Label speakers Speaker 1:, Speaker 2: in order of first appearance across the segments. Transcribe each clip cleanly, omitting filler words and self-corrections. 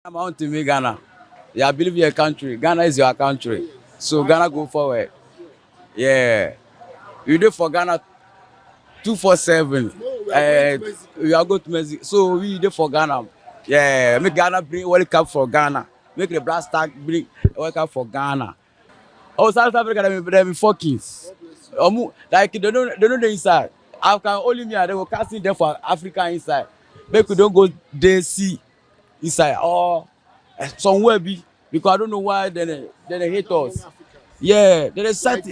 Speaker 1: I'm out to me Ghana. Yeah, I believe your country. Ghana is your country. So Ghana go forward. Yeah. You do for Ghana 247. We are going to Mexico. So we do for Ghana. Yeah, make Ghana bring World Cup for Ghana. Make the Black Star bring World Cup for Ghana. Oh, South Africa, they be four kings. Like they don't know the inside. African only me, they will casting them for Africa inside. Make we don't go there see inside or somewhere be because I don't know why they hate us. Yeah, they sack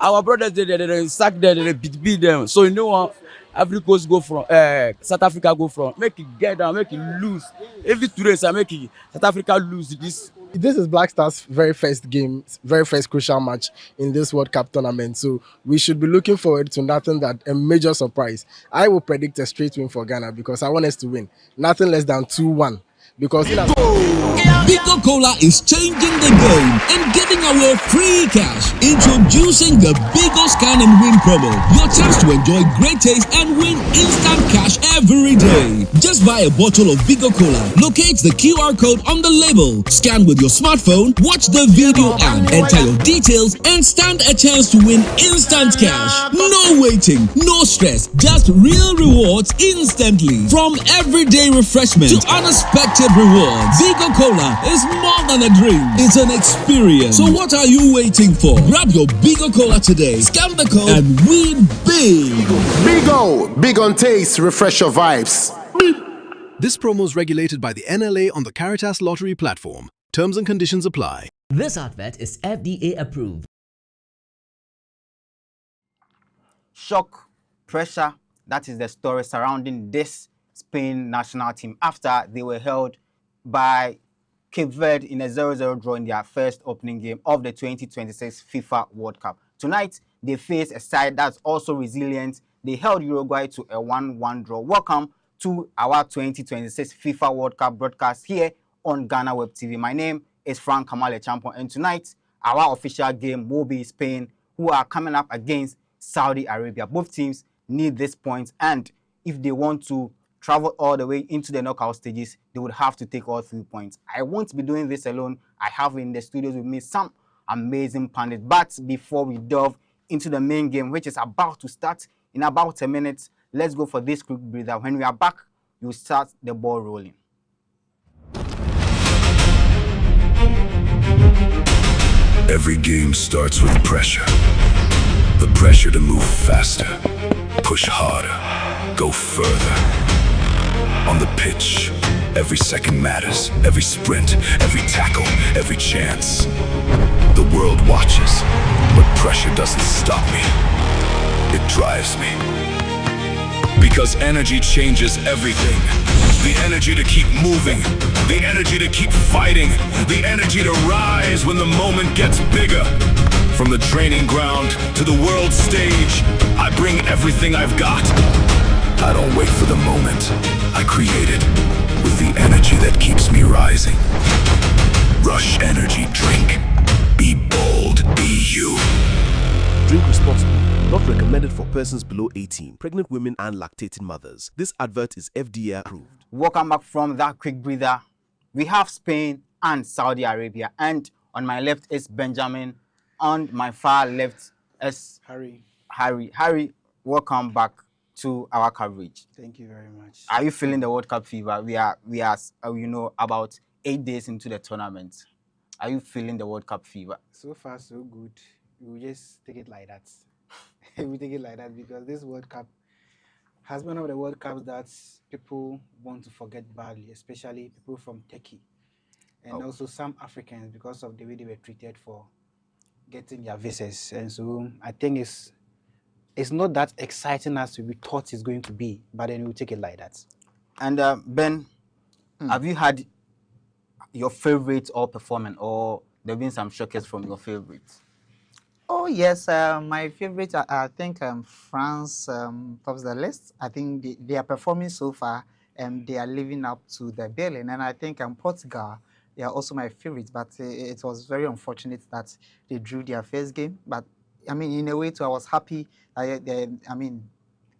Speaker 1: our brothers they sack them, they beat them. So you know what? Africa Coast go from South Africa go from make it get down, make it lose. Every two days I make it South Africa lose this.
Speaker 2: This is Black Stars' very first game, very first crucial match in this World Cup tournament. So we should be looking forward to nothing that a major surprise. I will predict a straight win for Ghana because I want us to win. Nothing less than 2-1. Because in as
Speaker 3: Bigo Cola is changing the game and giving away free cash. Introducing the Bigo Scan and Win promo. Your chance to enjoy great taste and win instant cash every day. Just buy a bottle of Bigo Cola, locate the QR code on the label, scan with your smartphone, watch the video ad, enter your details, and stand a chance to win instant cash. No waiting, no stress, just real rewards instantly. From everyday refreshment to unexpected rewards, Bigo Cola is more than a drink, it's an experience. So what are you waiting for? Grab your Bigo Cola today, scan the code, and win big.
Speaker 4: Bigo, big on taste, refresh your vibes.
Speaker 5: This promo is regulated by the NLA on the Caritas Lottery platform. Terms and conditions apply.
Speaker 6: This advert is FDA approved.
Speaker 7: Shock, pressure, that is the story surrounding this Spain national team after they were held by Cape Verde in a 0-0 draw in their first opening game of the 2026 FIFA World Cup. Tonight, they face a side that's also resilient. They held Uruguay to a 1-1 draw. Welcome to our 2026 FIFA World Cup broadcast here on GhanaWeb TV. My name is Frank Kamale Champo, and tonight, our official game will be Spain, who are coming up against Saudi Arabia. Both teams need this point, and if they want to travel all the way into the knockout stages, they would have to take all 3 points. I won't be doing this alone. I have in the studios with me some amazing pundits. But before we delve into the main game, which is about to start in about a minute, let's go for this quick breather. When we are back, you start the ball rolling.
Speaker 8: Every game starts with pressure. The pressure to move faster, push harder, go further. On the pitch, every second matters, every sprint, every tackle, every chance. The world watches, but pressure doesn't stop me. It drives me. Because energy changes everything. The energy to keep moving, the energy to keep fighting, the energy to rise when the moment gets bigger. From the training ground to the world stage, I bring everything I've got. I don't wait for the moment. I create it with the energy that keeps me rising. Rush Energy Drink. Be bold, be you.
Speaker 5: Drink responsibly. Not recommended for persons below 18, pregnant women and lactating mothers. This advert is FDA approved.
Speaker 7: Welcome back from that quick breather. We have Spain and Saudi Arabia, and on my left is Benjamin. On my far left is Harry, welcome back to our coverage.
Speaker 9: Thank you very much.
Speaker 7: Are you feeling the World Cup fever? We are about 8 days into the tournament. Are you feeling the World Cup fever?
Speaker 9: So far, so good. We'll just take it like that. We take it like that because this World Cup has been one of the World Cups that people want to forget badly, especially people from Turkey and also some Africans because of the way they were treated for getting their visas. And so I think it's not that exciting as we thought it's going to be, but then we'll take it like that.
Speaker 7: And Ben, have you had your favorite all performance, or there have been some shockers from your favorites?
Speaker 10: Oh yes, my favorite. I think France tops the list. I think they are performing so far, and they are living up to the billing. And I think Portugal, they are also my favorites. But it was very unfortunate that they drew their first game. But I mean, in a way, too, I was happy.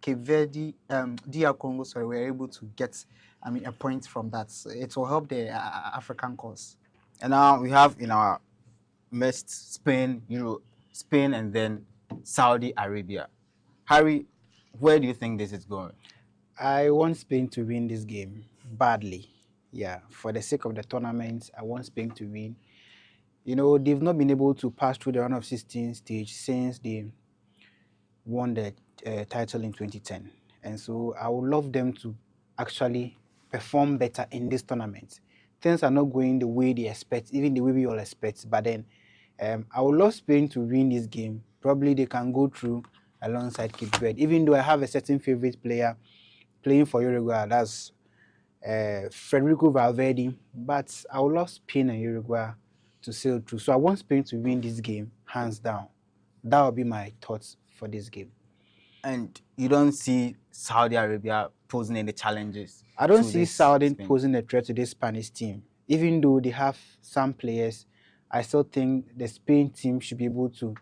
Speaker 10: Cape Verde, DR Congo, sorry, were able to get a point from that. So it will help the African cause.
Speaker 7: And now we have in our midst Spain, and then Saudi Arabia. Harry, where do you think this is going?
Speaker 9: I want Spain to win this game badly. Yeah, for the sake of the tournament, I want Spain to win. You know, they've not been able to pass through the round of 16 stage since they won the title in 2010. And so I would love them to actually perform better in this tournament. Things are not going the way they expect, even the way we all expect. But then I would love Spain to win this game. Probably they can go through alongside Cape Verde. Even though I have a certain favorite player playing for Uruguay, that's Federico Valverde. But I would love Spain and Uruguay to sail through. So I want Spain to win this game, hands down. That would be my thoughts for this game.
Speaker 7: And you don't see Saudi Arabia posing any challenges?
Speaker 9: I don't see Saudi posing a threat to this Spanish team. Even though they have some players, I still think the Spain team should be able to,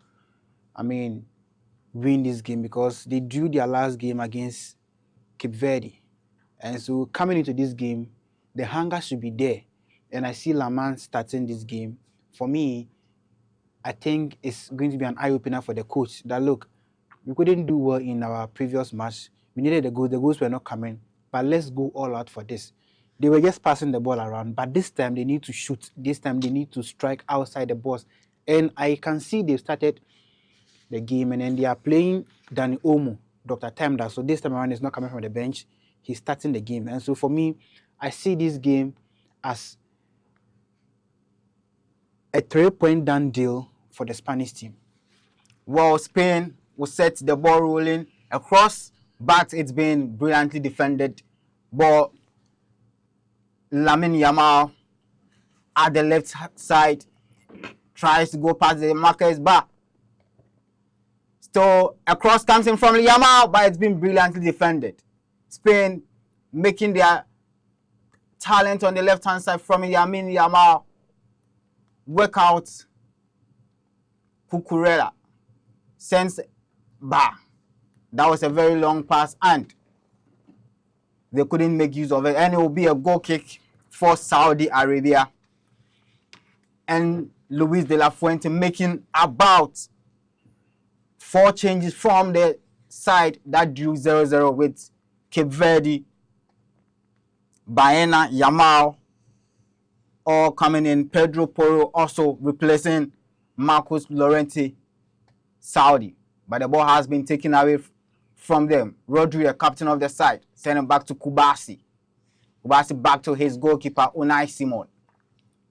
Speaker 9: win this game because they drew their last game against Cape Verde. And so coming into this game, the hunger should be there. And I see Lamine starting this game. For me, I think it's going to be an eye-opener for the coach that, look, we couldn't do well in our previous match. We needed the goals. The goals were not coming. But let's go all out for this. They were just passing the ball around. But this time, they need to shoot. This time, they need to strike outside the box. And I can see they've started the game. And then they are playing Danny Olmo, Dr. Temda. So this time around, he's not coming from the bench. He's starting the game. And so for me, I see this game as a 3-point done deal for the Spanish team.
Speaker 7: Well, Spain will set the ball rolling across, but it's been brilliantly defended. But Lamine Yamal at the left side tries to go past the markers, but still a cross comes in from Yamal, but it's been brilliantly defended. Spain making their talent on the left-hand side from Lamine Yamal work out. Cucurella sends that was a very long pass and they couldn't make use of it, and it will be a goal kick for Saudi Arabia. And Luis de la Fuente making about 4 changes from the side that drew 0-0 with Cape Verde, Baena, Yamal all coming in. Pedro Porro also replacing Marcos Llorente, Saudi. But the ball has been taken away from them. Rodri, the captain of the side, sending back to Kubasi. Kubasi back to his goalkeeper, Unai Simon.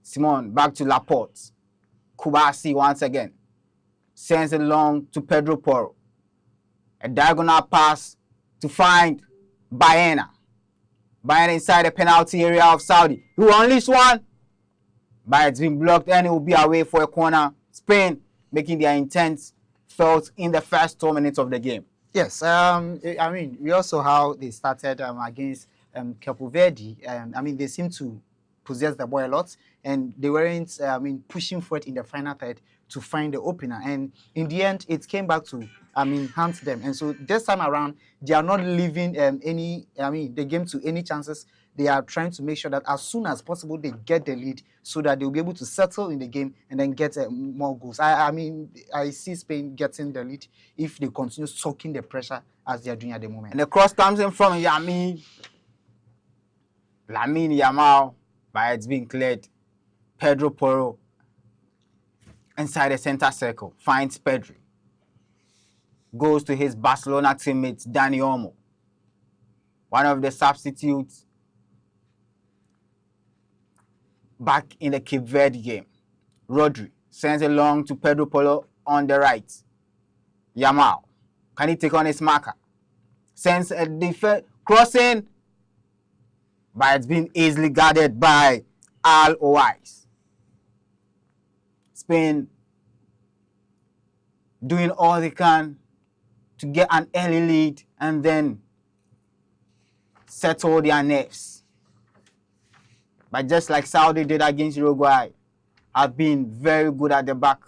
Speaker 7: Simon back to Laporte. Kubasi once again sends it long to Pedro Porro. A diagonal pass to find Baena. Baena inside the penalty area of Saudi. He will unleash one, but it's been blocked and it will be away for a corner. Spain making their intent felt in the first 2 minutes of the game.
Speaker 10: Yes, we also how they started against Cape Verde. They seem to possess the ball a lot, and they weren't, pushing forward in the final third to find the opener. And in the end, it came back to, hunt them. And so this time around, they are not leaving the game to any chances. They are trying to make sure that as soon as possible, they get the lead so that they'll be able to settle in the game and then get more goals. I see Spain getting the lead if they continue soaking the pressure as they are doing at the moment.
Speaker 7: And the cross comes in from Lamine Yamal, but it's been cleared. Pedro Porro inside the center circle finds Pedri. Goes to his Barcelona teammate Dani Olmo, one of the substitutes back in the Cape Verde game. Rodri sends it long to Pedro Porro on the right. Yamal, can he take on his marker? Sends a crossing, but it's been easily guarded by Al Owais. Spain doing all they can to get an early lead and then settle their nerves. But just like Saudi did against Uruguay, have been very good at the back.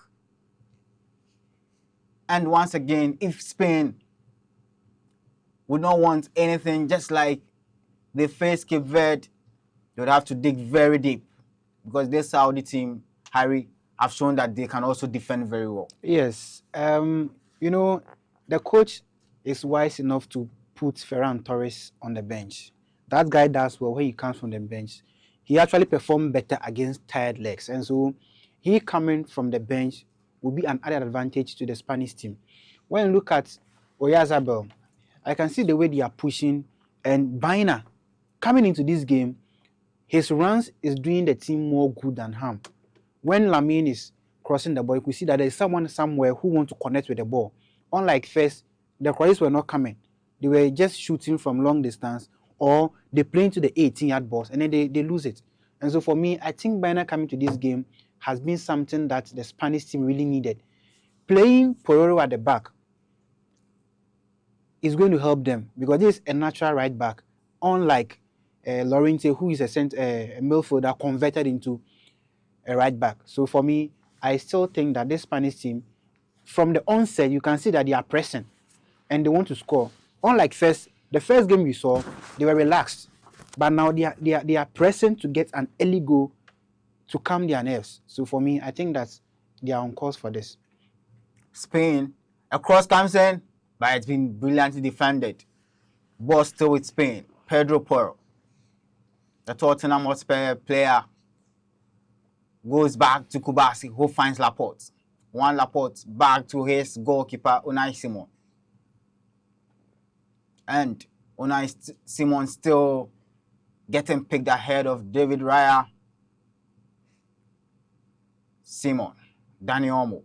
Speaker 7: And once again, if Spain would not want anything just like they face Cape Verde, they would have to dig very deep because this Saudi team, Harry, have shown that they can also defend very well.
Speaker 9: Yes. The coach is wise enough to put Ferran Torres on the bench. That guy does well when he comes from the bench. He actually performed better against tired legs. And so he coming from the bench will be an added advantage to the Spanish team. When you look at Oyarzabal, I can see the way they are pushing, and Baina coming into this game, his runs is doing the team more good than harm. When Lamine is crossing the ball, you could see that there is someone somewhere who wants to connect with the ball. Unlike first, the crosses were not coming. They were just shooting from long distance, or they play into the 18-yard box and then they lose it. And so for me, I think Baina coming to this game has been something that the Spanish team really needed. Playing Pororo at the back is going to help them because this is a natural right back, unlike Lorente, who is a midfielder converted into a right back. So for me, I still think that this Spanish team, from the onset, you can see that they are pressing and they want to score. Unlike the first game we saw, they were relaxed, but now they are pressing to get an early goal to calm their nerves. So for me, I think that they are on course for this.
Speaker 7: Spain, a cross comes in, but it's been brilliantly defended. Ball still with Spain. Pedro Porro, the Tottenham Hotspur player, goes back to Kubasi, who finds Laporte. One Laporte back to his goalkeeper, Unai Simon. And Unai Simon still getting picked ahead of David Raya. Simon, Dani Olmo,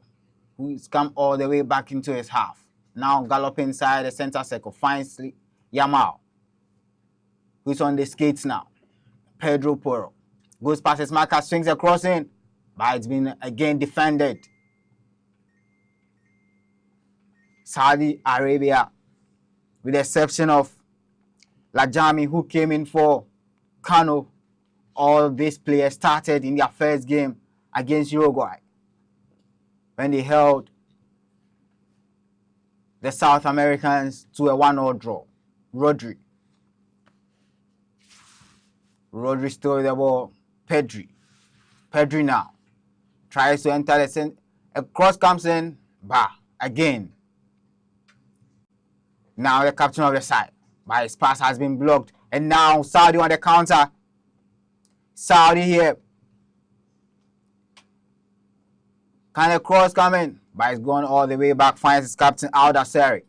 Speaker 7: who's come all the way back into his half. Now galloping inside the center circle, finds Yamal, who's on the skates now. Pedro Porro goes past his marker, swings across in, but it's been again defended. Saudi Arabia, with the exception of Lajami, who came in for Kano, all these players started in their first game against Uruguay when they held the South Americans to a 1-0 draw. Rodri stole the ball. Pedri now tries to enter the center. A cross comes in. Bah, again. Now the captain of the side. But his pass has been blocked. And now Saudi on the counter. Saudi here. Can the cross come in? But it's gone all the way back. Finds his captain Al-Dasseri.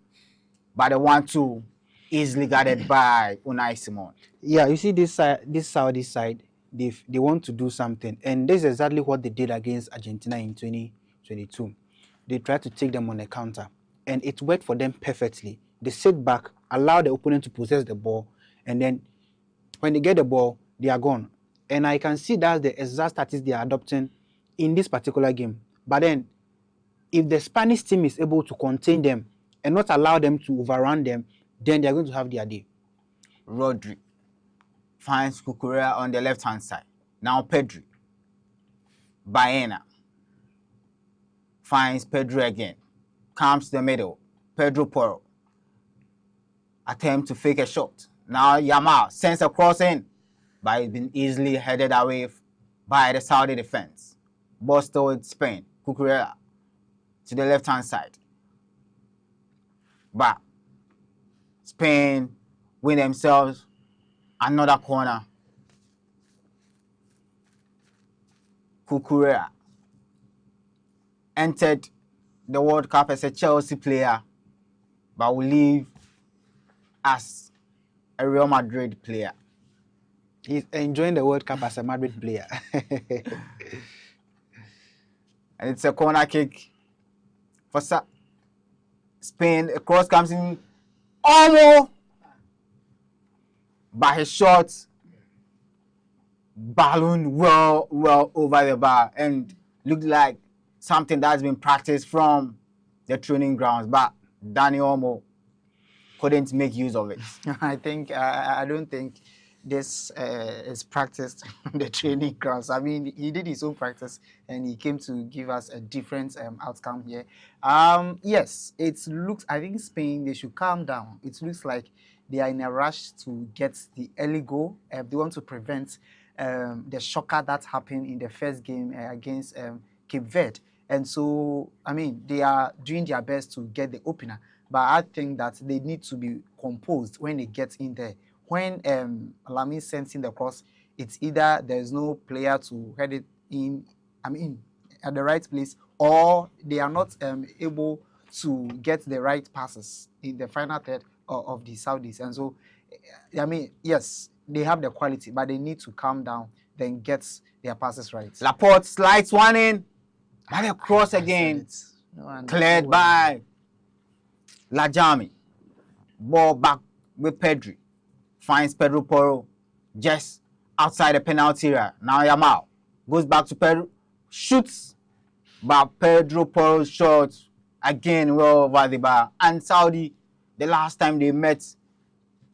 Speaker 7: But the 1-2 easily guarded by Unai Simon.
Speaker 9: Yeah, you see this Saudi side, they want to do something. And this is exactly what they did against Argentina in 2022. They tried to take them on a counter. And it worked for them perfectly. They sit back, allow the opponent to possess the ball, and then when they get the ball, they are gone. And I can see that's the exact tactics they are adopting in this particular game. But then, if the Spanish team is able to contain them and not allow them to overrun them, then they are going to have their day.
Speaker 7: Rodri finds Cucurella on the left-hand side. Now Pedri. Baena finds Pedro again. Comes to the middle. Pedro Porro. Attempt to fake a shot. Now Yamal sends a cross in, but it's been easily headed away by the Saudi defense. Ball still with Spain. Cucurella to the left-hand side. But Spain win themselves another corner. Cucurella entered the World Cup as a Chelsea player, but will leave as a Real Madrid player.
Speaker 9: He's enjoying the World Cup as a Madrid player.
Speaker 7: And it's a corner kick for Spain. A cross comes in almost, but his shot ballooned well over the bar and looked like something that's been practiced from the training grounds. But Dani Olmo couldn't make use of it.
Speaker 10: I don't think this is practiced on the training grounds. I mean, he did his own practice and he came to give us a different outcome here. Yes, it looks, I think Spain, they should calm down. It looks like they are in a rush to get the early goal. They want to prevent the shocker that happened in the first game against Cape Verde. And so, I mean, they are doing their best to get the opener. But I think that they need to be composed when they get in there. When Lamine sends in the cross, it's either there's no player to head it in, I mean, at the right place, or they are not able to get the right passes in the final third of the Saudis. And so, I mean, yes, they have the quality, but they need to calm down, then get their passes right.
Speaker 7: Laporte slides one in, but a cross again, cleared by Lajami. Ball back with Pedri. Finds Pedro Porro just outside the penalty area. Now Yamal goes back to Pedro, shoots, but Pedro Porro's shot again well over the bar. And Saudi, the last time they met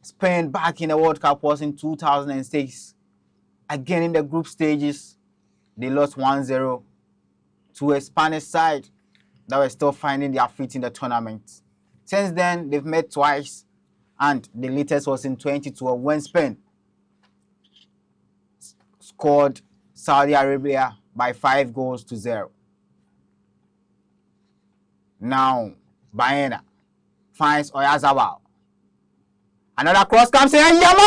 Speaker 7: Spain back in the World Cup was in 2006. Again in the group stages, they lost 1-0 to a Spanish side that were still finding their feet in the tournament. Since then, they've met twice, and the latest was in 2012 when Spain scored Saudi Arabia by 5-0. Now, Baena finds Oyarzabal. Another cross comes in, and Yamal!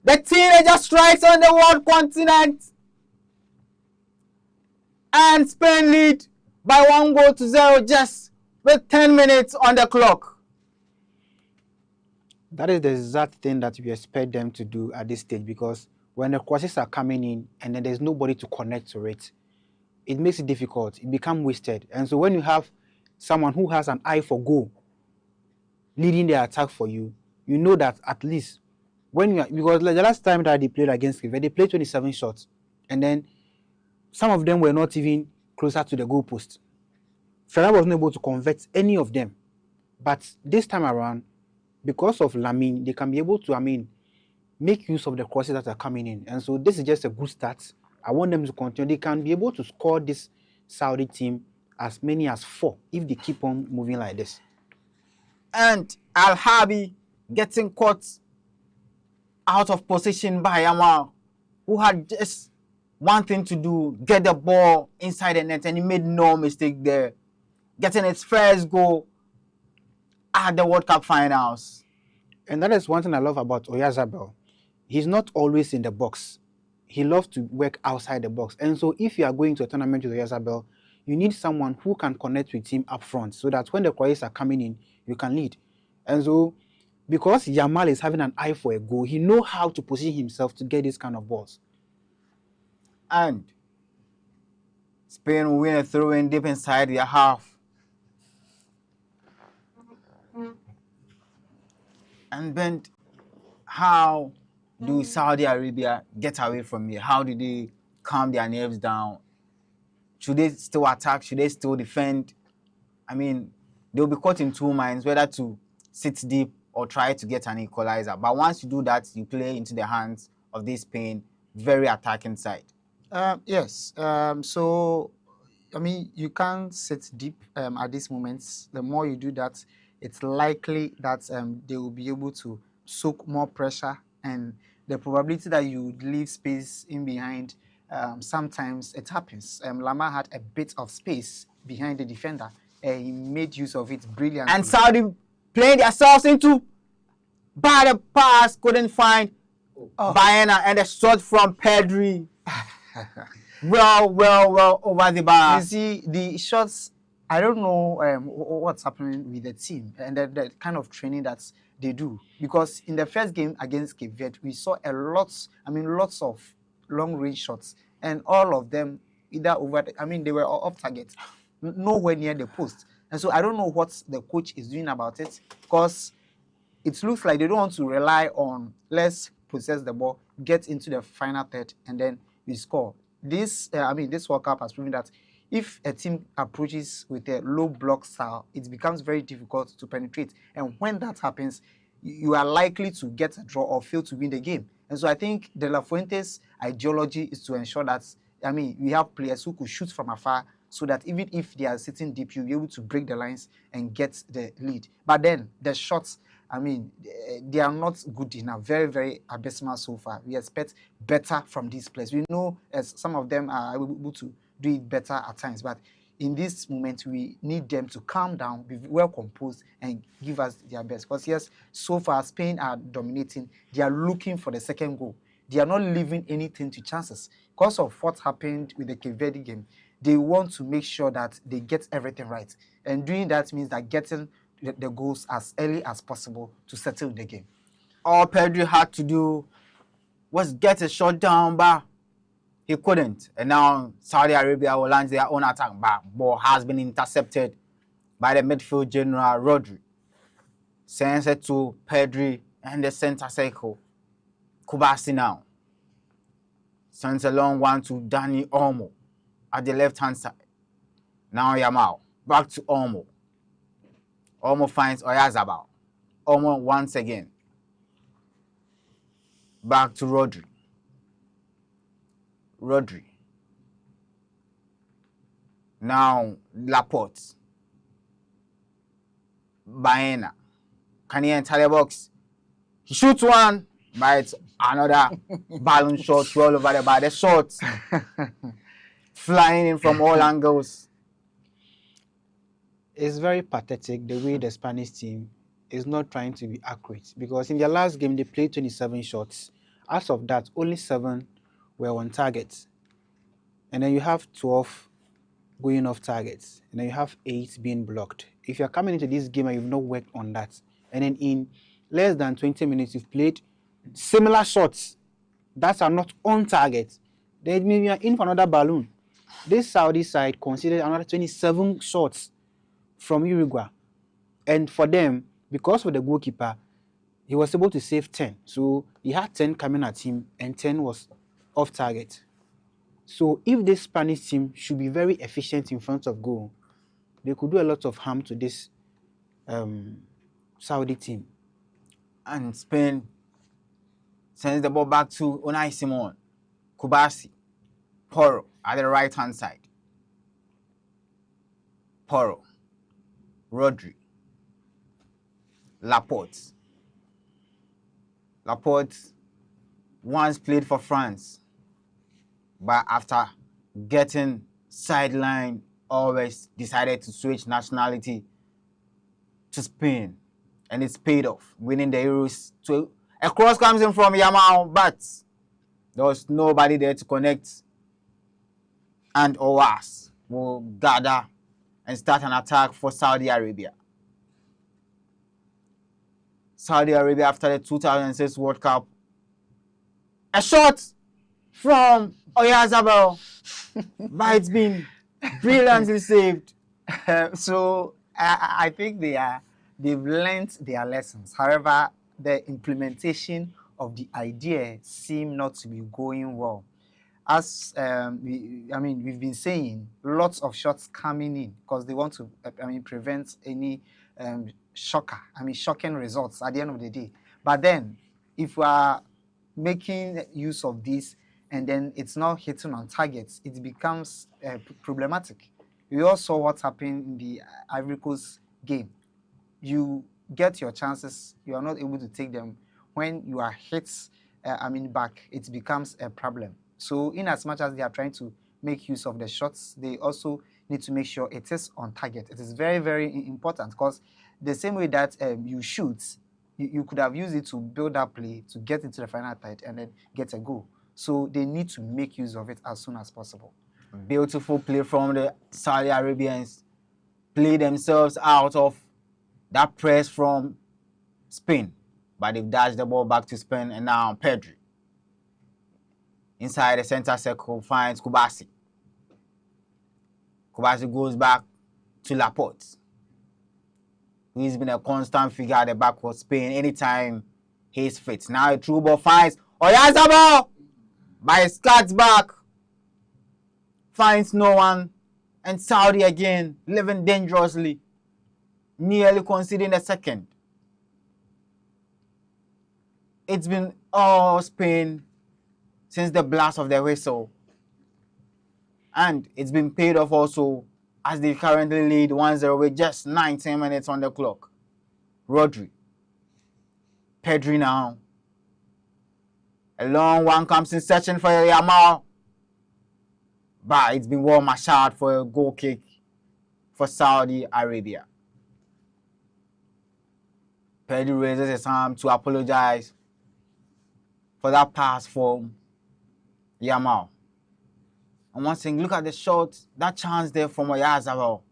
Speaker 7: The teenager strikes on the world continent. And Spain lead by 1-0 just with 10 minutes on the clock.
Speaker 9: That is the exact thing that we expect them to do at this stage, because when the crosses are coming in and then there's nobody to connect to it, it makes it difficult. It becomes wasted. And so when you have someone who has an eye for goal leading the attack for you, you know that at least when you are, because the last time that they played against Cape Verde, they played 27 shots, and then some of them were not even closer to the goal post. Ferrer was not able to convert any of them. But this time around, because of Lamine, they can be able to, make use of the crosses that are coming in. And so this is just a good start. I want them to continue. They can be able to score this Saudi team as many as 4 if they keep on moving like this.
Speaker 7: And Al-Habi getting caught out of position by Yamal, who had just one thing to do, get the ball inside the net, and he made no mistake there, getting his first goal at the World Cup finals.
Speaker 9: And that is one thing I love about Oyarzabal. He's not always in the box. He loves to work outside the box. And so if you are going to a tournament with Oyarzabal, you need someone who can connect with him up front so that when the crosses are coming in, you can lead. And so because Yamal is having an eye for a goal, he knows how to position himself to get this kind of balls.
Speaker 7: And Spain will win a throw-in deep inside their half. And then, how do Saudi Arabia get away from here? How do they calm their nerves down? Should they still attack? Should they still defend? They'll be caught in two minds, whether to sit deep or try to get an equalizer. But once you do that, you play into the hands of this Spain very attacking side.
Speaker 10: Yes. So, you can't sit deep at these moments. The more you do that, it's likely that they will be able to soak more pressure, and the probability that you would leave space in behind, sometimes it happens. Lamar had a bit of space behind the defender. He made use of it brilliantly.
Speaker 7: And Saudi playing themselves into bad pass, couldn't find Baena, and a shot from Pedri. well over the bar.
Speaker 10: You see, the shots, I don't know what's happening with the team and the kind of training that they do. Because in the first game against Cape Verde, we saw lots of long-range shots, and all of them either over, they were off target, nowhere near the post. And so I don't know what the coach is doing about it, because it looks like they don't want to rely on, let's possess the ball, get into the final third, and then we score. This World Cup has proven that if a team approaches with a low block style, it becomes very difficult to penetrate. And when that happens, you are likely to get a draw or fail to win the game. And so I think De La Fuente's ideology is to ensure that, we have players who could shoot from afar so that even if they are sitting deep, you'll be able to break the lines and get the lead. But then the shots, I mean, they are not good enough. Very, very abysmal so far. We expect better from these players. We know as some of them are able to do it better at times, but in this moment, we need them to calm down, be well composed, and give us their best. Because yes, so far Spain are dominating. They are looking for the second goal. They are not leaving anything to chances. Because of what happened with the Cape Verde game, they want to make sure that they get everything right. And doing that means that getting the goals as early as possible to settle the game.
Speaker 7: All Pedri had to do was get a shot down, but he couldn't. And now Saudi Arabia will launch their own attack, but ball has been intercepted by the midfield general Rodri. Sends it to Pedri and the center circle. Kubasi now. Sends a long one to Dani Olmo at the left-hand side. Now Yamal. Back to Olmo. Olmo finds Oyarzabal. Olmo once again. Back to Rodri. Rodri. Now Laporte. Baena. Can he enter the box? He shoots one, but it's another balloon shot all over the bar. The shots flying in from all angles.
Speaker 9: It's very pathetic the way the Spanish team is not trying to be accurate, because in their last game they played 27 shots. Out of that, only 7 were on target. And then you have 12 going off targets. And then you have 8 being blocked. If you're coming into this game and you've not worked on that, and then in less than 20 minutes you've played similar shots that are not on target, then maybe you're in for another balloon. This Saudi side considered another 27 shots from Uruguay. And for them, because of the goalkeeper, he was able to save 10. So he had 10 coming at him and 10 was off target. So if this Spanish team should be very efficient in front of goal, they could do a lot of harm to this Saudi team.
Speaker 7: And Spain sends the ball back to Unai Simon. Kubasi. Porro at the right-hand side. Porro. Rodri. Laporte. Laporte once played for France, but after getting sidelined, always decided to switch nationality to Spain, and it's paid off, winning the Euros. A cross comes in from Yamal, but there was nobody there to connect, and Owas will gather and start an attack for Saudi Arabia. Saudi Arabia after the 2006 World Cup. A shot from Oyarzabal, but it's been brilliantly saved.
Speaker 10: So I think they've learned their lessons. However, the implementation of the idea seem not to be going well. As we've been saying, lots of shots coming in because they want to prevent any shocking results at the end of the day. But then, if we are making use of this and then it's not hitting on targets, it becomes problematic. We all saw what happened in the Ivory Coast game. You get your chances, you are not able to take them. When you are hit, back, it becomes a problem. So, in as much as they are trying to make use of the shots, they also need to make sure it is on target. It is very, very important because the same way that you shoot, you could have used it to build up play, to get into the final third and then get a goal. So they need to make use of it as soon as possible.
Speaker 7: Beautiful play from the Saudi Arabians. Play themselves out of that press from Spain. But they've dashed the ball back to Spain, and now Pedri. Inside the center circle finds Kubasi. Kubasi goes back to Laporte, who's been a constant figure at the back for Spain anytime he's fit. Now a true ball finds Oyarzabal, but he cuts back, finds no one, and Saudi again living dangerously, nearly conceding a second. It's been all Spain since the blast of the whistle. And it's been paid off also as they currently lead 1-0 with just 19 minutes on the clock. Rodri. Pedri now. A long one comes in searching for Yamal. But it's been well marshaled for a goal kick for Saudi Arabia. Pedri raises his arm to apologize for that pass from Yamal. And once again, look at the shot, that chance there from Oyarzabal.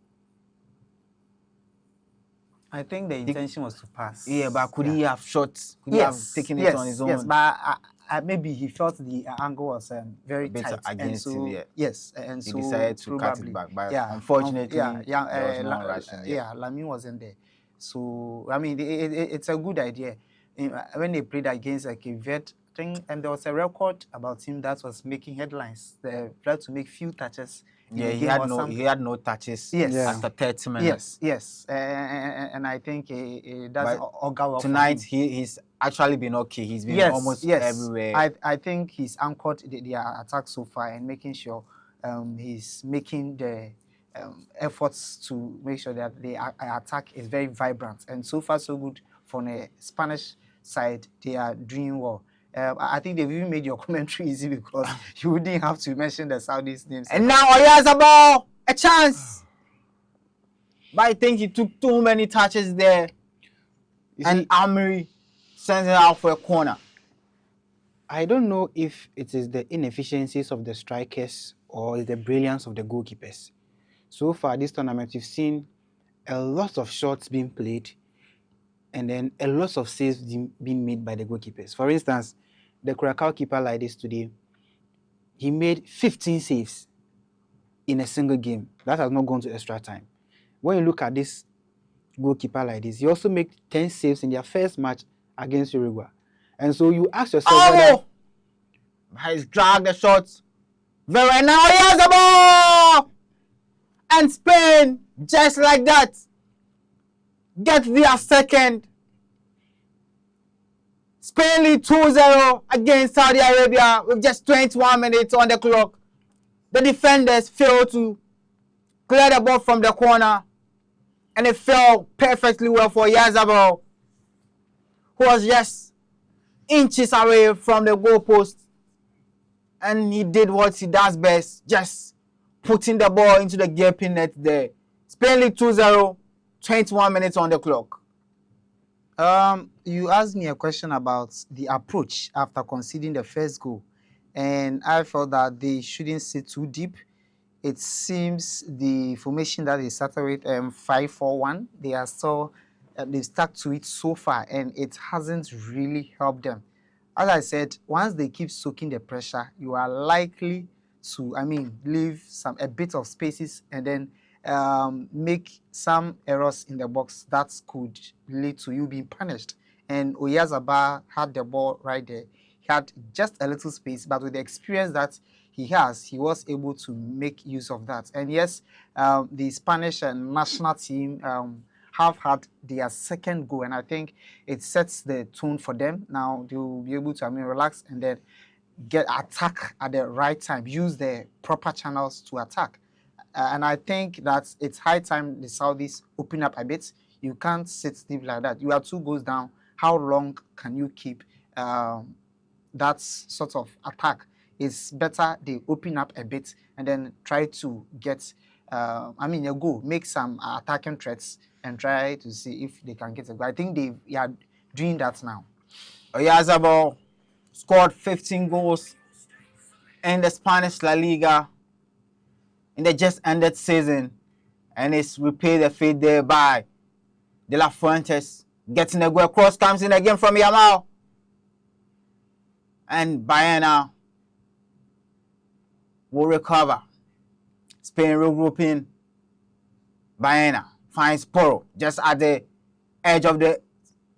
Speaker 10: I think the intention was to pass.
Speaker 7: Yeah, but could he have shot? Could he have taken it on his own?
Speaker 10: Yes, but maybe he felt the angle was very tight.
Speaker 7: Against him, yeah.
Speaker 10: Yes, and
Speaker 7: he
Speaker 10: so
Speaker 7: decided to cut it back. But unfortunately, there was no rushing.
Speaker 10: Lamine wasn't there. So, I mean, it's a good idea. When they played against Cape Verde, and there was a record about him that was making headlines. They tried to make few touches.
Speaker 7: Yeah, he had no touches after 30 minutes.
Speaker 10: Yes. And I think that's Ogawa.
Speaker 7: Tonight, he's actually been okay. He's been almost everywhere.
Speaker 10: I think he's anchored their attack so far and making sure he's making the efforts to make sure that the attack is very vibrant. And so far, so good from the Spanish side. They are doing well. I think they've even made your commentary easy because you wouldn't have to mention the Saudis' names.
Speaker 7: And now Oyarzabal, a chance. But I think he took too many touches there. And Amri sends it out for a corner.
Speaker 9: I don't know if it is the inefficiencies of the strikers or the brilliance of the goalkeepers. So far this tournament, we've seen a lot of shots being played and then a lot of saves being made by the goalkeepers. For instance, the Curacao keeper like this today, he made 15 saves in a single game. That has not gone to extra time. When you look at this goalkeeper like this, he also made 10 saves in their first match against Uruguay. And so you ask yourself
Speaker 7: he's dragged the shots. Very now Oyarzabal! And Spain, just like that, get their second. Spain lead 2-0 against Saudi Arabia with just 21 minutes on the clock. The defenders failed to clear the ball from the corner, and it fell perfectly well for Oyarzabal, who was just inches away from the goalpost, and he did what he does best, just putting the ball into the gaping net there. Spain lead 2-0, 21 minutes on the clock.
Speaker 10: You asked me a question about the approach after conceding the first goal, and I felt that they shouldn't sit too deep. It seems the formation that they started with 5-4-1, they are still they've stuck to it so far, and it hasn't really helped them. As I said, once they keep soaking the pressure, you are likely to, leave a bit of spaces and then make some errors in the box that could lead to you being punished. And Oyarzabal had the ball right there. He had just a little space, but with the experience that he has, he was able to make use of that. And yes, the Spanish national team have had their second goal, and I think it sets the tone for them. Now they will be able to relax and then get attack at the right time, use the proper channels to attack. And I think that it's high time the Saudis open up a bit. You can't sit still like that. You are 2 goals down. How long can you keep that sort of attack? It's better they open up a bit and then try to get, a goal, make some attacking threats and try to see if they can get a goal. I think they are doing that now.
Speaker 7: Oyarzabal scored 15 goals in the Spanish La Liga in the just ended season, and it's repaid the fate there by De La Fuentes. Getting a goal, cross comes in again from Yamal. And Baena will recover. Spain regrouping. Baena finds Poro just at the edge of the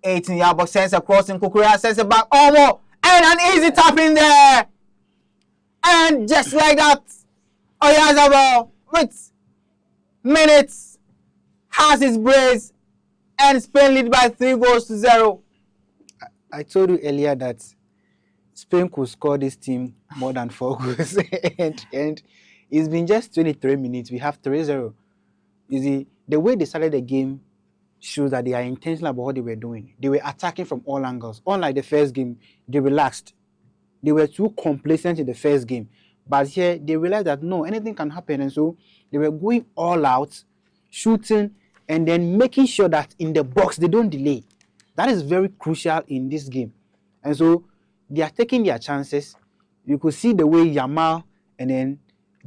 Speaker 7: 18-yard box. Sends a cross in Kukurea, sends it back. Almost. And an easy tap in there. And just like that, Oyarzabal with minutes has his brace, and Spain lead by 3-0.
Speaker 9: I told you earlier that Spain could score this team more than 4 goals, and It's been just 23 minutes. We have 3-0. You see, the way they started the game shows that they are intentional about what they were doing. They were attacking from all angles. Unlike the first game, they relaxed. They were too complacent in the first game. But here, they realized that no, anything can happen. And so they were going all out, shooting, and then making sure that in the box, they don't delay. That is very crucial in this game. And so they are taking their chances. You could see the way Yamal and then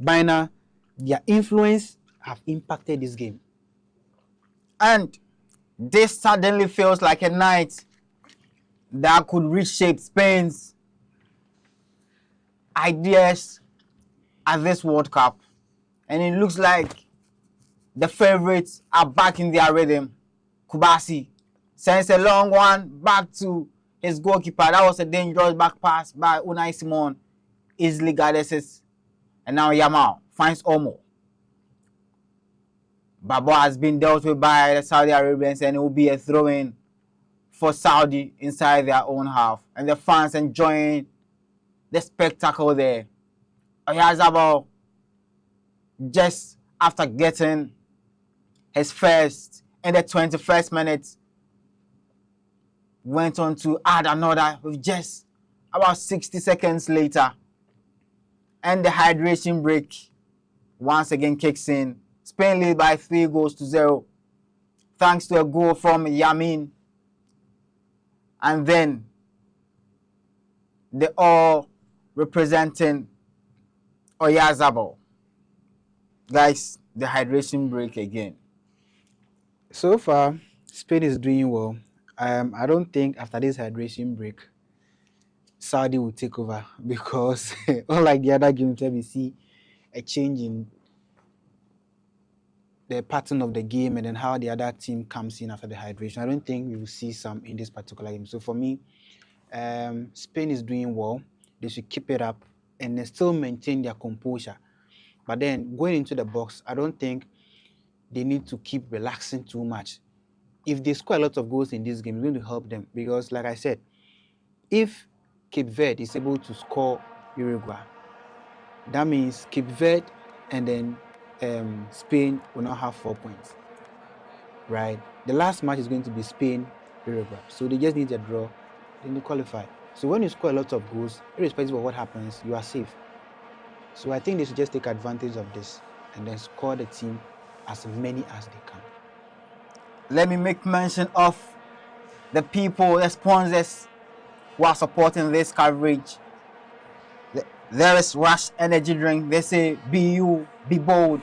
Speaker 9: Bina, their influence have impacted this game.
Speaker 7: And this suddenly feels like a night that could reshape Spain's ideas at this World Cup. And it looks like the favorites are back in their rhythm. Kubasi sends a long one back to his goalkeeper. That was a dangerous back pass by Unai Simon. Easily got assist. And now Yamal finds Omo. Babo has been dealt with by the Saudi Arabians, and it will be a throw-in for Saudi inside their own half. And the fans enjoying the spectacle there. Oyarzabal, just after getting his first in the 21st minute, went on to add another with just about 60 seconds later. And the hydration break once again kicks in. Spain lead by 3-0 thanks to a goal from Lamine. And then they all representing Oyarzabal. Guys, the hydration break again.
Speaker 9: So far, Spain is doing well. I don't think after this hydration break, Saudi will take over because unlike the other games, we see a change in the pattern of the game and then how the other team comes in after the hydration. I don't think we will see some in this particular game. So for me, Spain is doing well. They should keep it up and then still maintain their composure. But then going into the box, I don't think they need to keep relaxing too much. If they score a lot of goals in this game, it's going to help them because, like I said, if Cape Verde is able to score Uruguay, that means Cape Verde and then Spain will now have 4 points, right? The last match is going to be Spain-Uruguay. So they just need a draw, then they qualify. So when you score a lot of goals, irrespective of what happens, you are safe. So I think they should just take advantage of this and then score the team as many as they can.
Speaker 7: Let me make mention of the people, the sponsors who are supporting this coverage. There is Rush Energy Drink. They say, be you, be bold.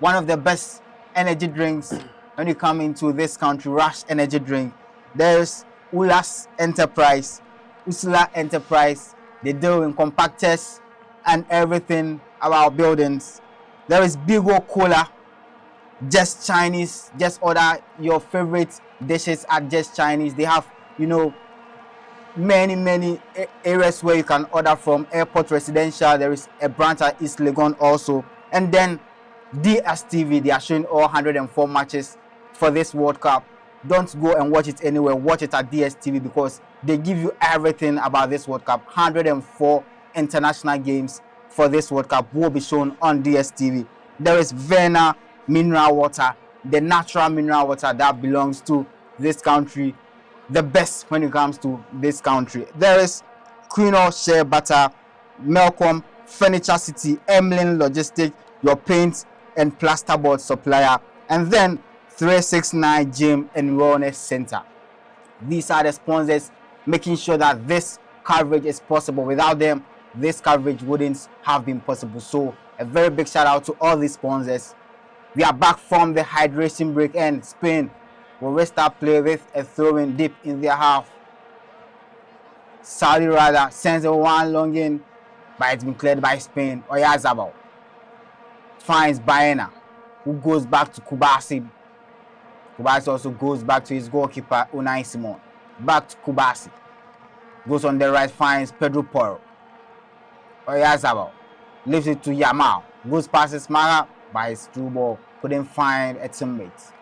Speaker 7: One of the best energy drinks when you come into this country, Rush Energy Drink. There's Ulas Enterprise, Usula Enterprise. They deal in compactors and everything about buildings. There is Bigo Cola, Just Chinese. Just order your favorite dishes at Just Chinese. They have, many areas where you can order from. Airport Residential, there is a branch at East Legon also. And then DSTV, they are showing all 104 matches for this World Cup. Don't go and watch it anywhere. Watch it at DSTV because they give you everything about this World Cup. 104 international games for this World Cup will be shown on DSTV. There is Vena mineral water, the natural mineral water that belongs to this country, the best when it comes to this country. There is Quinoa Shea Butter, Melcom, Furniture City, Emlyn Logistics, your paint and plasterboard supplier, and then 369 Gym and Wellness Center. These are the sponsors making sure that this coverage is possible. Without them, this coverage wouldn't have been possible. So a very big shout out to all these sponsors. We are back from the hydration break and Spain will restart play with a throw-in deep in their half. Saudi rather sends a one long in, but it's been cleared by Spain. Oyarzabal finds Baena, who goes back to Kubasi. Kubasi also goes back to his goalkeeper, Unai Simon. Back to Kubasi. Goes on the right, finds Pedro Porro. Oyarzabal leaves it to Yamal. Goes past his Mara, by his through ball. Couldn't find a teammate.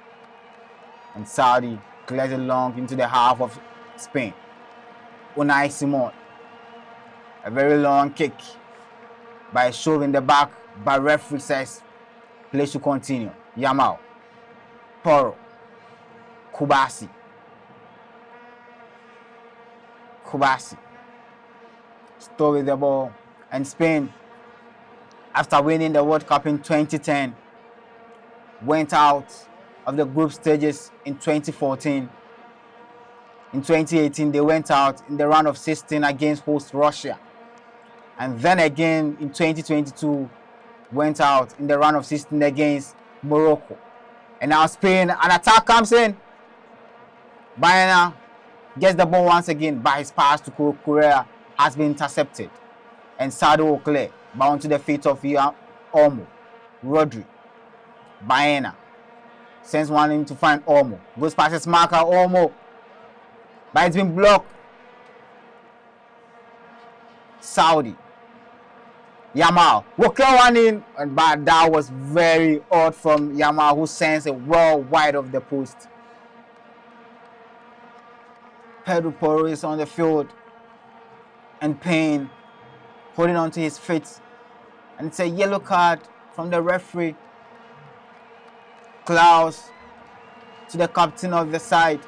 Speaker 7: And Saudi clears it long into the half of Spain. Unai Simon. A very long kick by a shove in the back but referee says play should continue. Yamal, Poro, Kubasi, still with the ball, and Spain, after winning the World Cup in 2010, went out of the group stages in 2014. In 2018, they went out in the round of 16 against host Russia. And then again in 2022, went out in the round of 16 against Morocco. And now Spain, an attack comes in. Bayana gets the ball once again, but his pass to Correa has been intercepted. And Sado Okle bound to the feet of Olmo. Rodri. Bayana sends one in to find Olmo. Goes past his marker, Olmo. But it's been blocked. Saudi. Yamal. Walk one in, but that was very odd from Yamal, who sends it well wide of the post. Pedro Porro is on the field, and Payne holding on to his feet. And it's a yellow card from the referee. Klaus to the captain of the side,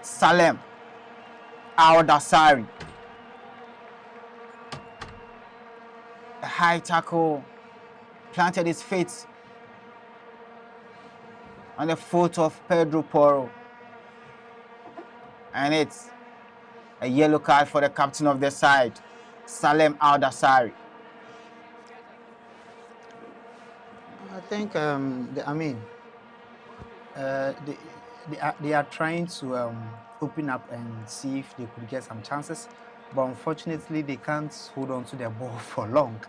Speaker 7: Salem Al-Dassari. A high tackle planted his feet on the foot of Pedro Porro. And it's a yellow card for the captain of the side, Salem Al-Dassari.
Speaker 10: I think they are trying to open up and see if they could get some chances, but unfortunately they can't hold on to the ball for long.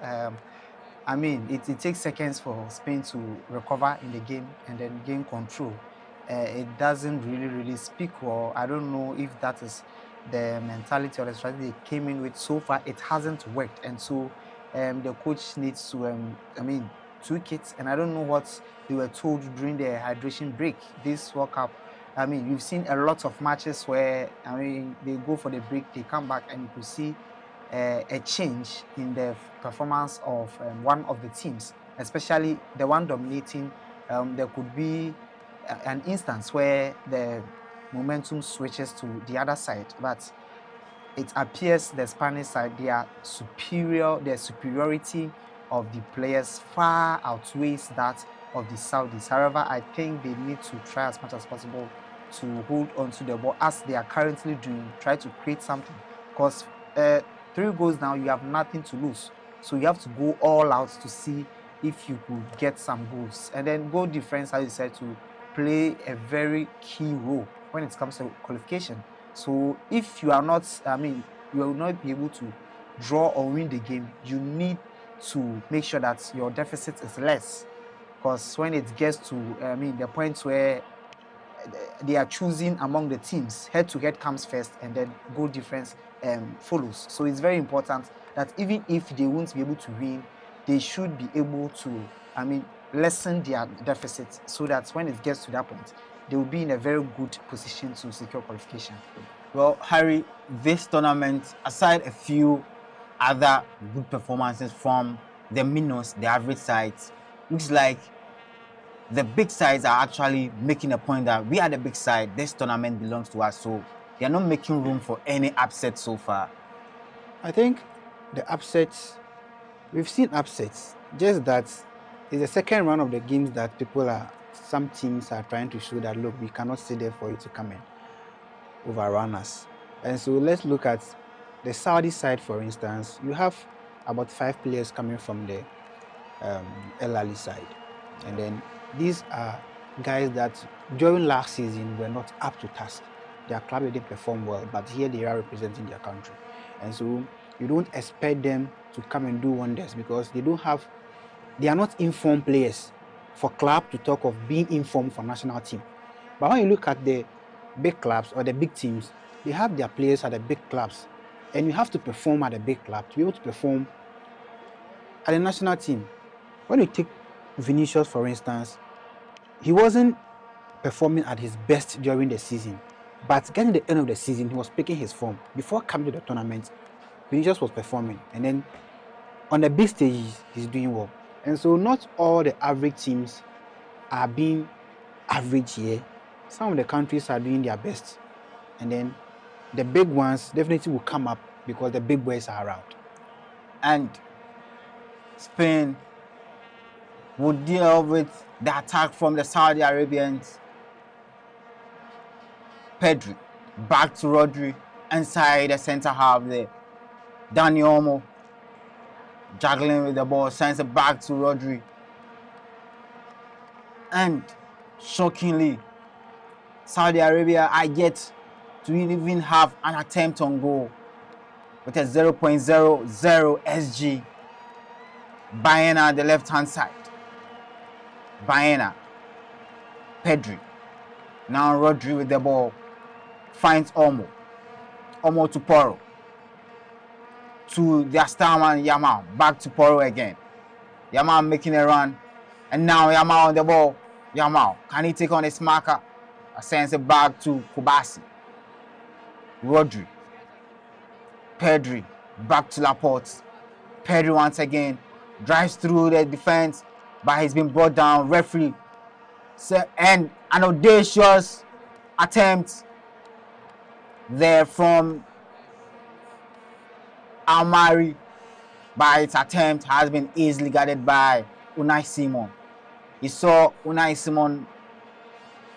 Speaker 10: It takes seconds for Spain to recover in the game and then gain control. It doesn't really speak well. I don't know if that is the mentality or the strategy they came in with. So far it hasn't worked, and so the coach needs to tweak it. And I don't know what they were told during the hydration break this World Cup. We've seen a lot of matches where they go for the break, they come back, and you could see a change in the performance of one of the teams, especially the one dominating. There could be an instance where the momentum switches to the other side, but it appears the Spanish side, their superiority of the players far outweighs that of the Saudis. However, I think they need to try as much as possible to hold on to the ball as they are currently doing, try to create something, because 3 goals now, you have nothing to lose, so you have to go all out to see if you could get some goals. And then goal difference, as you said, to play a very key role when it comes to qualification. So if you are not, you will not be able to draw or win the game, you need to make sure that your deficit is less, because when it gets to the point where they are choosing among the teams, head-to-head comes first and then goal difference follows. So it's very important that even if they won't be able to win, they should be able to lessen their deficit, so that when it gets to that point, they will be in a very good position to secure qualification.
Speaker 7: Well, Harry, this tournament, aside a few other good performances from the minnows, the average sides, looks like the big sides are actually making a point that we are the big side, this tournament belongs to us, so they are not making room for any upset so far.
Speaker 9: I think the upsets, we've seen upsets, just that it's the second round of the games that some teams are trying to show that, look, we cannot stay there for you to come and overrun us. And so let's look at the Saudi side, for instance. You have about 5 players coming from the El Ali side. And then these are guys that during last season were not up to task. Their club didn't perform well, but here they are representing their country. And so you don't expect them to come and do wonders, because they are not informed players for club to talk of being informed for national team. But when you look at the big clubs or the big teams, they have their players at the big clubs, and you have to perform at a big club to be able to perform at the national team. When you take Vinicius, for instance, he wasn't performing at his best during the season, but getting the end of the season, he was picking his form. Before coming to the tournament, Vinicius was performing, and then on the big stages, he's doing well. And so not all the average teams are being average here. Some of the countries are doing their best. And then the big ones definitely will come up because the big boys are around.
Speaker 7: And Spain would deal with the attack from the Saudi Arabians. Pedri back to Rodri inside the center half there. Dani Olmo juggling with the ball, sends it back to Rodri. And shockingly, Saudi Arabia are yet to even have an attempt on goal with a 0.00 SG. Baena, the left-hand side. Baena. Pedri. Now Rodri with the ball. Finds Olmo. Olmo to Porro. To their starman Yamal. Back to Porro again. Yamal making a run. And now Yamal on the ball. Yamal. Can he take on his marker? Sends it back to Kubasi. Rodri. Pedri. Back to Laporte. Pedri once again. Drives through the defense. But he's been brought down. Referee. And an audacious attempt there from Almari. But its attempt has been easily guarded by Unai Simon. He saw Unai Simon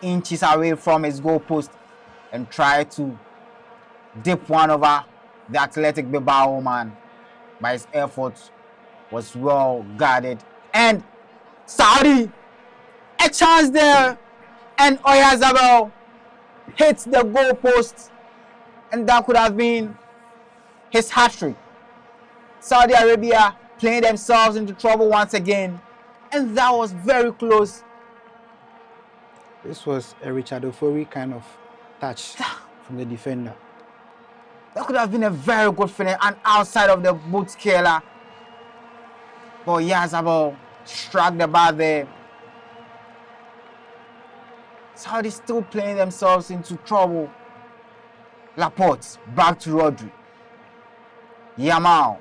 Speaker 7: inches away from his goalpost and tried to dip one over the Athletic Bilbao man. But his effort was well guarded. And Saudi, a chance there. And Oyarzabal hits the goalpost. And that could have been his hat-trick. Saudi Arabia playing themselves into trouble once again. And that was very close.
Speaker 9: This was a Richard Ofori kind of touch from the defender.
Speaker 7: That could have been a very good finish and outside of the boot scaler. But Yazabal struck the bar there. Saudi still playing themselves into trouble. Laporte back to Rodri. Yamal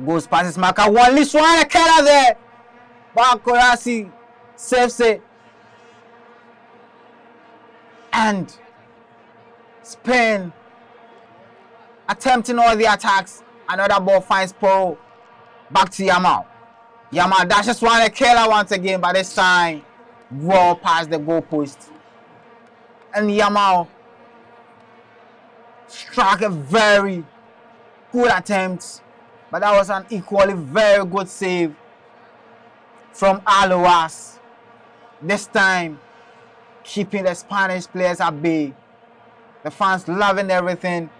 Speaker 7: goes past his marker. One Liswana Kela there. But Korasi saves it. And Spain attempting all the attacks. Another ball finds Porro. Back to Yamal. Yamal dashes one Kela once again, but this time raw past the goalpost. And Yamal struck a very good attempt, but that was an equally very good save from Aloas. This time keeping the Spanish players at bay. The fans loving everything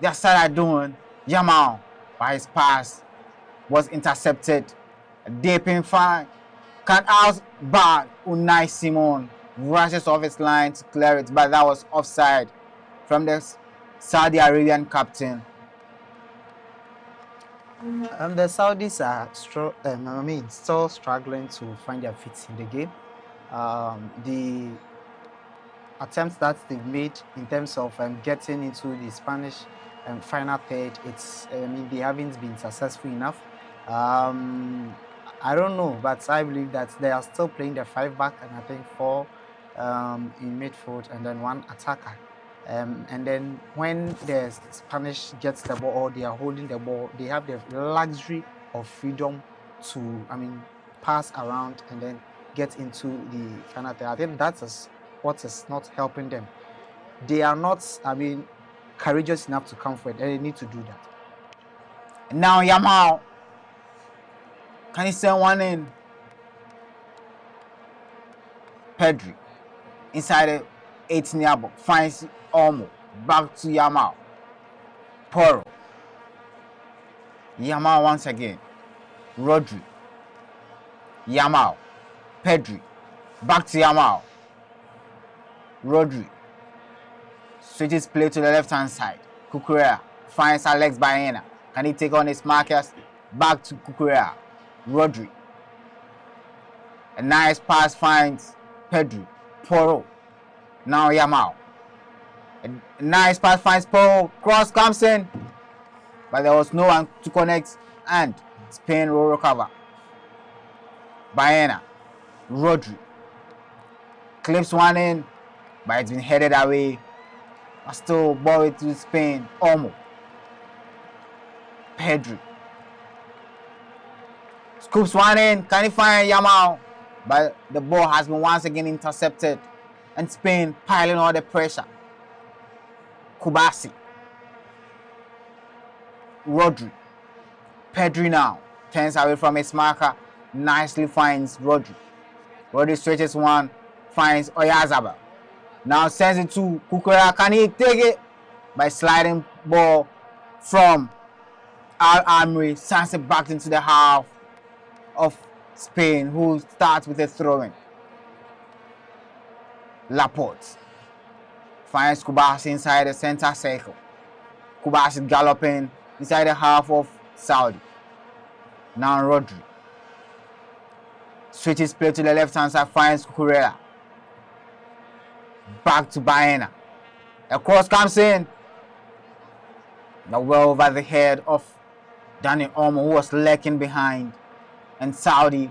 Speaker 7: their side are doing. Yamal, by his pass, was intercepted. A dipping fine. Can outbar Unai Simon. Rushes off his line to clear it, but that was offside from the Saudi Arabian captain.
Speaker 10: The Saudis are still struggling to find their feet in the game. The attempts that they've made in terms of getting into the Spanish final third, they haven't been successful enough. I don't know, but I believe that they are still playing the 5-back and I think 4 in midfield and then 1 attacker. And then when the Spanish gets the ball or they are holding the ball, they have the luxury of freedom to, pass around and then get into the final third. I think that is what is not helping them. They are not, courageous enough to come forward, and they need to do that.
Speaker 7: And now Yamal, can he send one in? Pedri, inside the 18-yard box, finds Olmo, back to Yamal. Porro. Yamal once again. Rodri. Yamal. Pedri. Back to Yamal. Rodri. Switches play to the left-hand side. Cucurella finds Alex Baena. Can he take on his markers? Back to Cucurella. Rodri. A nice pass finds Pedri. Porro. Now Yamal. A nice pass finds Porro. Cross comes in. But there was no one to connect. And Spain will recover. Baena. Rodri. Clips one in, but it's been headed away. But still ball it to Spain. Olmo. Pedri. Scoops one in. Can he find Yamal? But the ball has been once again intercepted. And Spain piling all the pressure. Kubasi. Rodri. Pedri now. Turns away from his marker. Nicely finds Rodri. Rodri stretches one. Finds Oyarzabal. Now sends it to Cucurella. Can he take it? By sliding ball from Al Amri. Sends it back into the half of Spain, who starts with a throw-in. Laporte finds Kubasi inside the center circle. Kubasi galloping inside the half of Saudi. Now Rodri switches play to the left hand side, finds Cucurella. Back to Baena. A cross comes in. The well over the head of Dani Olmo, who was lurking behind. And Saudi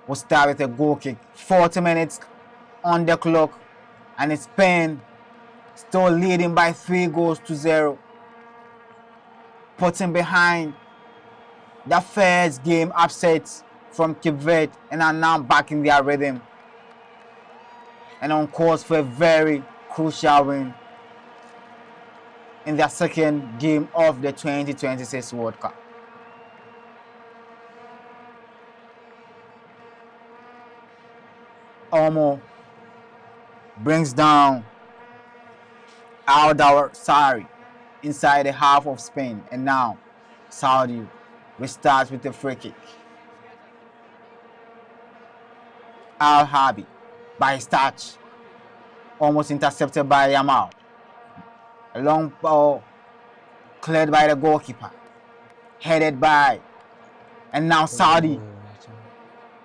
Speaker 7: will start with a goal kick. 40 minutes on the clock. And it's Spain still leading by 3-0. Putting behind the first game upsets from Cape Verde and are now back in their rhythm. And on course for a very crucial win in their second game of the 2026 World Cup. Olmo brings down Al-Dawsari inside the half of Spain, and now Saudi restarts with a free kick. Al-Habi by his touch, almost intercepted by Yamal. A long ball cleared by the goalkeeper, headed by, and now Saudi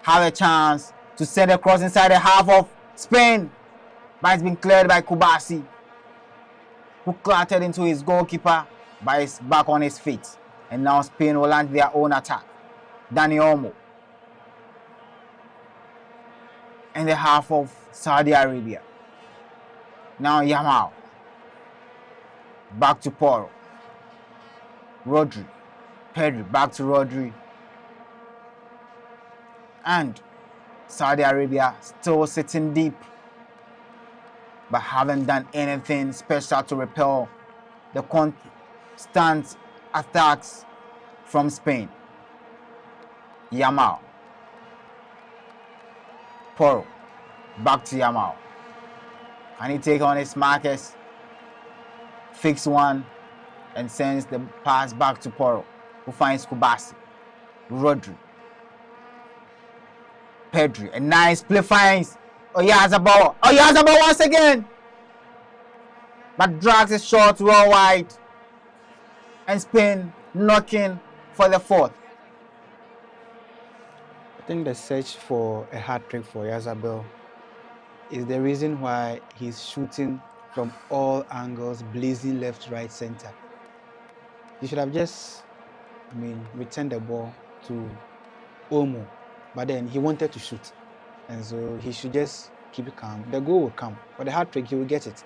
Speaker 7: have a chance to send a cross inside the half of Spain, but it's been cleared by Kubasi, who clattered into his goalkeeper, but is back on his feet. And now Spain will launch their own attack. Dani Olmo in the half of Saudi Arabia. Now Yamal. Back to Poro. Rodri. Pedri. Back to Rodri. And Saudi Arabia still sitting deep, but haven't done anything special to repel the constant attacks from Spain. Yamal. Poro. Back to Yamal. Can he take on his markers? Fix one and sends the pass back to Poro, who finds Kubasi. Rodri. Pedri. A nice play finds Oyarzabal. Oyarzabal once again, but drags it short, well wide. And Spain knocking for the fourth.
Speaker 9: I think the search for a hat trick for Oyarzabal is the reason why he's shooting from all angles, blazing left, right, center. He should have just, returned the ball to Olmo, but then he wanted to shoot, and so he should just keep it calm. The goal will come, but the hat trick, he will get it.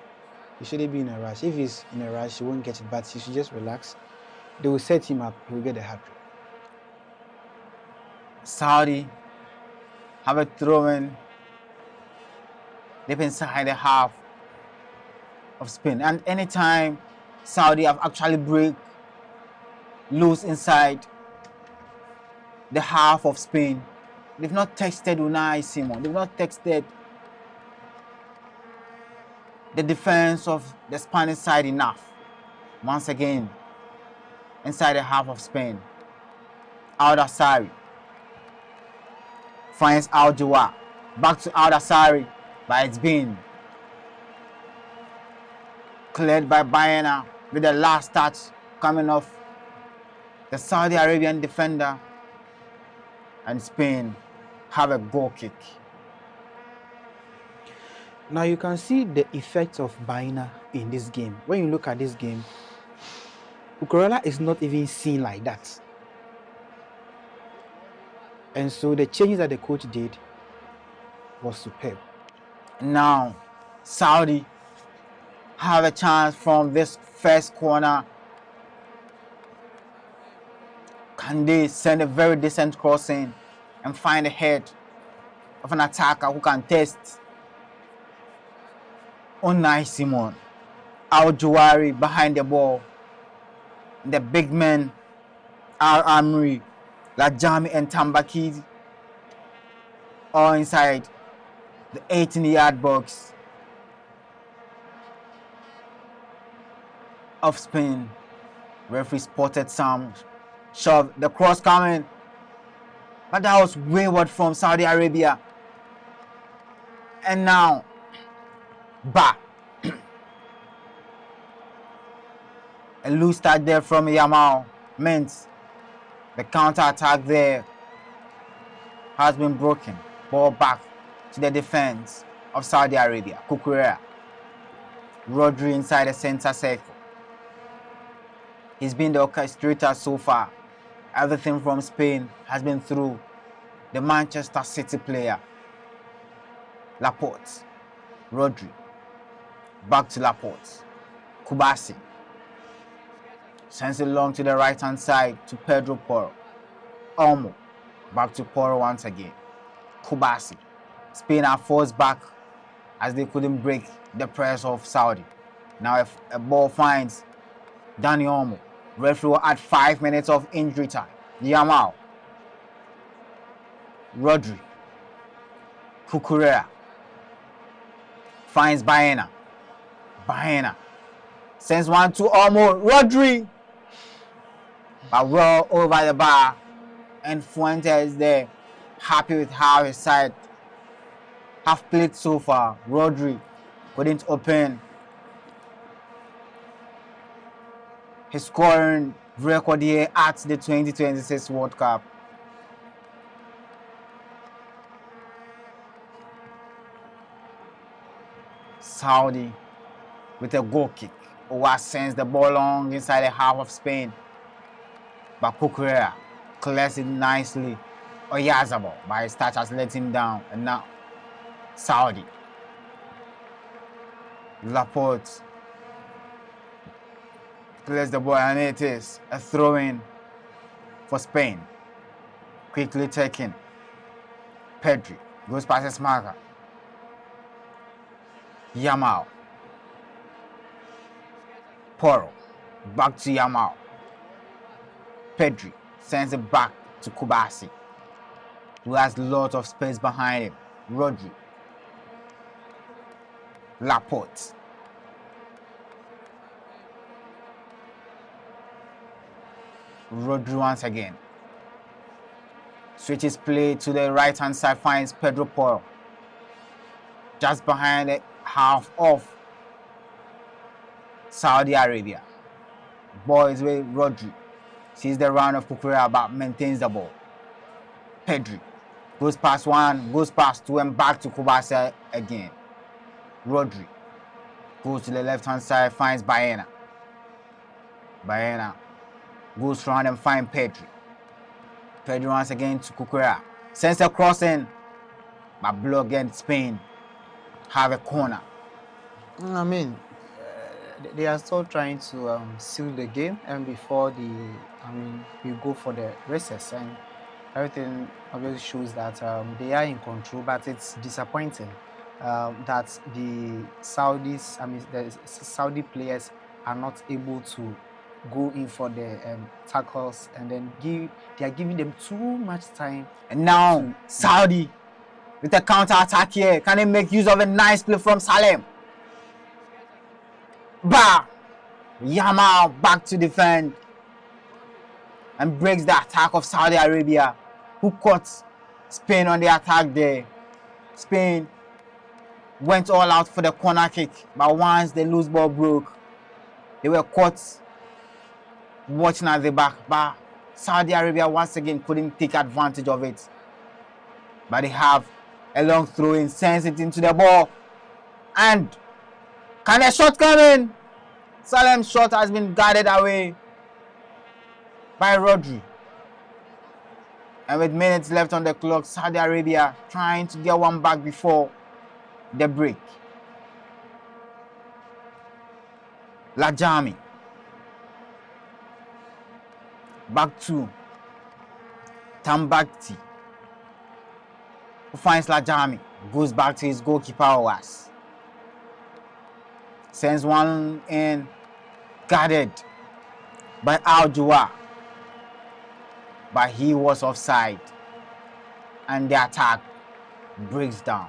Speaker 9: He shouldn't be in a rush. If he's in a rush, he won't get it, but he should just relax. They will set him up, he will get the hat trick.
Speaker 7: Saudi have a throw-in deep inside the half of Spain, and anytime Saudi have actually break loose inside the half of Spain, they've not texted Unai Simon, they've not texted the defense of the Spanish side enough. Once again, inside the half of Spain, Al-Dawsari finds Al-Jawar. Back to Al-Dawsari, but it's been cleared by Baena with the last touch coming off the Saudi Arabian defender, and Spain have a goal kick.
Speaker 9: Now you can see the effect of Baena in this game. When you look at this game, Cucurella is not even seen like that. And so the changes that the coach did was superb.
Speaker 7: Now, Saudi have a chance from this first corner. Can they send a very decent crossing and find a head of an attacker who can test Unai Simon? Al Jawari behind the ball. The big men, Al Amri, Lajami and Tambaki, all inside the 18-yard box of Spain. Referee spotted some shove, the cross coming, but that was wayward from Saudi Arabia. And now, a loose start there from Yamal means the counter attack there has been broken. Ball back to the defense of Saudi Arabia. Kukurea. Rodri inside the center circle. He's been the orchestrator so far. Everything from Spain has been through the Manchester City player. Laporte. Rodri. Back to Laporte. Kubasi. Sends it long to the right hand side to Pedro Porro. Olmo. Back to Porro once again. Kubasi. Spain are forced back as they couldn't break the press of Saudi. Now if a ball finds Dani Olmo, referee will add 5 minutes of injury time. Yamal. Rodri. Kukurea. Finds Baena. Baena. Sends one to Olmo. Rodri. But well over the bar. And Fuentes there. Happy with how his side have played so far. Rodri couldn't open his scoring record here at the 2026 World Cup. Saudi with a goal kick. Owa sends the ball long inside the half of Spain. But Kukurea clears it nicely. Oyazabal by his touch has let him down. And now Saudi. Laporte clears the ball and it is a throw-in for Spain. Quickly taken. Pedri goes past his marker. Yamal. Porro. Back to Yamal. Pedri sends it back to Kubasi, who has lots of space behind him. Rodri. Laporte. Rodri once again. Switches play to the right hand side, finds Pedro Porro. Just behind the half of Saudi Arabia. Ball is with Rodri. Sees the run of Kukurea but maintains the ball. Pedri goes past one, goes past two, and back to Kubasi again. Rodri goes to the left hand side, finds Baena. Baena goes round and finds Pedri. Pedri once again to Kukurea. Sends a crossing, but blocked against Spain. Have a corner.
Speaker 10: I mean, they are still trying to seal the game, and before we go for the recess, and everything obviously shows that they are in control, but it's disappointing that the Saudi players are not able to go in for the tackles, and then they are giving them too much time.
Speaker 7: And now Saudi with a counter attack here. Can they make use of a nice play from Salem? Yamal back to defend and breaks the attack of Saudi Arabia, who caught Spain on the attack there. Spain went all out for the corner kick, but once the loose ball broke, they were caught watching at the back. But Saudi Arabia once again couldn't take advantage of it. But they have a long throw in, sends it into the ball, and can a shot come in? Salem's shot has been guarded away by Rodri. And with minutes left on the clock, Saudi Arabia trying to get one back before the break. Lajami. Back to Tambakti. Who finds Lajami. Goes back to his goalkeeper Owas. Sends one in. Guarded by Al-Jua. But he was offside. And the attack breaks down.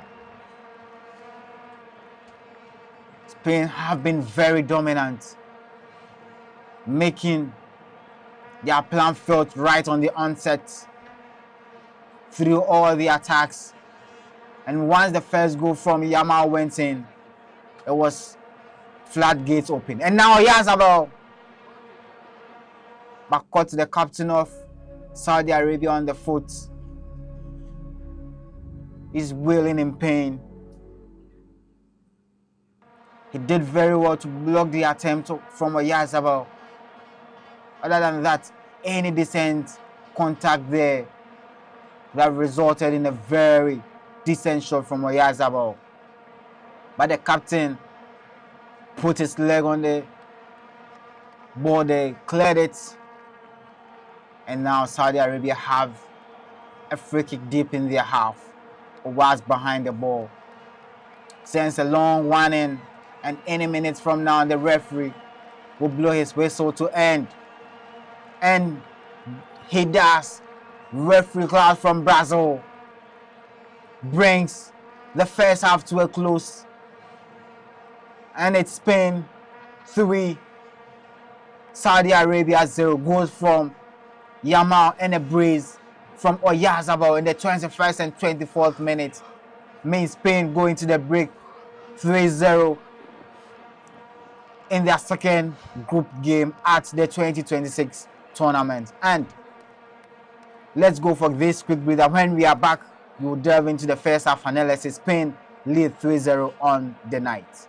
Speaker 7: Spain have been very dominant, making their plan felt right on the onset through all the attacks. And once the first goal from Yamal went in, it was floodgates open. And now Yazabal back caught the captain of Saudi Arabia on the foot. He's wailing in pain. He did very well to block the attempt from Yazabal. Other than that, any decent contact there that resulted in a very decent shot from Oyazabal. But the captain put his leg on the ball, they cleared it. And now Saudi Arabia have a free kick deep in their half. Was behind the ball. Sends a long one in, and any minutes from now the referee will blow his whistle to end. And he does. Referee Klaus from Brazil brings the first half to a close. And it's Spain 3, Saudi Arabia 0. Goals from Yamal and a brace from Oyazabal in the 21st and 24th minute. Means Spain going to the break 3-0 in their second group game at the 2026 tournament. And let's go for this quick breather. When we are back, we will delve into the first half analysis. Spain lead 3-0 on the night.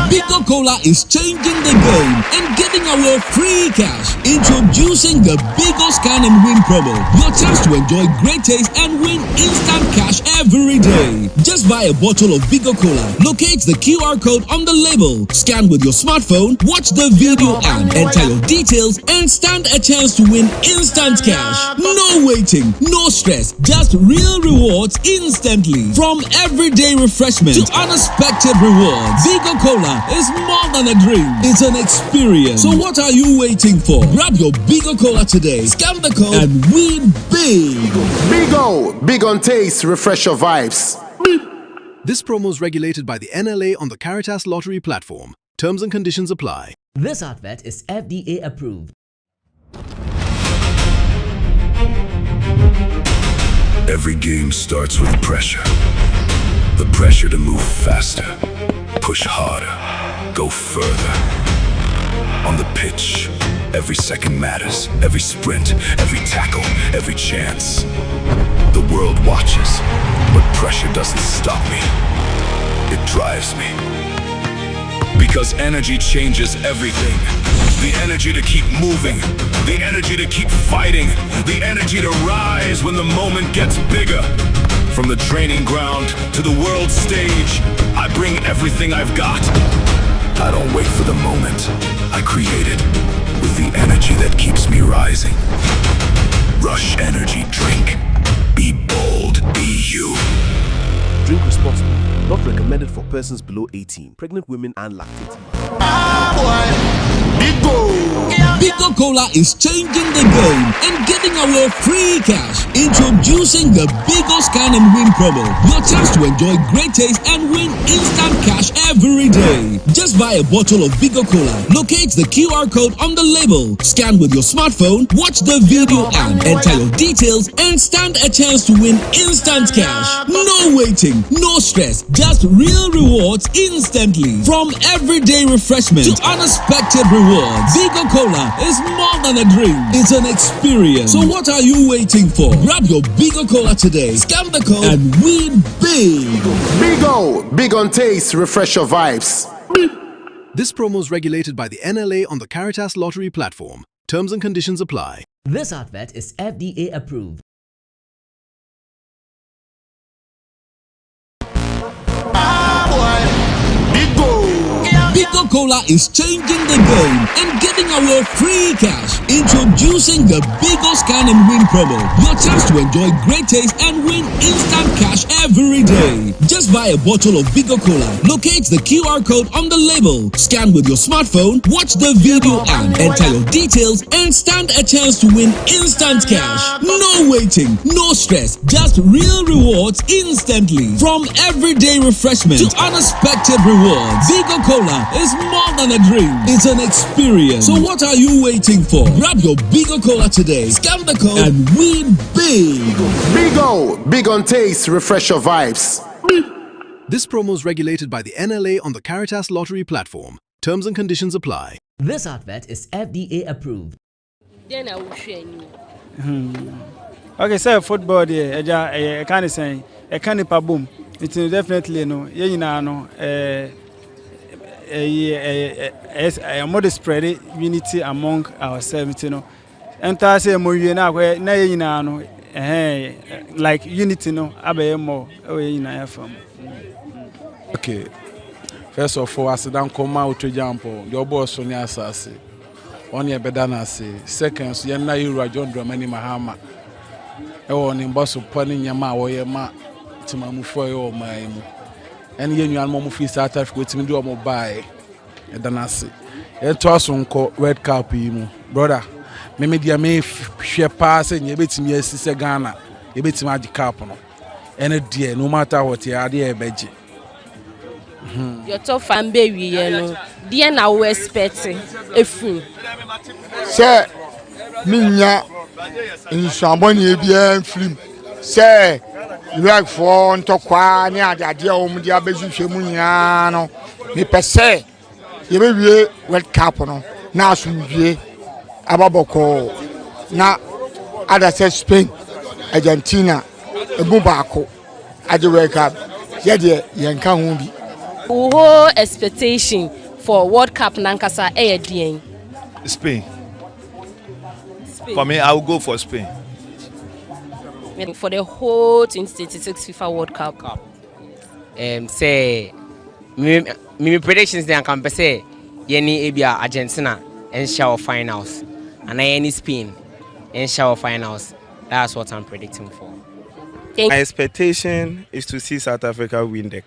Speaker 3: Bigo Cola is changing the game and giving away free cash. Introducing the Bigo Scan and Win promo. Your chance to enjoy great taste and win instant cash every day. Just buy a bottle of Bigo Cola. Locate the QR code on the label. Scan with your smartphone, watch the video and enter your details and stand a chance to win instant cash. No waiting, no stress, just real rewards instantly. From everyday refreshment to unexpected rewards, Bigo Cola is more than a drink, it's an experience. So what are you waiting for? Grab your Bigo Cola today, scan the code and win big.
Speaker 4: Bigo, big on taste, refresh your vibes.
Speaker 5: This promo is regulated by the NLA on the Caritas Lottery platform. Terms and conditions apply.
Speaker 6: This advert is FDA approved.
Speaker 8: Every game starts with pressure. The pressure to move faster, push harder, go further. On the pitch, every second matters, every sprint, every tackle, every chance. The world watches, but pressure doesn't stop me. It drives me. Because energy changes everything. The energy to keep moving, the energy to keep fighting, the energy to rise when the moment gets bigger. From the training ground to the world stage, I bring everything I've got. I don't wait for the moment. I create it with the energy that keeps me rising. Rush Energy Drink. Be bold, be you.
Speaker 5: Drink responsibly. Not recommended for persons below 18, pregnant women and lactating mothers.
Speaker 3: Bigo Cola is changing the game and giving away free cash. Introducing the Bigo Scan and Win promo. Your chance to enjoy great taste and win instant cash every day. Just buy a bottle of Bigo Cola. Locate the QR code on the label. Scan with your smartphone, watch the video and enter your details and stand a chance to win instant cash. No waiting, no stress, just real rewards instantly. From everyday refreshment to unexpected rewards, Bigo Cola is more than a drink, it's an experience. So what are you waiting for? Grab your Bigo Cola today, scan the code and win big.
Speaker 4: Bigo, big on taste, refresh your vibes.
Speaker 5: This promo is regulated by the NLA on the Caritas Lottery platform. Terms and conditions apply.
Speaker 6: This advert is FDA approved.
Speaker 3: Bigo Cola is changing the game and giving away free cash. Introducing the Bigo Scan and Win promo. Your chance to enjoy great taste and win instant cash every day. Just buy a bottle of Bigo Cola, locate the QR code on the label, scan with your smartphone, watch the video and enter your details and stand a chance to win instant cash. No waiting, no stress, just real rewards instantly. From everyday refreshment to unexpected rewards, Bigo Cola is more than a drink, it's an experience. So what are you waiting for? Grab your Bigo Cola today, scan the code and win big.
Speaker 4: Bigo, big on taste, refresh your vibes.
Speaker 5: This promo is regulated by the NLA on the Caritas Lottery platform. Terms and conditions apply.
Speaker 6: This advert is FDA approved.
Speaker 11: Then I will share you.
Speaker 9: Okay, so football there, I can't say, I can't boom. It's definitely no, a modest spread unity among ourselves, And I say more like unity, no, abe more,
Speaker 12: Okay. First of all, I said, don't come out to jump. Your boss on your sassy. On your bedana say. Second, you're not you, John Dramani Mahama. On in boss of Pony Yama or your ma to my mufoy or my. And you and Momu Fee South Africa with me do a mobile. And then I say, a toss on red carp, brother. Maybe the may share pass and you bet me a sister Ghana. You bet magic carpono. And a dear, no matter what you are, dear Beji.
Speaker 11: Your top fan baby, you know. Dear now we expecting a film.
Speaker 13: Sir, Minya in Shamboni bien film. Sir, you like for on to qua near the idea of Mudia Bezu Shemuniano. Me per se, you may be red capono. Now soon be Ababoko. Now, other said Spain, Argentina, a Bubako. At the wake up, Yadia, Yanka Humbi.
Speaker 11: Whole expectation for World Cup Nankasa Air
Speaker 14: Spain. For me, I will go for Spain.
Speaker 11: For the whole 2026 FIFA World Cup.
Speaker 15: Say, me predictions then can say, Yeni Abia Argentina and shower finals, and any Spain and shower finals. That's what I'm predicting for.
Speaker 16: My expectation is to see South Africa win the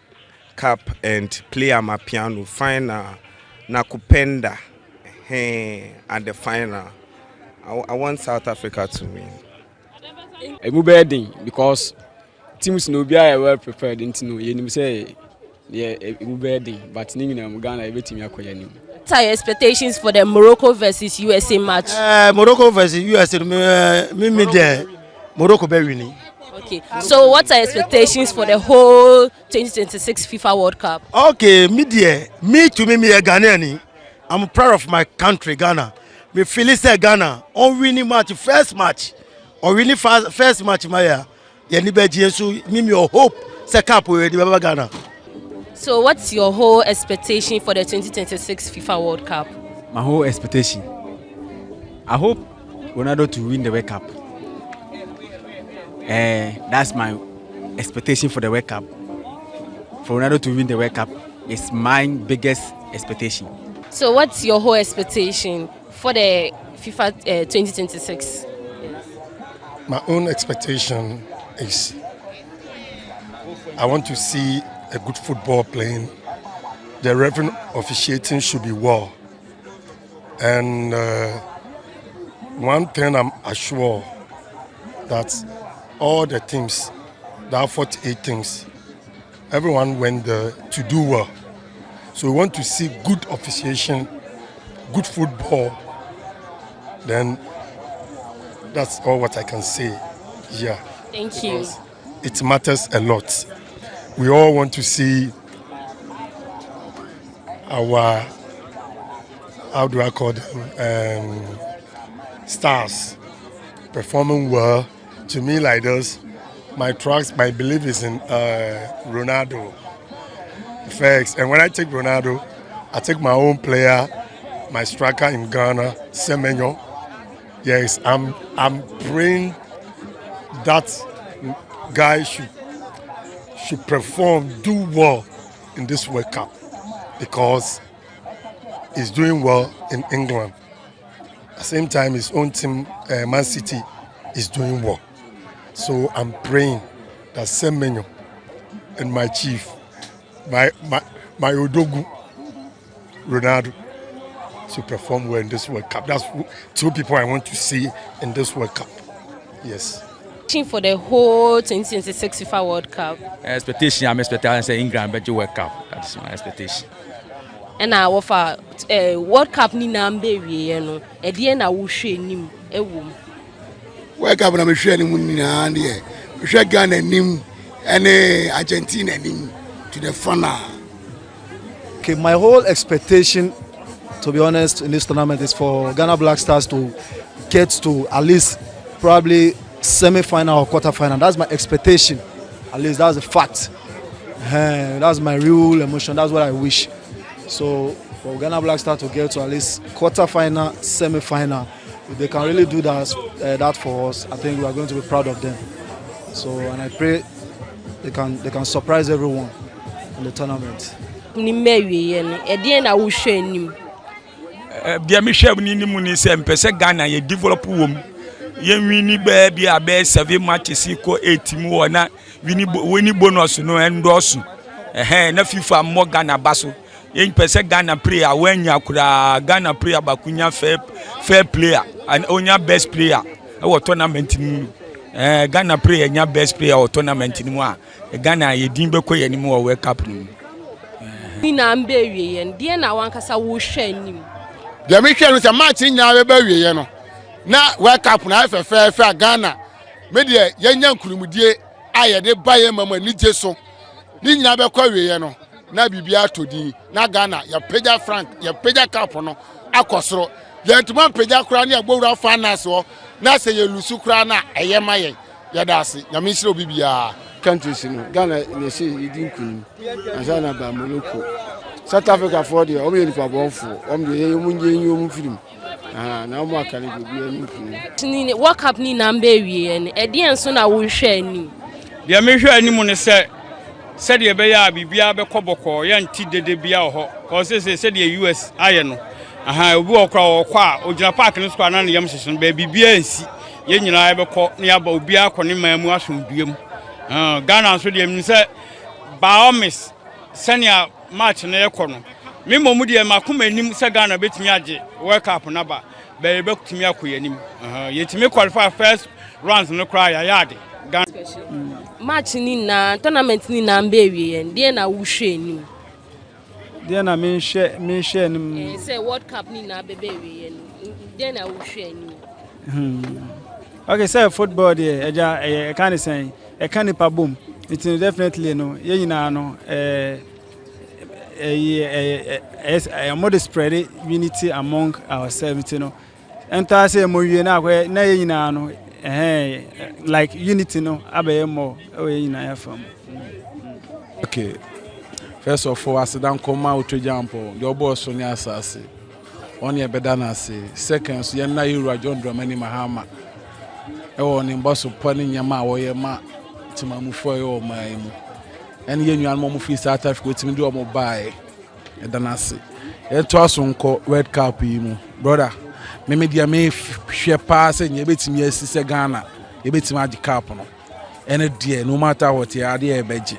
Speaker 16: Cup and play a piano final nakupenda at the final. I want South Africa to win.
Speaker 17: A movie because teams no be well prepared into no you say yeah a movie but I'm Ghana everything yakoya.
Speaker 11: What are your expectations for the Morocco versus USA match?
Speaker 13: Morocco versus USA me there Morocco be winning.
Speaker 11: Okay, so what are expectations for the whole 2026 FIFA World Cup?
Speaker 13: Okay, me a Ghanaian. I'm proud of my country, Ghana. Me feel say Ghana on winning match, first match, or winning first match, Maya. Me your hope, second we Ghana.
Speaker 11: So what's your whole expectation for the 2026 FIFA World Cup?
Speaker 17: My whole expectation, I hope Ronaldo to win the World Cup. That's my expectation for the World Cup. For Ronaldo to win the World Cup is my biggest expectation.
Speaker 11: So what's your whole expectation for the FIFA 2026?
Speaker 18: My own expectation is I want to see a good football playing. The referee officiating should be well. And one thing I'm assured that all the teams, there are 48 teams, everyone went there to do well. So we want to see good officiation, good football. Then that's all what I can say. Yeah.
Speaker 11: Thank you.
Speaker 18: It matters a lot. We all want to see our, how do I call them, stars performing well. To me, like this, my belief is in Ronaldo first. And when I take Ronaldo, I take my own player, my striker in Ghana, Semenyo. Yes, I'm praying that guy should perform, do well in this World Cup because he's doing well in England. At the same time, his own team, Man City, is doing well. So I'm praying that Semenyo and my chief, my Odogu, Ronaldo, to perform well in this World Cup. That's two people I want to see in this World Cup. Yes.
Speaker 11: For the whole 2026 FIFA World Cup.
Speaker 1: Expectation, I'm expecting England better World Cup. That's my expectation.
Speaker 11: And I offer World Cup ni nambe we no. E die na wo hwe nim ewom.
Speaker 19: World Cup na me hwe nim nyina de. Me hwe Ghana nim ene Argentina nim to the final.
Speaker 20: Okay, my whole expectation, to be honest, in this tournament is for Ghana Black Stars to get to at least probably semi-final or quarter-final. That's my expectation. At least that's a fact. That's my real emotion. That's what I wish. So for Ghana Black Stars to get to at least quarter-final, semi-final, if they can really do that for us, I think we are going to be proud of them. So, and I pray they can surprise everyone in the tournament.
Speaker 21: Bia me hwɛ ni mu ni sɛ mpɛsɛ Ghana ye develop wom ye wini ba bia be 7 matches ko 8 mu wɔ na wini bonus no endorse na FIFA mo Ghana baso ye mpɛsɛ Ghana player wanya kura Ghana player bakunya fair player and onya best player e wɔ tournament mu Ghana player nya best player wɔ tournament mu a Ghana ye din be kɔ ye ni mu wɔ World Cup no
Speaker 11: ni na mbe wie ye de na wankasa wo hwɛ nim.
Speaker 19: The mission is a match in our baby, you know. Now, World Cup now, fair Ghana. Media, young Kurumudie, I did buy a mamma, Nijeso. Didn't have a query, you know. Now, be to the now Ghana, your Peja Frank, your Peja Capono, Akosro. Then to one Peja Crania, Bora Fanas or Nasa Lusukrana, Ayamaye, Yadasi, Yamisro Bibia.
Speaker 22: Countries, you know, Ghana, they say you didn't come, and Ghana, Moloko. South Africa for the only for the film. Now more can be
Speaker 11: World Cup ni nambe wie and Edian so na wo hwe anim.
Speaker 21: Dia me hwe anim ne se de be ya bibia be koboko ya nti dede bia ho ko se de US aye no obi okra okwa ogina park no square na yam hyehyɛ no be bibia nsi ye nyina be kɔ ne aba obi akɔ ne mamu asomduam Ghana so de mi se Baomis senior match na ekono me momu de makoma anim se Ghana betimi age World Cup na ba be betimi akoy anim yetimi qualify first rounds no cry yade
Speaker 11: match ni na tournament ni na mbe wie de na wo hwe anim
Speaker 22: de na me hwe anim
Speaker 11: say World Cup ni na bebe wie de na wo hwe anim
Speaker 22: okay say football there eja can say e can nipa boom it definitely no ye nyina no a modest spread unity among ourselves, you know. And I say more you know where na ye nyina no like unity no abe more we nyina from.
Speaker 12: Okay. First of all, I said don't come out to jump your boss on your assassin. On your bedana say second so na you John Dramani Mahama. E won in boss upon Yama or your ma to mamu for your my and yen you and free South Africa to do a mobile and then I say it was on World Cup brother me dia me share pass and you bet me yes Ghana you bet me the cup no and dear no matter what you are there beji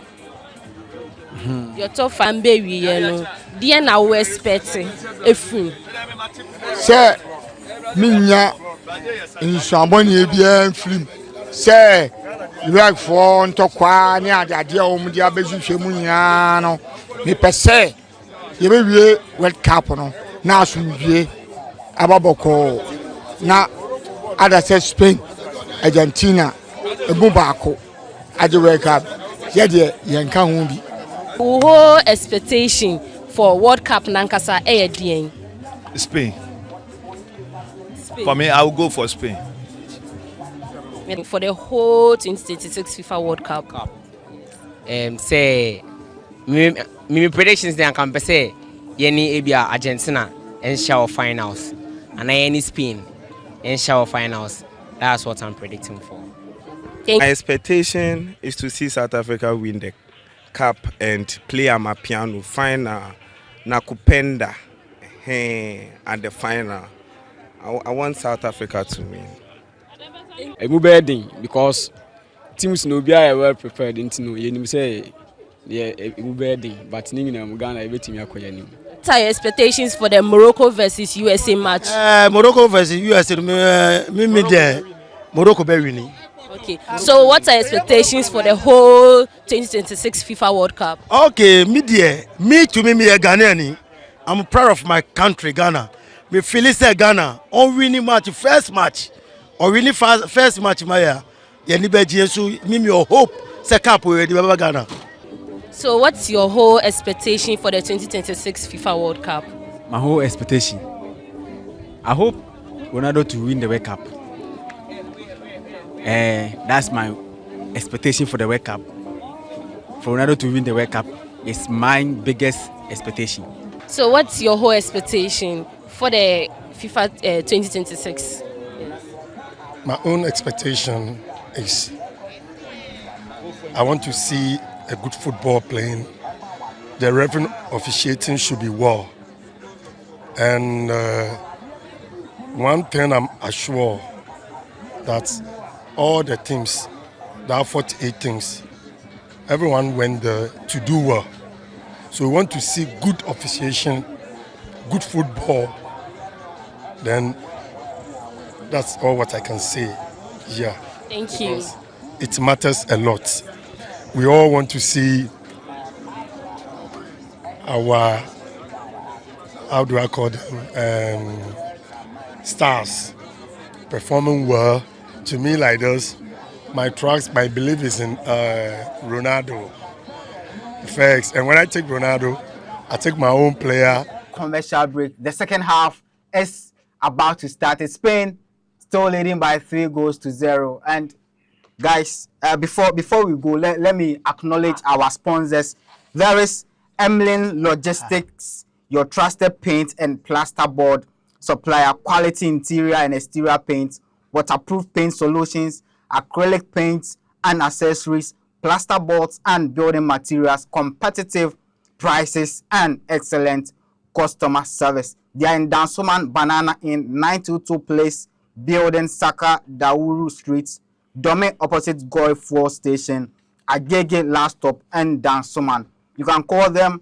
Speaker 11: your top fan baby you know dear na we expect efun
Speaker 13: say minya in Shamboni bien film say Iraq for ntokwa ni adade a omu dia bezuhwe mu nya no me pese ye bewie World Cup no na asumdie ababoko na ada say Spain Argentina ebu baako ade World Cup ye de ye nka ho bi
Speaker 11: whole expectation for World Cup nankasa e
Speaker 14: Spain. For me I will go for Spain.
Speaker 11: For the whole 2026 FIFA World Cup.
Speaker 15: Say me predictions then can say yɛne ebia Argentina ɛnhyɛ wɔ finals and yɛne Spain ɛnhyɛ wɔ finals. That's what I'm predicting for.
Speaker 16: My expectation is to see South Africa win the cup and play Amapiano final, Nakupenda, at the final. I want South Africa to win.
Speaker 17: Because teams no be well prepared into no you say but Ghana everything What
Speaker 11: are your expectations for the Morocco versus USA match?
Speaker 18: Morocco versus USA, me there. Morocco be winning.
Speaker 11: Okay. So what are your expectations for the whole 2026 FIFA World Cup?
Speaker 18: Okay, me there. Me a Ghanaian. I'm proud of my country, Ghana. Me feel say Ghana on winning match, first match. Or winning first match my year. Me hope say cup we Ghana.
Speaker 11: So what's your whole expectation for the 2026 FIFA World Cup?
Speaker 17: My whole expectation. I hope Ronaldo to win the World Cup. That's my expectation for the World Cup. For Ronaldo to win the World Cup is my biggest expectation.
Speaker 11: So what's your whole expectation for the FIFA 2026?
Speaker 18: My own expectation is I want to see a good football playing. The referee officiating should be well. And one thing I'm assured that all the teams, there are 48 teams, everyone went there to do well. So we want to see good officiation, good football. Then that's all what I can say. Yeah.
Speaker 11: Thank you.
Speaker 18: It matters a lot. We all want to see our, how do I call them, stars performing well. To me, like this, my belief is in Ronaldo first. And when I take Ronaldo, I take my own player.
Speaker 7: Commercial break. The second half is about to start. It's Spain still leading by 3-0. And guys, before we go, let me acknowledge our sponsors. There is Emlyn Logistics, your trusted paint and plasterboard supplier, quality interior and exterior paints, waterproof paint solutions, acrylic paints and accessories, plasterboards and building materials, competitive prices and excellent customer service. They are in Dansoman Banana in 922 Place, Building Saka Dauru Streets, Dome opposite Goy Fuel Station, Agege Last Stop and Dansoman. You can call them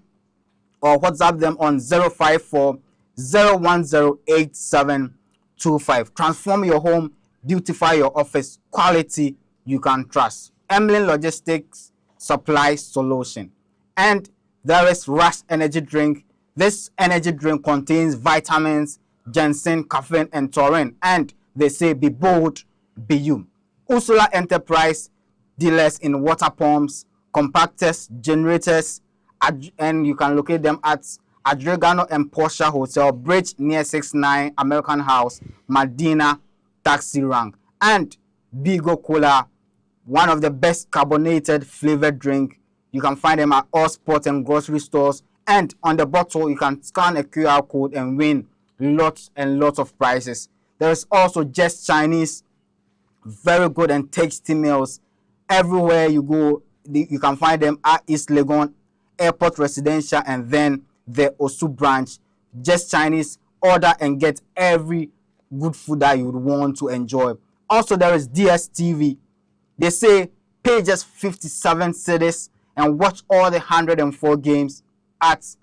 Speaker 7: or WhatsApp them on 054 0108725. Transform your home, beautify your office, quality you can trust. Emlyn Logistics Supply Solution. And there is Rush Energy Drink. This energy drink contains vitamins, ginseng, caffeine, and taurine. And they say, be bold, be you. Ursula Enterprise, dealers in water pumps, compactors, generators, and you can locate them at Adregano and Porsche Hotel, Bridge near 69 American House, Medina, Taxi Rank. And Bigo Cola, one of the best carbonated flavored drink. You can find them at all sports and grocery stores. And on the bottle, you can scan a QR code and win lots and lots of prizes. There is also Just Chinese, very good and tasty meals. Everywhere you go, you can find them at East Legon Airport Residential and then the Osu branch. Just Chinese, order and get every good food that you would want to enjoy. Also, there is DSTV. They say pay just 57 cedis and watch all the 104 games at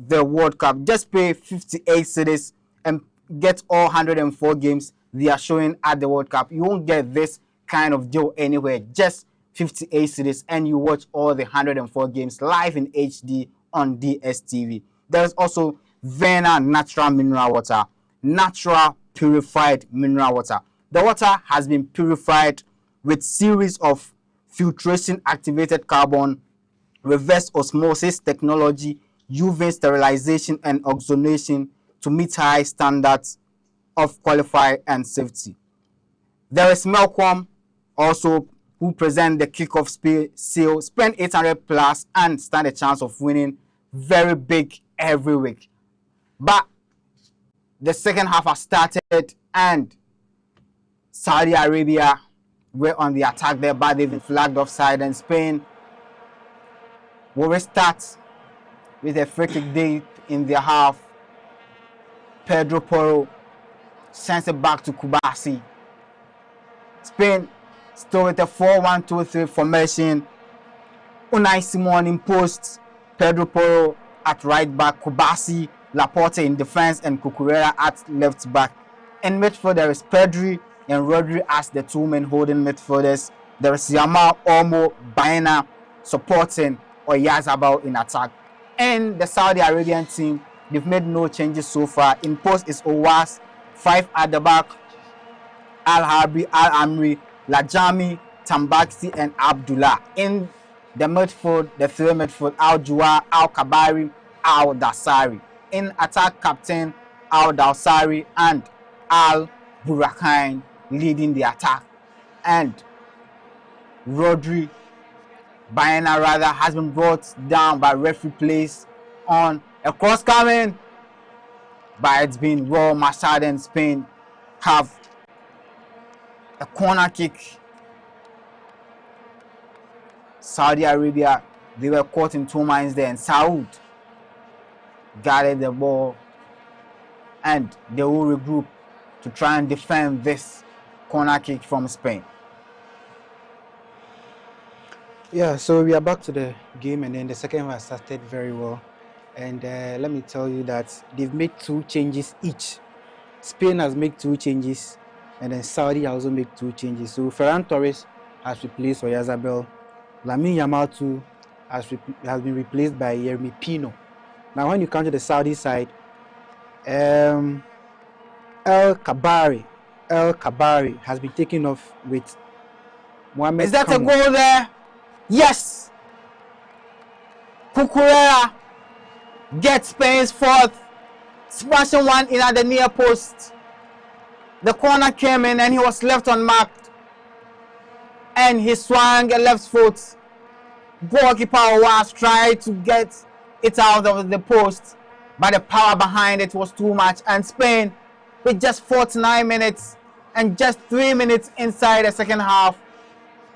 Speaker 7: the World Cup. Just pay 58 cedis and get all 104 games they are showing at the World Cup. You won't get this kind of deal anywhere. Just 58 cedis and you watch all the 104 games live in HD on DSTV. There's also Vena Natural Mineral Water, natural purified mineral water. The water has been purified with series of filtration activated carbon, reverse osmosis technology, UV sterilization and oxonation to meet high standards of quality and safety. There is Melcom also, who present the kickoff sale. Spend 800 plus and stand a chance of winning very big every week. But the second half has started and Saudi Arabia were on the attack there, but they've been flagged offside, and Spain will restart with a free kick deep in their half. Pedro Porro sends it back to Kubasi. Spain still with a 4-1-2-3 formation. Unai Simon in post, Pedro Porro at right back, Kubasi, Laporte in defense, and Cucurella at left back. In midfield, there is Pedri and Rodri as the two men holding midfielders. There is Yamal, Olmo, Baena supporting Oyarzabal in attack. And the Saudi Arabian team, they've made no changes so far. In post is Owas, 5 at the back, Al Harbi, Al Amri, Lajami, Tambaksi, and Abdullah. In the midfield, the three midfield, Al Jua, Al Kabari, Al Dasari. In attack, captain Al Dawsari and Al Burakan leading the attack. And Rodri, Baena rather, has been brought down by referee place on a cross coming, but it's been well mastered, and Spain have a corner kick. Saudi Arabia, they were caught in two minds there, and Saud guarded the ball, and they will regroup to try and defend this corner kick from Spain.
Speaker 9: Yeah, so we are back to the game, and then the second half started very well. And let me tell you that they've made 2 changes each. Spain has made 2 changes, and then Saudi has also made 2 changes. So Ferran Torres has replaced Oyarzabal. Lamine Yamal too has been replaced by Yeremy Pino. Now, when you come to the Saudi side, El Kabari has been taken off with Mohamed.
Speaker 7: Is that
Speaker 9: Kanu.
Speaker 7: a goal there? Yes! Cucurella gets Spain's fourth, smashing one in at the near post. The corner came in and he was left unmarked, and he swung a left foot. Goalkeeper was trying to get it out of the post, but the power behind it was too much, and Spain, with just 49 minutes and just 3 minutes inside the second half,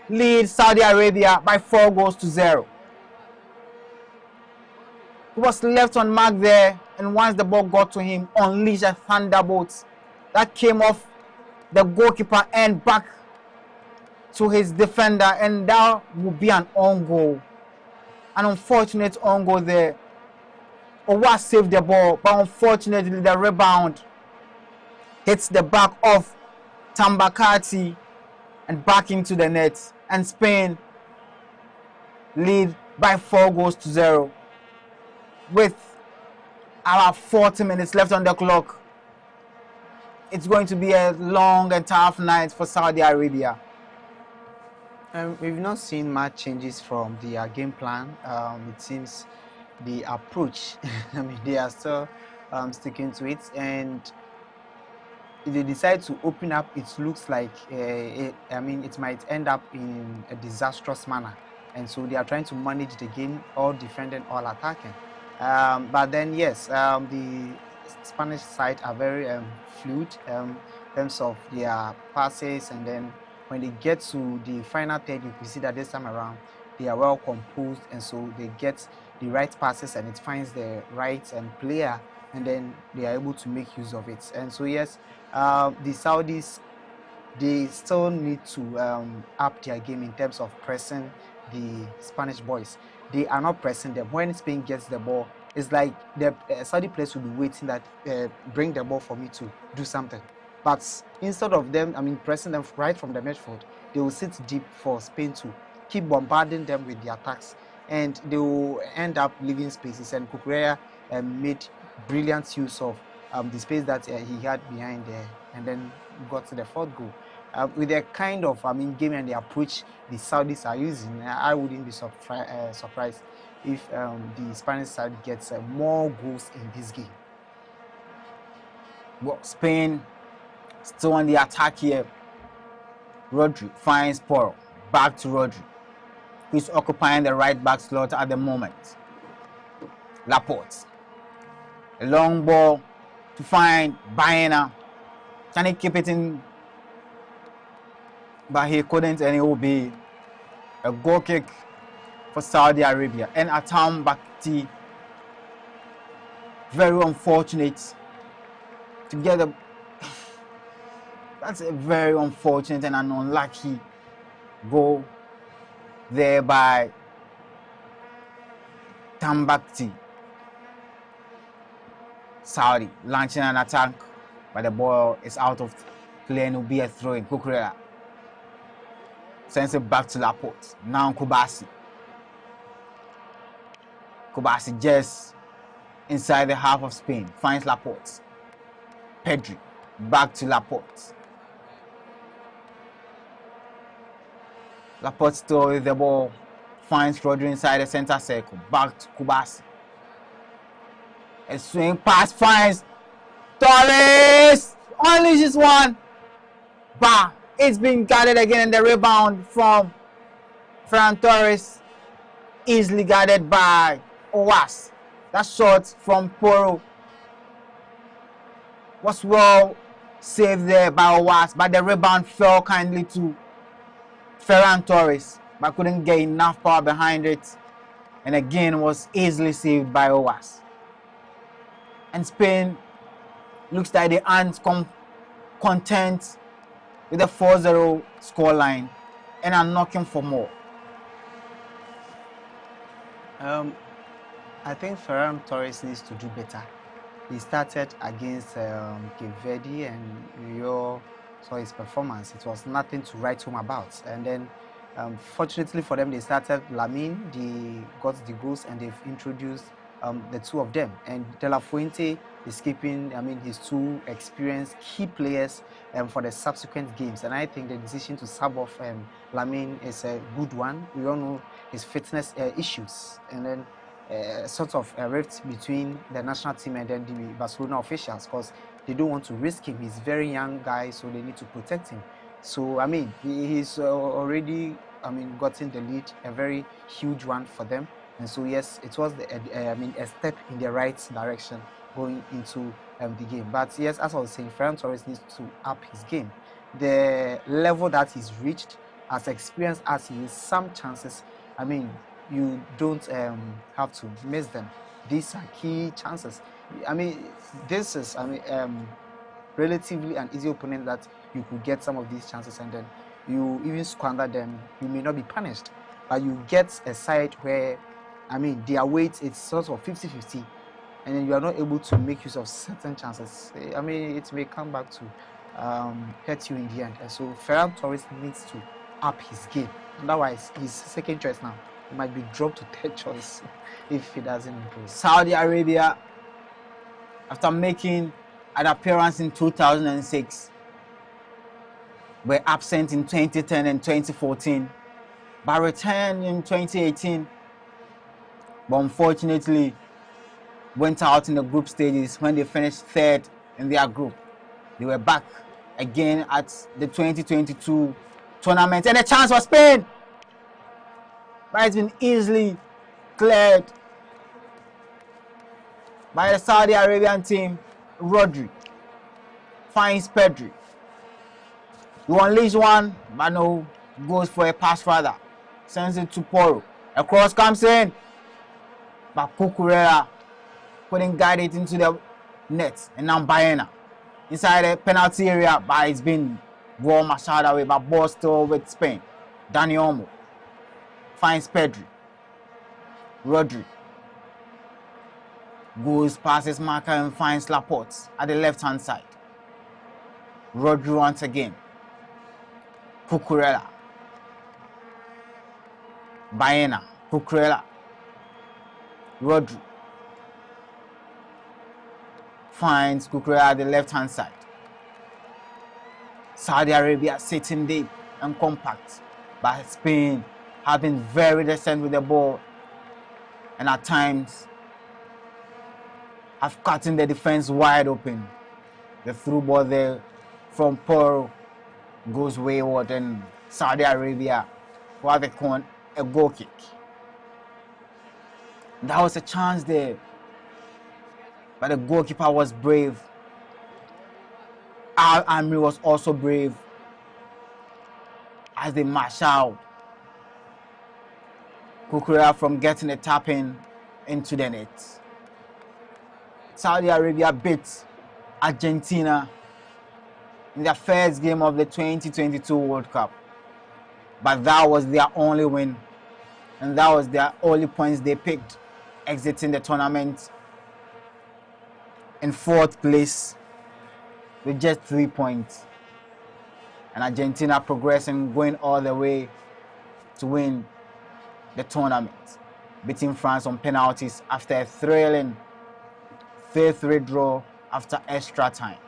Speaker 7: lead Saudi Arabia by 4-0. He was left unmarked there, and once the ball got to him, unleashed a thunderbolt that came off the goalkeeper and back to his defender, and that would be an own goal. An unfortunate own goal there. Owa saved the ball, but unfortunately the rebound hits the back of Tambakati and back into the net, and Spain lead by 4-0 with about 40 minutes left on the clock. It's going to be a long and tough night for Saudi Arabia.
Speaker 2: We've not seen much changes from their game plan. It seems the approach, I mean, they are still sticking to it, and if they decide to open up, it looks like it might end up in a disastrous manner, and so they are trying to manage the game, all defending, all attacking. But then yes, the Spanish side are very fluid in terms of their passes, and then when they get to the final third, you can see that this time around they are well composed, and so they get the right passes and it finds the right player, and then they are able to make use of it. And so yes, the Saudis, they still need to up their game in terms of pressing the Spanish boys. They are not pressing them. When Spain gets the ball, it's like the Saudi players will be waiting that bring the ball for me to do something. But instead of them, pressing them right from the midfield, they will sit deep for Spain to keep bombarding them with the attacks, and they will end up leaving spaces. And Cucurella made brilliant use of the space that he had behind there, and then got to the fourth goal. With the kind of game and the approach the Saudis are using, I wouldn't be surprised if the Spanish side gets more goals in this game.
Speaker 7: Well, Spain still on the attack here. Rodri finds Porro. Back to Rodri, who's occupying the right back slot at the moment. Laporte A long ball to find Baena. Can he keep it in? But he couldn't, and it will be a goal kick for Saudi Arabia. And Atam Bakti, very unfortunate to get a. That's a very unfortunate and an unlucky goal there by Tambakti. Saudi launching an attack, but the ball is out of play and will be a throw in. Kukurela sends it back to Laporte. Now Kubasi. Kubasi just inside the half of Spain. Finds Laporte. Pedri. Back to Laporte. Laporte still with the ball. Finds Rodri inside the center circle. Back to Kubasi. A swing pass finds Torres. Unleashes one. Bah! It's been guarded again, and the rebound from Ferran Torres. Easily guarded by Owas. That shot from Poro was well saved there by Owas, but the rebound fell kindly to Ferran Torres, but couldn't get enough power behind it, and again was easily saved by Owas. And Spain looks like they aren't content with a 4-0 scoreline and are knocking for more.
Speaker 2: I think Ferran Torres needs to do better. He started against Cape Verde, and you saw his performance. It was nothing to write home about. And then, fortunately for them, they started Lamine. They got the goals, and they've introduced the two of them. And De La Fuente is keeping, his two experienced key players for the subsequent games. And I think the decision to sub off Lamine is a good one. We all know his fitness issues, and then sort of a rift between the national team and then the Barcelona officials, because they don't want to risk him. He's a very young guy, so they need to protect him. So he's already gotten the lead, a very huge one for them. And so yes, it was a step in the right direction going into the game. But yes, as I was saying, Ferran Torres needs to up his game. The level that he's reached, as experienced as he is, some chances, you don't have to miss them. These are key chances. This is relatively an easy opponent that you could get some of these chances, and then you even squander them. You may not be punished, but you get a side where their weight is sort of 50-50, and then you are not able to make use of certain chances. It may come back to hurt you in the end. And so Ferran Torres needs to up his game. Otherwise, he's second choice now. He might be dropped to third choice if he doesn't improve.
Speaker 7: Saudi Arabia, after making an appearance in 2006, were absent in 2010 and 2014, but returned in 2018. But unfortunately, went out in the group stages when they finished third in their group. They were back again at the 2022 tournament, and a chance for Spain. But it's been easily cleared by the Saudi Arabian team. Rodri finds Pedri. You unleash one, but no, goes for a pass further. Sends it to Poro. A cross comes in, but Cucurella couldn't guide it into the net. And now Baena inside the penalty area, but it's been well massaged away, but ball still with Spain. Dani Olmo finds Pedri. Rodri goes past his marker and finds Laporte at the left-hand side. Rodri once again. Cucurella. Baena. Cucurella. Rodri finds Cucurella at the left-hand side. Saudi Arabia sitting deep and compact, but Spain have been very decent with the ball, and at times have cutting the defense wide open. The through ball there from Poro goes wayward, and Saudi Arabia what they call a goal kick. That was a chance there But the goalkeeper was brave. Al Amri was also brave as they march out Kukurea from getting a tap in into the net. Saudi Arabia beat Argentina in their first game of the 2022 World Cup. But that was their only win. And that was their only points they picked, exiting the tournament in 4th place with just 3 points. And Argentina progressing, going all the way to win the tournament, beating France on penalties after a thrilling 3-3 draw after extra time.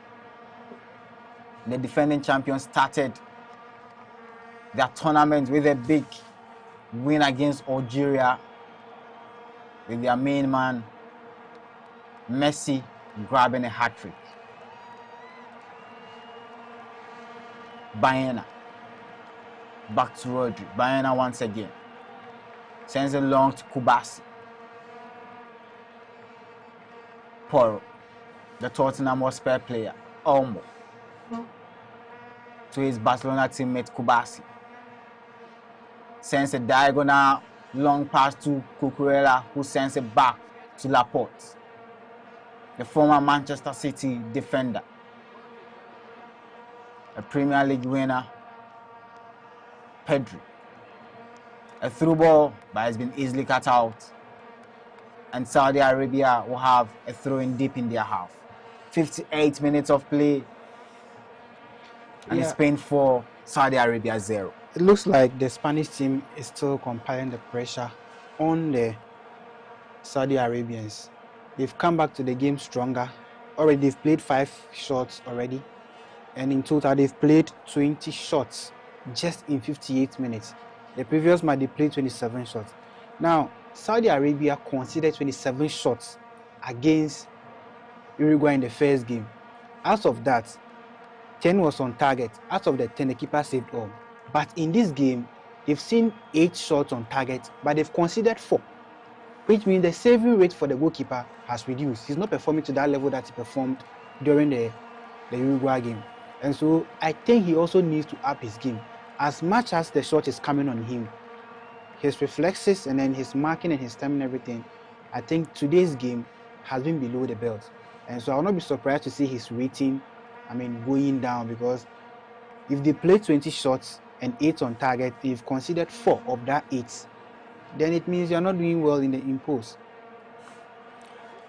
Speaker 7: The defending champions started their tournament with a big win against Algeria, with their main man Messi grabbing a hat-trick. Baena back to Rodri. Baena once again sends it long to Kubasi. Poro, the Tottenham Hotspur player, Olmo to his Barcelona teammate Kubasi. Sends a diagonal long pass to Cucurella, who sends it back to Laporte, the former Manchester City defender, a Premier League winner. Pedri, a through ball, but has been easily cut out, and Saudi Arabia will have a throw in deep in their half. 58 minutes of play, and Spain 4, Saudi Arabia 0.
Speaker 9: It looks like the Spanish team is still compiling the pressure on the Saudi Arabians. They've come back to the game stronger. Already they've played 5 shots already, and in total they've played 20 shots just in 58 minutes. The previous match they played 27 shots. Now Saudi Arabia considered 27 shots against Uruguay in the first game. Out of that, 10 was on target. Out of the 10, the keeper saved all. But in this game, they've seen 8 shots on target, but they've considered 4, which means the saving rate for the goalkeeper has reduced. He's not performing to that level that he performed during the Uruguay game. And so I think he also needs to up his game. As much as the shot is coming on him, his reflexes and then his marking and his timing and everything, I think today's game has been below the belt. And so I will not be surprised to see his rating, going down, because if they play 20 shots and 8 on target, they've considered 4 of that 8, then it means you're not doing well in the impulse.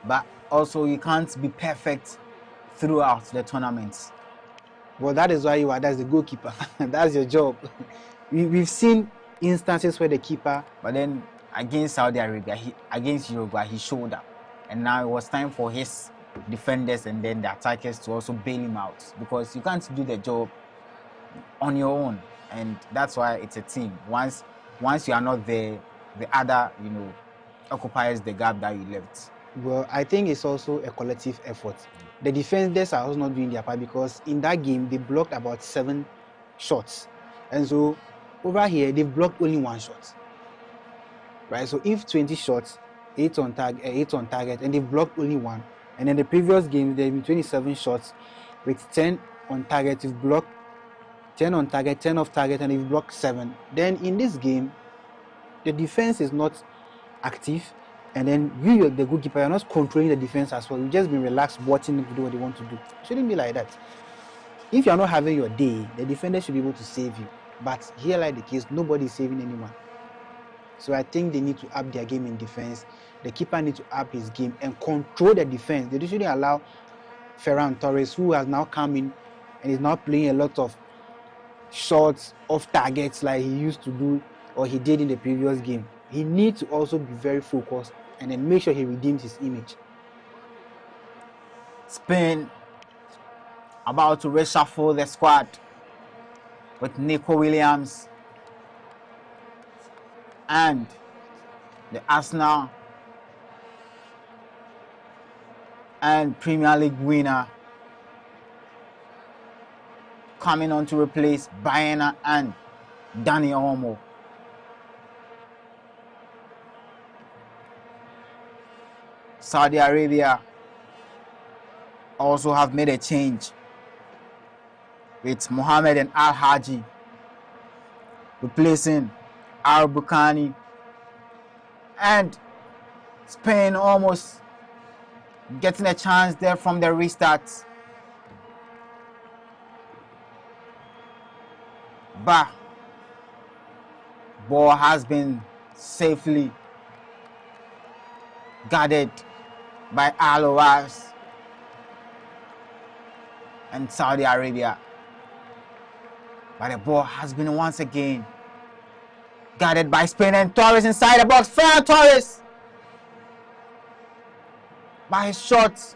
Speaker 7: But also you can't be perfect throughout the tournaments.
Speaker 9: Well, that is why you are. That's the goalkeeper. That's your job. We've seen instances where the keeper,
Speaker 7: but then against Saudi Arabia, against Uruguay, he showed up, and now it was time for his defenders and then the attackers to also bail him out, because you can't do the job on your own, and that's why it's a team. Once you are not there, the other occupies the gap that you left.
Speaker 9: Well, I think it's also a collective effort. The defenders are also not doing their part, because in that game they blocked about 7 shots, and so over here they've blocked only 1 shot. Right? So if 20 shots, 8 on target, and they've blocked only 1, and in the previous game there have been 27 shots with 10 on target, you've blocked 10 on target, 10 off target, and you've blocked 7. Then in this game, the defense is not active, and then you, the goalkeeper, you're not controlling the defense as well. You've just been relaxed watching them do what they want to do. It shouldn't be like that. If you're not having your day, the defender should be able to save you. But here, like the case, nobody is saving anyone. So I think they need to up their game in defense. The keeper needs to up his game and control the defense. They shouldn't allow Ferran Torres, who has now come in and is now playing a lot of shots off targets like he used to do or he did in the previous game. He needs to also be very focused and then make sure he redeems his image.
Speaker 7: Spain about to reshuffle the squad with Nico Williams and the Arsenal and Premier League winner coming on to replace Baena and Dani Olmo. Saudi Arabia also have made a change with Mohamed and Al Haji replacing Al Bukhani, and Spain almost getting a chance there from the restart. But ball has been safely guarded by Al Owas and Saudi Arabia. But the ball has been once again guarded by Spain, and Torres inside the box. Ferran Torres, by his shot,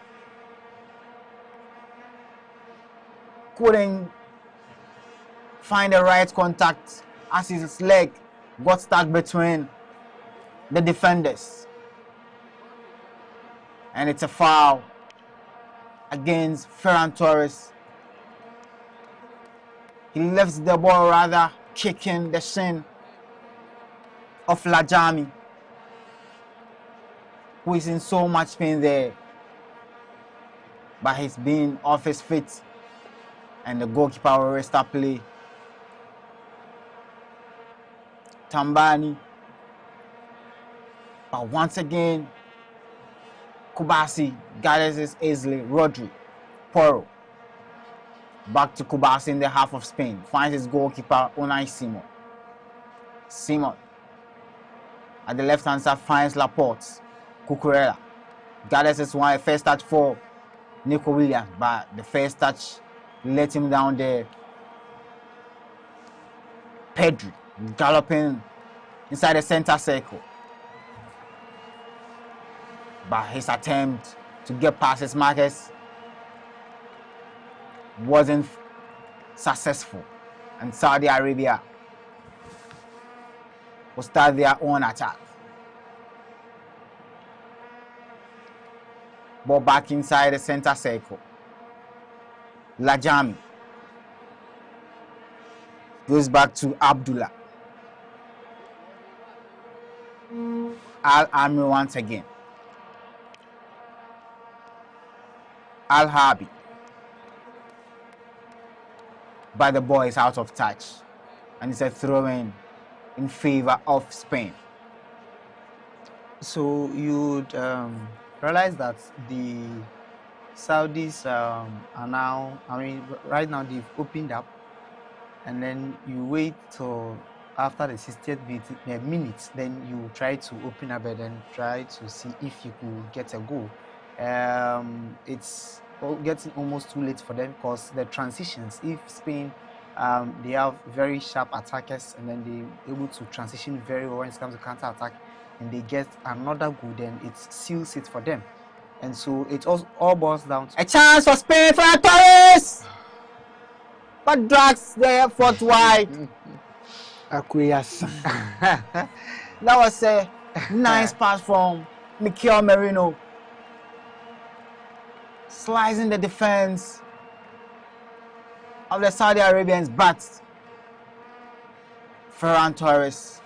Speaker 7: couldn't find the right contact as his leg got stuck between the defenders. And it's a foul against Ferran Torres. He lifts the ball, rather kicking the shin of Lajami, who is in so much pain there. But he's been off his feet, and the goalkeeper will restart play. Tambani. But once again, Kubasi gathers his easily. Rodri, Porro. Back to Kubasi in the half of Spain. Finds his goalkeeper, Unai Simon. Simon. At the left-hand side, finds Laporte. Cucurella. Gathers his one, first touch for Nico Williams. But the first touch let him down there. Pedri galloping inside the center circle. But his attempt to get past his markers wasn't successful, and Saudi Arabia will start their own attack. Ball back inside the center circle. Lajami goes back to Abdullah. Al-Amri once again. Al-Habi. But the ball is out of touch, and it's a throw-in in favor of Spain.
Speaker 2: So you'd realize that the Saudis are now, right now they've opened up, and then you wait till after the 60th minute, then you try to open up and then try to see if you could get a goal. It's getting almost too late for them, because the transitions, if Spain, they have very sharp attackers, and then they're able to transition very well when it comes to counter-attack, and they get another goal, then it seals it for them. And so it all boils down to
Speaker 7: a chance for Spain for Torres, but drags the effort wide. That was a nice pass from Mikel Merino, slicing the defense of the Saudi Arabians, but Ferran Torres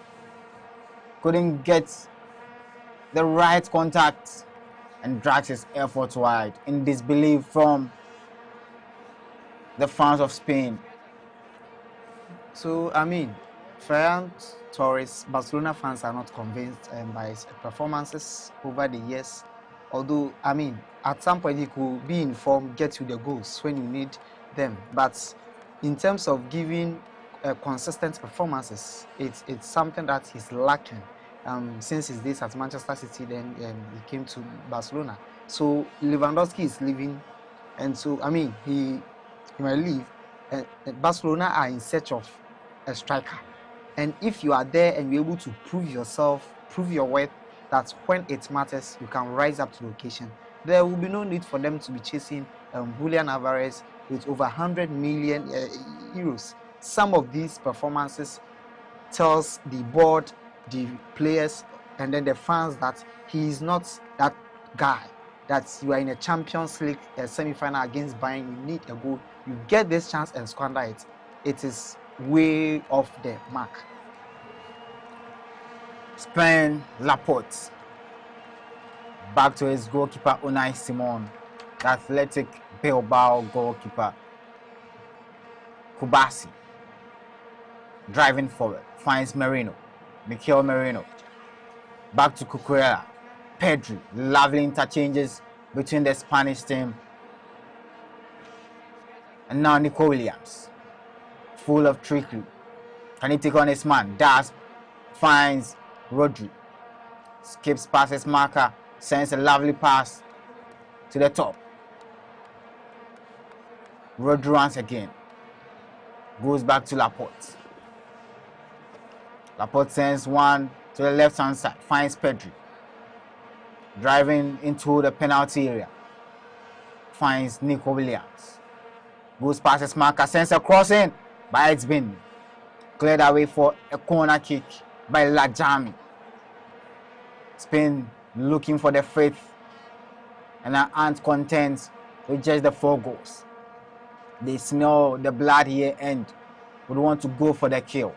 Speaker 7: couldn't get the right contact and drags his effort wide, in disbelief from the fans of Spain.
Speaker 2: So, Ferran Torres, Barcelona fans are not convinced by his performances over the years. Although, at some point he could be in form, get you the goals when you need them. But in terms of giving consistent performances, it's something that he's lacking. Since his days at Manchester City, then he came to Barcelona. So Lewandowski is leaving, and so he might leave. Barcelona are in search of a striker, and if you are there and you're able to prove yourself, prove your worth, that when it matters you can rise up to the occasion, there will be no need for them to be chasing Julian Alvarez with over 100 million euros. Some of these performances tells the board, the players, and then the fans that he is not that guy. That you are in a Champions League semi-final against Bayern, you need a goal, you get this chance and squander it. It is way off the mark.
Speaker 7: Spain, Laporte. Back to his goalkeeper, Unai Simon. the Athletic Bilbao goalkeeper Kubasi. Driving forward, finds Mikel Merino. Back to Cucurella. Pedri, lovely interchanges between the Spanish team. And now Nico Williams, full of trickery. Can he take on his man? Does. Finds Rodri. Skips past his marker. Sends a lovely pass to the top. Rodri runs again. Goes back to Laporte. Laporte sends one to the left-hand side. Finds Pedri. Driving into the penalty area. Finds Nico Williams. Goes past his marker. Sends a cross in. But it's been cleared away for a corner kick by Lajami. Spain looking for the fifth. And aren't content with just the 4 goals. They smell the blood here and would want to go for the kill.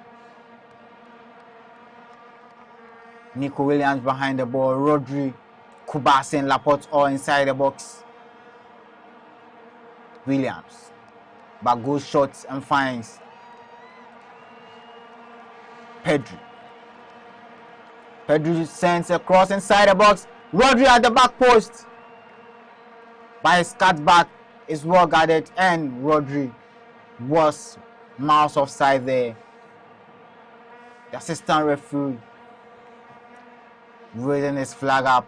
Speaker 7: Nico Williams behind the ball. Rodri, Kubasi and Laporte all inside the box. Williams. But goes short and finds Pedri. Pedri sends a cross inside the box. Rodri at the back post. By his cutback is well guarded and Rodri was miles offside there. The assistant referee raising his flag up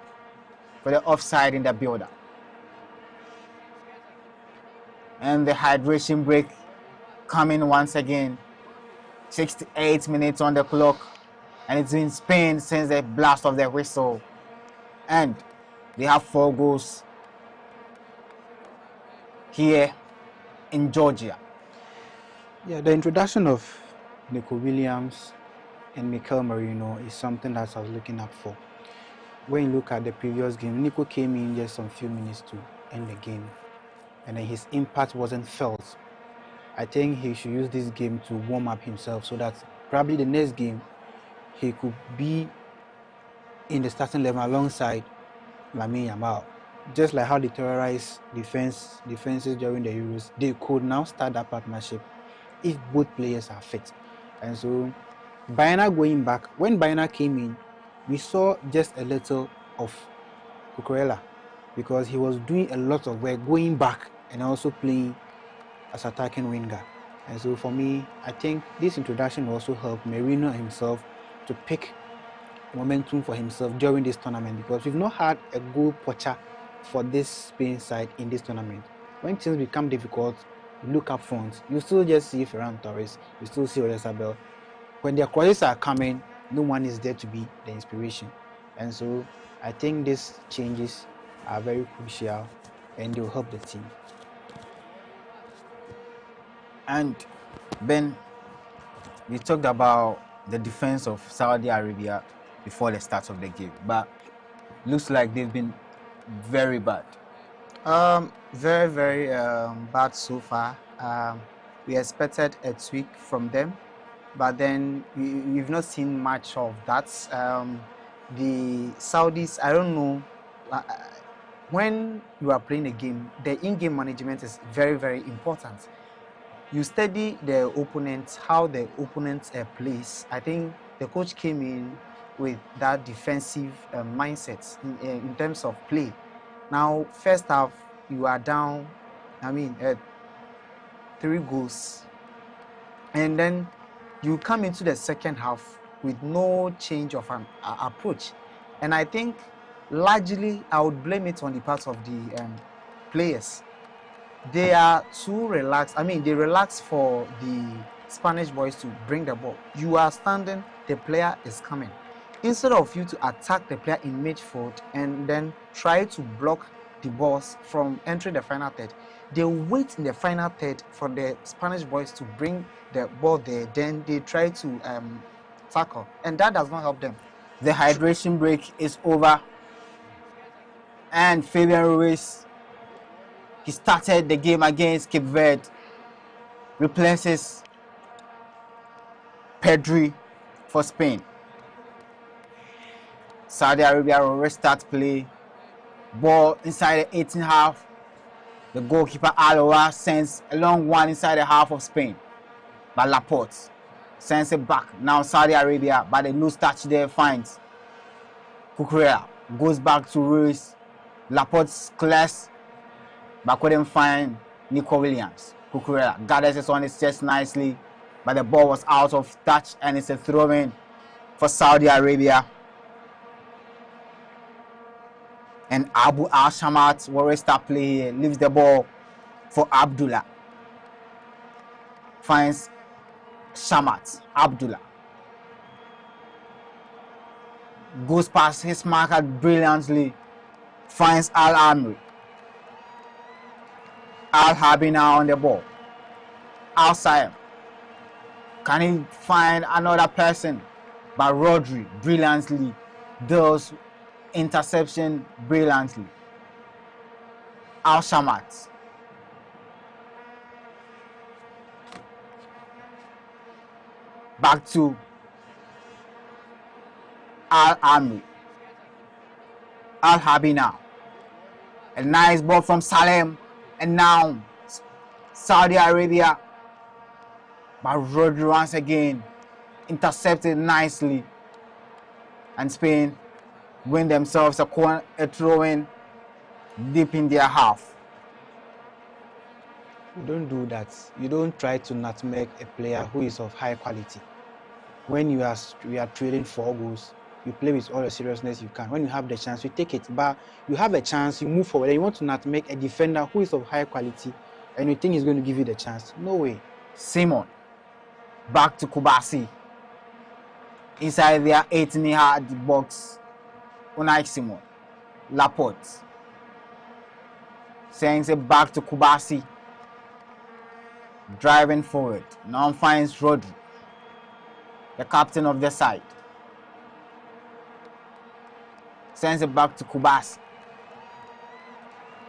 Speaker 7: for the offside in the build-up. And the hydration break coming once again. 68 minutes on the clock. And it's been Spain since the blast of the whistle. And they have 4 goals here in Georgia.
Speaker 9: Yeah, the introduction of Nico Williams and Mikel Merino is something that I was looking up for. When you look at the previous game, Nico came in just some few minutes to end the game, and then his impact wasn't felt. I think he should use this game to warm up himself so that probably the next game he could be in the starting level alongside Lamine Yamal. Just like how they terrorized defenses during the Euros, they could now start that partnership if both players are fit. And so Bayana going back, when Bayana came in, we saw just a little of Cucurella because he was doing a lot of work going back and also playing as attacking winger. And so for me, I think this introduction will also help Merino himself to pick momentum for himself during this tournament, because we've not had a goal poacher for this Spain side in this tournament. When things become difficult, you look up front, you still just see Ferran Torres, you still see Oyarzabal. When their crosses are coming, no one is there to be the inspiration. And so I think these changes are very crucial and they will help the team.
Speaker 7: And Ben, we talked about the defense of Saudi Arabia before the start of the game, but looks like they've been very bad.
Speaker 2: Very, very bad so far. We expected a tweak from them, but then we've not seen much of that. The Saudis, I don't know, when you are playing a game, the in-game management is very, very important. You study the opponent, how the opponent plays. I think the coach came in with that defensive mindset in terms of play. Now, first half, you are down, 3 goals. And then you come into the second half with no change of an approach. And I think largely I would blame it on the part of the players. They are too relaxed. They relax for the Spanish boys to bring the ball. You are standing, the player is coming. Instead of you to attack the player in midfield and then try to block the balls from entering the final third, they wait in the final third for the Spanish boys to bring the ball there. Then they try to tackle, and that does not help them.
Speaker 7: The hydration break is over, and Fabian Ruiz, he started the game against Cape Verde, replaces Pedri for Spain. Saudi Arabia will restart play. Ball inside the 18 half. The goalkeeper Aloha sends a long one inside the half of Spain. But Laporte sends it back. Now Saudi Arabia, but the loose touch there finds Cucurella. Goes back to Ruiz. Laporte clears, but couldn't find Nico Williams. Cucurella gathers it on his chest nicely, but the ball was out of touch and it's a throw-in for Saudi Arabia. And Abu Al-Shamat, will restart play here, leaves the ball for Abdullah. Finds Shamat, Abdullah. Goes past his marker brilliantly. Finds Al-Amri. Al-Habi now on the ball. Outside. Can he find another person? But Rodri brilliantly does interception brilliantly. Al-Shamat. Back to Al-Amri. Al-Habi now. A nice ball from Salem. And now Saudi Arabia. But Rodri once again intercepted nicely. And Spain win themselves a throw-in deep in their half.
Speaker 9: You don't do that. You don't try to nutmeg a player who is of high quality. When you are trading 4 goals, you play with all the seriousness you can. When you have the chance, you take it. But you have a chance, you move forward, and you want to nutmeg a defender who is of high quality, and you think he's going to give you the chance. No way.
Speaker 7: Simon. Back to Kubasi. Inside their 18-yard box. Unai Simon. Laporte. Sends it back to Kubasi. Driving forward. Now finds Rodri, the captain of the side. Sends it back to Kubasi.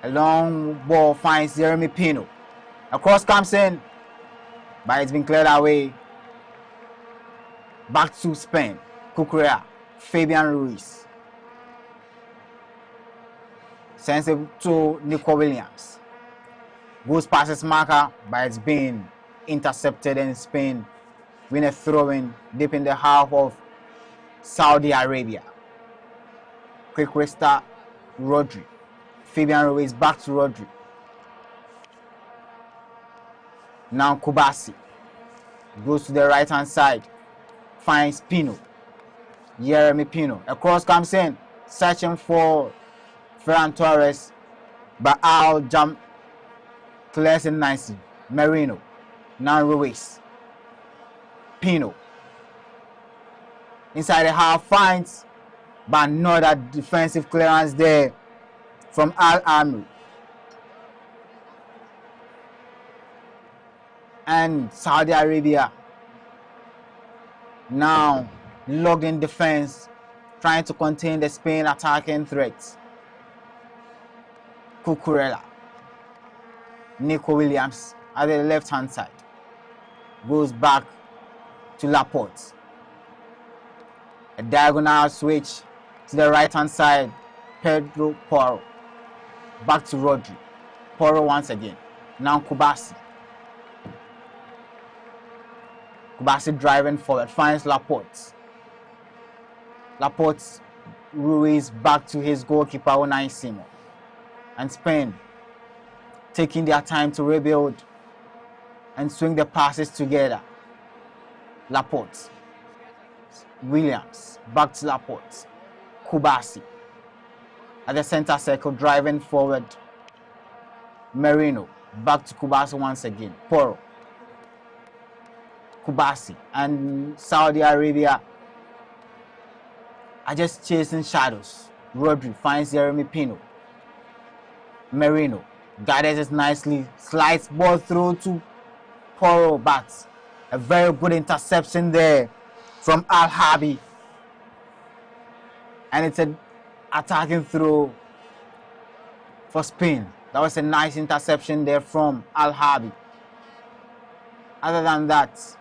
Speaker 7: A long ball finds Jeremy Pino. A cross comes in, but it's been cleared away. Back to Spain. Cucurella. Fabian Ruiz. Sends it to Nico Williams. Goes past his marker, but it's been intercepted, and Spain win a throw-in deep in the half of Saudi Arabia. Quick restart, Rodri. Fabian Ruiz back to Rodri. Now Kubasi goes to the right-hand side, finds Pino. Jeremy Pino. A cross comes in, searching for Ferran Torres, but Al jump clears it nicely. Merino. Now Ruiz. Pino. Inside the half finds, but another defensive clearance there from Al-Amri. And Saudi Arabia now locked in defense, trying to contain the Spain attacking threats. Cucurella. Nico Williams at the left-hand side. Goes back to Laporte. A diagonal switch to the right-hand side. Pedro Porro. Back to Rodri. Porro once again. Now Kubasi. Kubasi driving forward. Finds Laporte. Laporte Ruiz back to his goalkeeper Unai Simon. And Spain taking their time to rebuild and swing the passes together. Laporte. Williams. Back to Laporte. Kubasi. At the center circle, driving forward. Merino. Back to Kubasi once again. Porro. Kubasi. And Saudi Arabia are just chasing shadows. Rodri finds Jeremy Pino. Merino guided it nicely, slides ball through to Porro, but a very good interception there from Al-Habi. And it's an attacking throw for Spain. That was a nice interception there from Al-Habi. Other than that,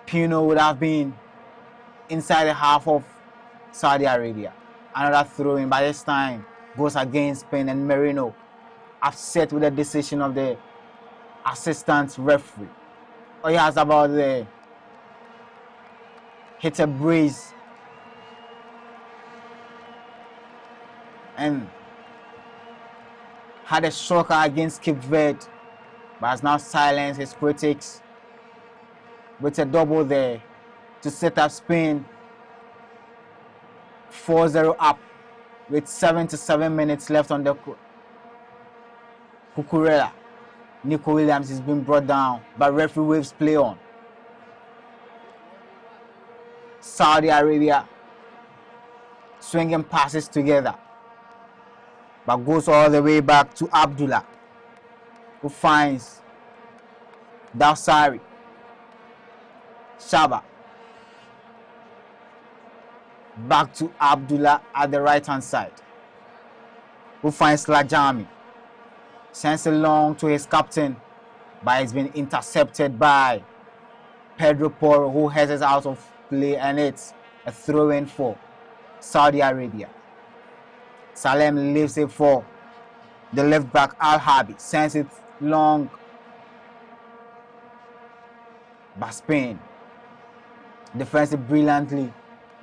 Speaker 7: Pino would have been inside the half of Saudi Arabia. Another throw in, by this time goes against Spain, and Merino upset with the decision of the assistant referee. Oh, he has about the hit a breeze and had a shocker against Cape Verde, but has now silenced his critics with a double there to set up Spain 4-0 up with 77 minutes left on the Cucurella. Nico Williams is being brought down, but referee waves play on. Saudi Arabia swinging passes together, but goes all the way back to Abdullah, who finds Dawsari. Shaba. Back to Abdullah at the right hand side, who finds Lajami. Sends it long to his captain, but it's been intercepted by Pedro Porro, who heads out of play, and it's a throw-in for Saudi Arabia. Salem leaves it for the left back Al-Habi, sends it long, but Spain defends it brilliantly,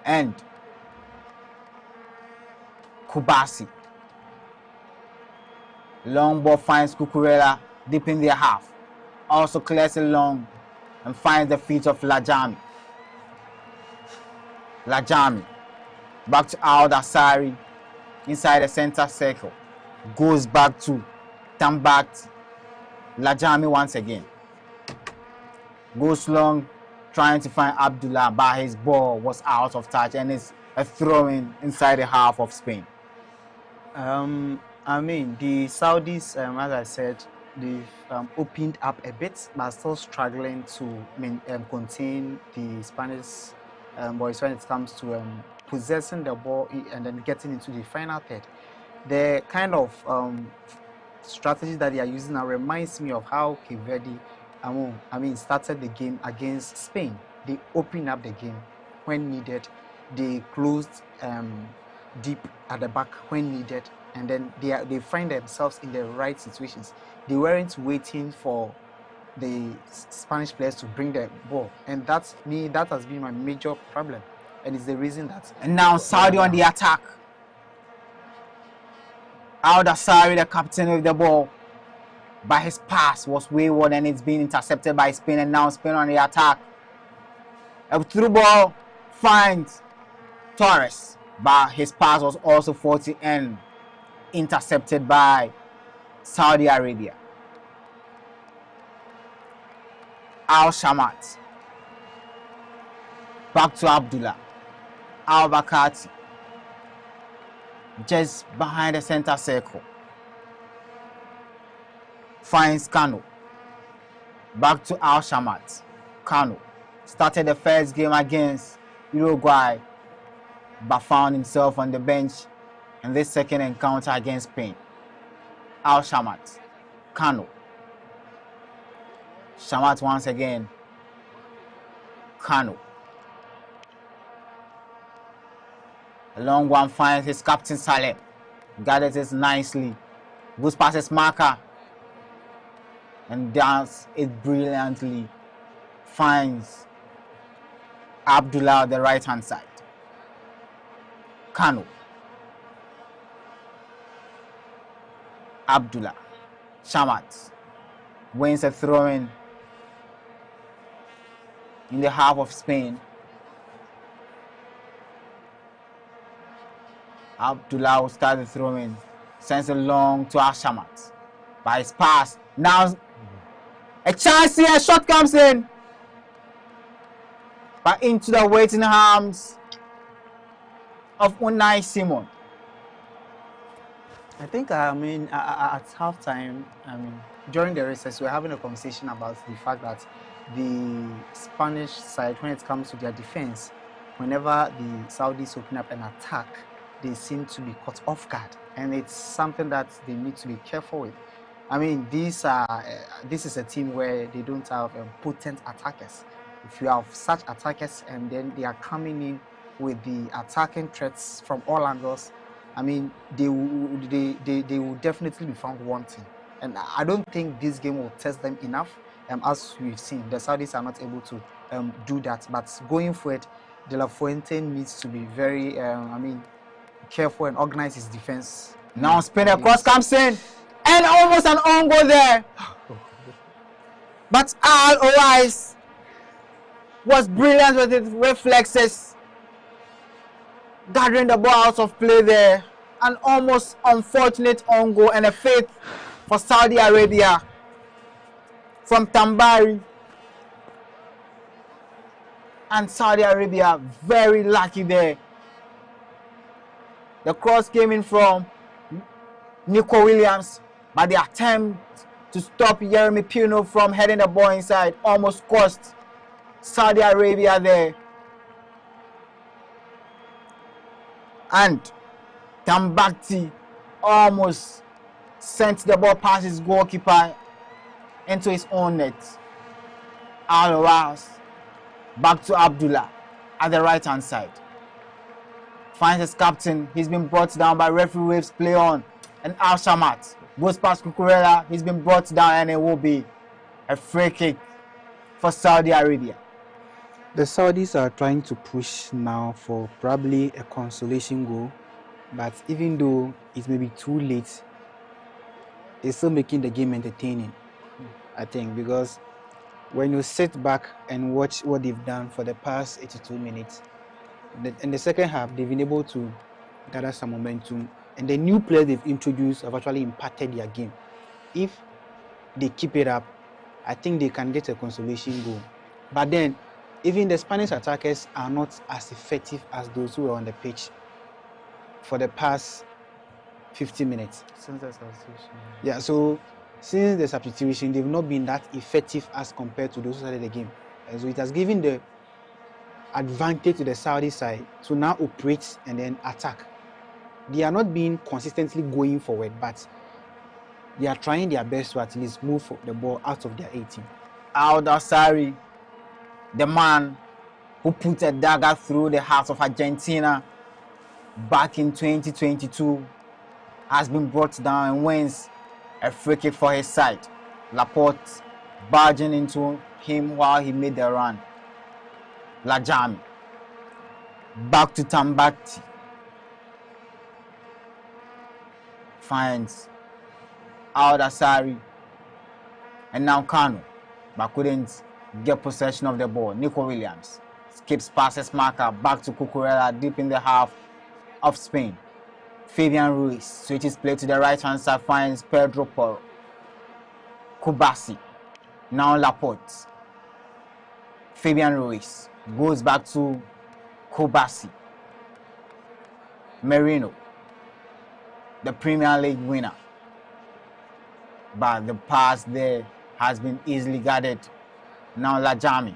Speaker 7: and Kubasi. Long ball finds Cucurella deep in their half. Also clears it long and finds the feet of Lajami. Lajami. Back to Al-Dasari inside the center circle. Goes back to Tambat. Lajami once again. Goes long trying to find Abdullah, but his ball was out of touch, and it's a throw-in inside the half of Spain.
Speaker 2: I mean, the Saudis, as I said, they've opened up a bit, but still struggling to contain the Spanish boys when it comes to possessing the ball and then getting into the final third. The kind of strategy that they are using now reminds me of how Cape Verde, started the game against Spain. They opened up the game when needed. They closed deep at the back when needed, and then they find themselves in the right situations. They weren't waiting for the Spanish players to bring the ball, and that has been my major problem, and it's the reason that.
Speaker 7: And now Saudi on the attack. Al-Dasari, the captain with the ball, but his pass was wayward and it's been intercepted by Spain, and now Spain on the attack. A through ball finds Torres, but his pass was also faulty and intercepted by Saudi Arabia. Al-Shamat. Back to Abdullah. Al-Bakati. Just behind the center circle. Finds Kano. Back to Al-Shamat. Kano started the first game against Uruguay, but found himself on the bench in this second encounter against Spain. Al-Shamat. Kano. Shamat once again. Kano. A long one finds his captain Saleh. Gathers it nicely. Goes past his marker. And does it brilliantly. Finds Abdullah on the right hand side. Kano. Abdullah. Shamat. Wins a throw-in in the half of Spain. Abdullah will start the throw-in. Sends it long to Al-Shamat. By his pass. Now a chance here. A shot comes in. But into the waiting arms of Unai Simon.
Speaker 2: I think, at halftime, during the recess, we were having a conversation about the fact that the Spanish side, when it comes to their defense, whenever the Saudis open up an attack, they seem to be caught off guard, and it's something that they need to be careful with. This is a team where they don't have potent attackers. If you have such attackers and then they are coming in with the attacking threats from all angles, I mean, they will definitely be found wanting. And I don't think this game will test them enough. As we've seen, the Saudis are not able to do that. But going forward, De La Fuente needs to be very, careful and organize his defense.
Speaker 7: Now Spain across comes in, and almost an own goal there. But Al Owais was brilliant with his reflexes, gathering the ball out of play there. An almost unfortunate own goal and a fifth for Saudi Arabia from Tambari. And Saudi Arabia very lucky there. The cross came in from Nico Williams, but the attempt to stop Yeremy Pino from heading the ball inside almost cost Saudi Arabia there. And Tambakti almost sent the ball past his goalkeeper into his own net. Al-Ras back to Abdullah at the right hand side. Finds his captain. He's been brought down by referee waves play on. And Al Shamat goes past Cucurella. He's been brought down and it will be a free kick for Saudi Arabia.
Speaker 9: The Saudis are trying to push now for probably a consolation goal, but even though it may be too late, it's still making the game entertaining, I think, because when you sit back and watch what they've done for the past 82 minutes, in the second half, they've been able to gather some momentum, and the new players they've introduced have actually impacted their game. If they keep it up, I think they can get a consolation goal. But then, even the Spanish attackers are not as effective as those who were on the pitch for the past 50 minutes.
Speaker 2: Since the substitution.
Speaker 9: Yeah, so since the substitution, they've not been that effective as compared to those who started the game. And so it has given the advantage to the Saudi side to now operate and then attack. They are not being consistently going forward, but they are trying their best to at least move the ball out of their 18.
Speaker 7: Al-Dassari, the man who put a dagger through the heart of Argentina back in 2022, has been brought down and wins a free kick for his side. Laporte barging into him while he made the run. Lajami back to Tambakti, finds Al-Dassari and now Kano, but couldn't get possession of the ball. Nico Williams skips past his marker back to Cucurella deep in the half of Spain. Fabian Ruiz switches play to the right hand side, finds Pedro Porro. Kubasi, now Laporte. Fabian Ruiz goes back to Kubasi. Merino, the Premier League winner. But the pass there has been easily guarded. Now Lajami,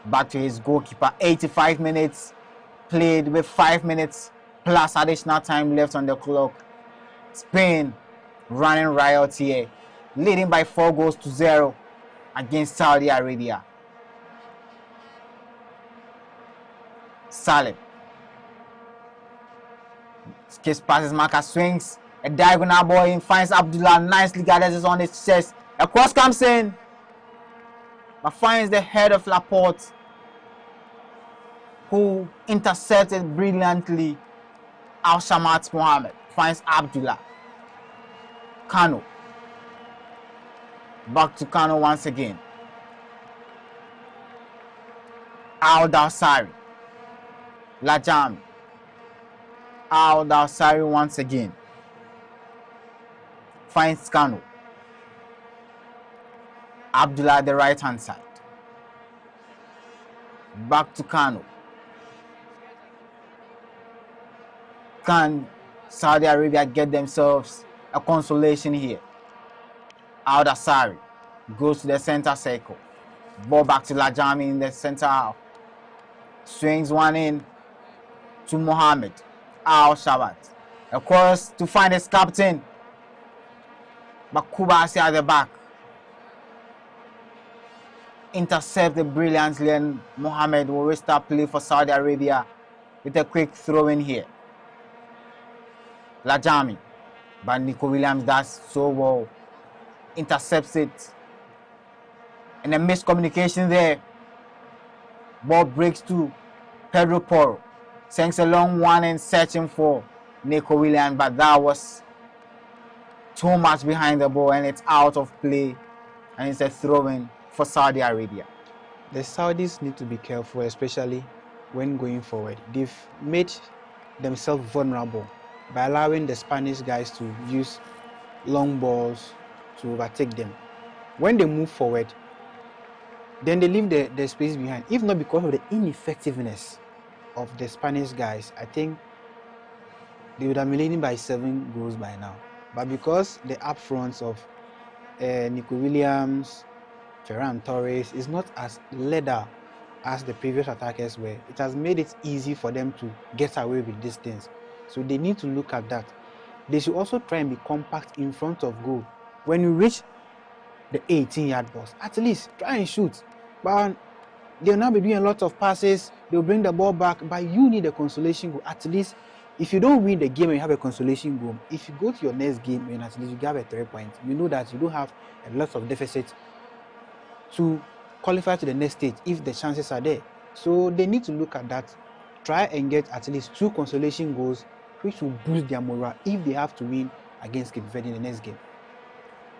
Speaker 7: back to his goalkeeper. 85 minutes played with 5 minutes plus additional time left on the clock. Spain running riot here, leading by 4-0 against Saudi Arabia. Salim skips past his marker, swings a diagonal ball in, finds Abdullah, nicely gathers it on his chest. A cross comes in, but finds the head of Laporte, who intercepted brilliantly. Al Shamat Mohammed finds Abdullah. Kano. Back to Kano once again. Al-Dassari. Lajami. Al-Dassari once again. Finds Kano. Abdullah at the right hand side. Back to Kano. Can Saudi Arabia get themselves a consolation here? Al-Dassari goes to the center circle. Ball back to Lajami in the center half. Swings one in to Mohammed. Al-Shabat. Across to find his captain. But Kubasi at the back. Intercepted brilliantly, and Mohammed will restart play for Saudi Arabia with a quick throw in here. Lajami. But Nico Williams does so well. Intercepts it. And a miscommunication there. Ball breaks to Pedro Porro. Sends a long one and searching for Nico Williams, but that was too much behind the ball and it's out of play. And it's a throw-in for Saudi Arabia.
Speaker 9: The Saudis need to be careful, especially when going forward. They've made themselves vulnerable by allowing the Spanish guys to use long balls to overtake them. When they move forward, then they leave the space behind. If not because of the ineffectiveness of the Spanish guys, I think they would have been leading by 7 goals by now. But because the upfronts of Nico Williams, Ferran Torres is not as leather as the previous attackers were, it has made it easy for them to get away with these things. So they need to look at that. They should also try and be compact in front of goal. When you reach the 18-yard box, at least try and shoot. But they'll now be doing a lot of passes, they'll bring the ball back, but you need a consolation goal. At least if you don't win the game and you have a consolation goal, if you go to your next game and at least you have a 3 point, you know that you don't have a lot of deficit to qualify to the next stage if the chances are there. So they need to look at that, try and get at least 2 consolation goals, which will boost their morale if they have to win against Cape Verde in the next game.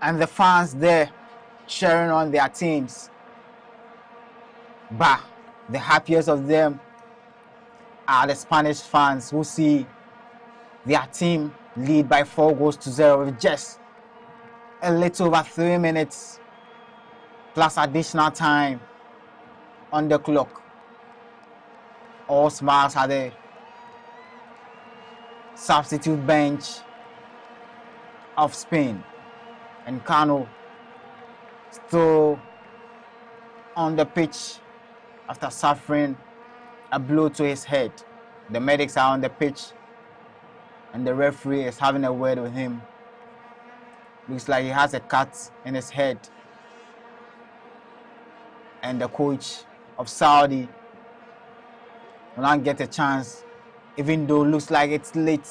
Speaker 7: And the fans there cheering on their teams. But the happiest of them are the Spanish fans who see their team lead by 4 goals to 0 with just a little over 3 minutes plus additional time on the clock. All smiles at the substitute bench of Spain. And Cano still on the pitch after suffering a blow to his head. The medics are on the pitch and the referee is having a word with him. Looks like he has a cut in his head. And the coach of Saudi will not get a chance, even though it looks like it's late,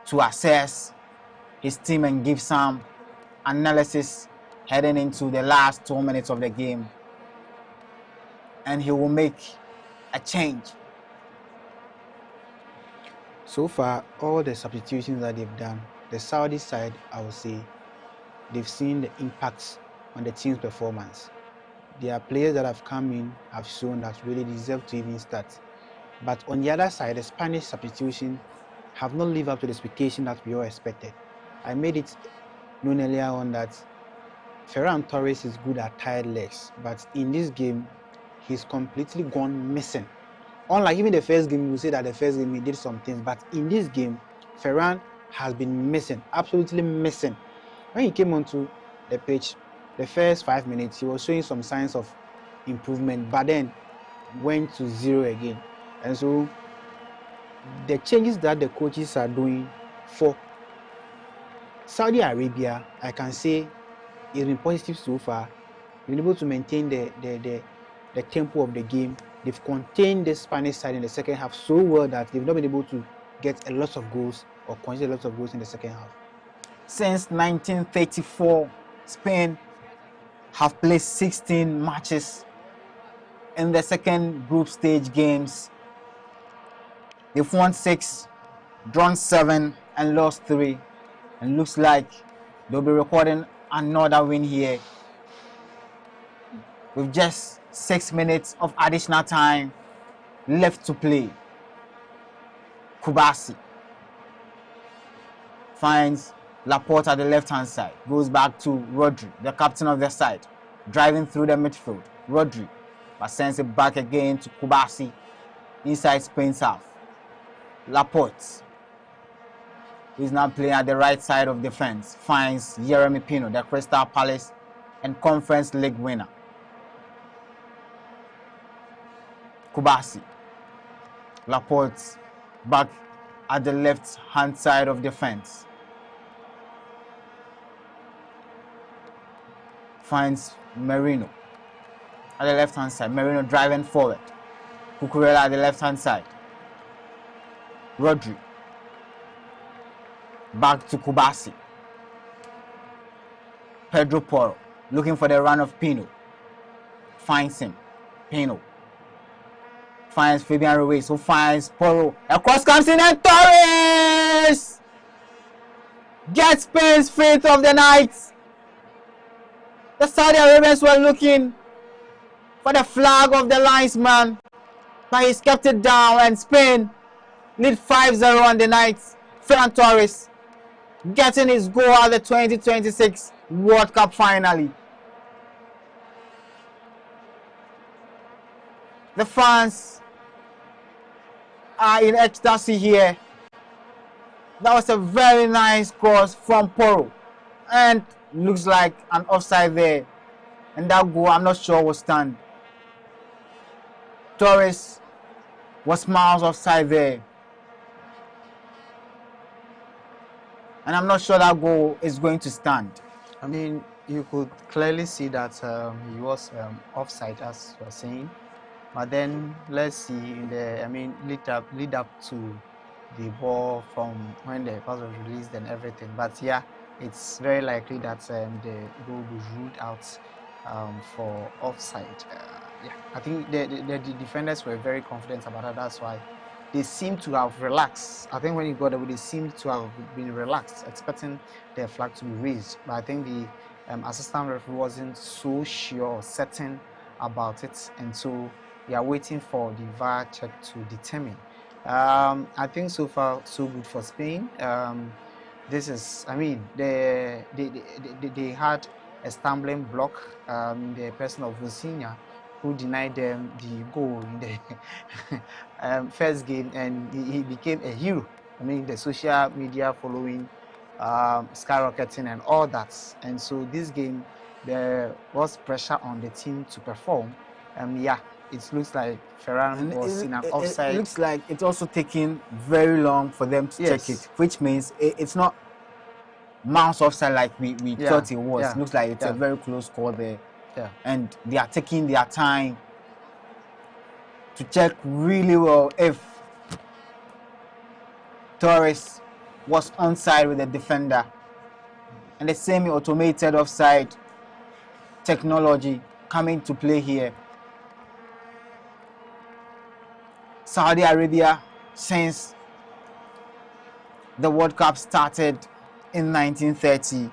Speaker 7: to assess his team and give some analysis heading into the last 2 minutes of the game. And he will make a change.
Speaker 9: So far, all the substitutions that they've done, the Saudi side, I would say, they've seen the impacts on the team's performance. There are players that have come in, have shown that really deserve to even start. But on the other side, the Spanish substitution have not lived up to the expectation that we all expected. I made it known earlier on that Ferran Torres is good at tired legs, but in this game, he's completely gone missing. Unlike even the first game, you say that the first game he did some things, but in this game, Ferran has been missing, absolutely missing. When he came onto the pitch, the first 5 minutes, he was showing some signs of improvement, but then went to 0 again. And so the changes that the coaches are doing for Saudi Arabia, I can say, it's been positive so far. They've been able to maintain the tempo of the game. They've contained the Spanish side in the second half so well that they've not been able to get a lot of goals or concede a lot of goals in the second half.
Speaker 7: Since 1934, Spain have played 16 matches in the second group stage games. They've won 6, drawn 7, and lost 3. And looks like they'll be recording another win here with just 6 minutes of additional time left to play. Kubasi finds Laporte at the left-hand side, goes back to Rodri, the captain of the side, driving through the midfield. Rodri, but sends it back again to Kubasi inside Spain's half. Laporte, who is now playing at the right side of defense, finds Jeremy Pino, the Crystal Palace and Conference League winner. Kubasi, Laporte back at the left-hand side of defense. Finds Merino at the left-hand side. Merino driving forward. Cucurella at the left-hand side. Rodri Back to Kubasi. Pedro Porro looking for the run of Pino. Finds him. Pino finds Fabian Ruiz, who finds Porro. Across comes in and Torres gets Spain's fate of the night. The Saudi Arabians were looking for the flag of the linesman, but he's kept it down, and Spain lead 5-0 on the night. Ferran Torres getting his goal at the 2026 World Cup finally. The fans are in ecstasy here. That was a very nice cross from Porro, and looks like an offside there, and that goal I'm not sure will stand. Torres was miles offside there, and I'm not sure that goal is going to stand.
Speaker 2: I mean, you could clearly see that he was offside, as you are saying. But then let's see in the lead up to the ball from when the pass was released and everything. But yeah, it's very likely that the goal was ruled out for offside. Yeah, I think the defenders were very confident about that. That's why they seem to have relaxed. I think when he got away, they seemed to have been relaxed, expecting their flag to be raised. But I think the assistant referee wasn't so sure or certain about it, and so we are waiting for the VAR check to determine. I think so far so good for Spain. This is, I mean, they had a stumbling block in the person of Lucinia, who denied them the goal in the first game, and he became a hero. I mean, the social media following skyrocketing and all that. And so this game, there was pressure on the team to perform. Yeah, it looks like Ferran was in an offside.
Speaker 7: It looks like it's also taking very long for them to check it, which means it's not mouse offside like we thought it was. It looks like it's a very close call there.
Speaker 2: Yeah.
Speaker 7: And they are taking their time to check really well if Torres was onside with the defender. And the semi-automated offside technology coming to play here. Saudi Arabia, since the World Cup started in 1930,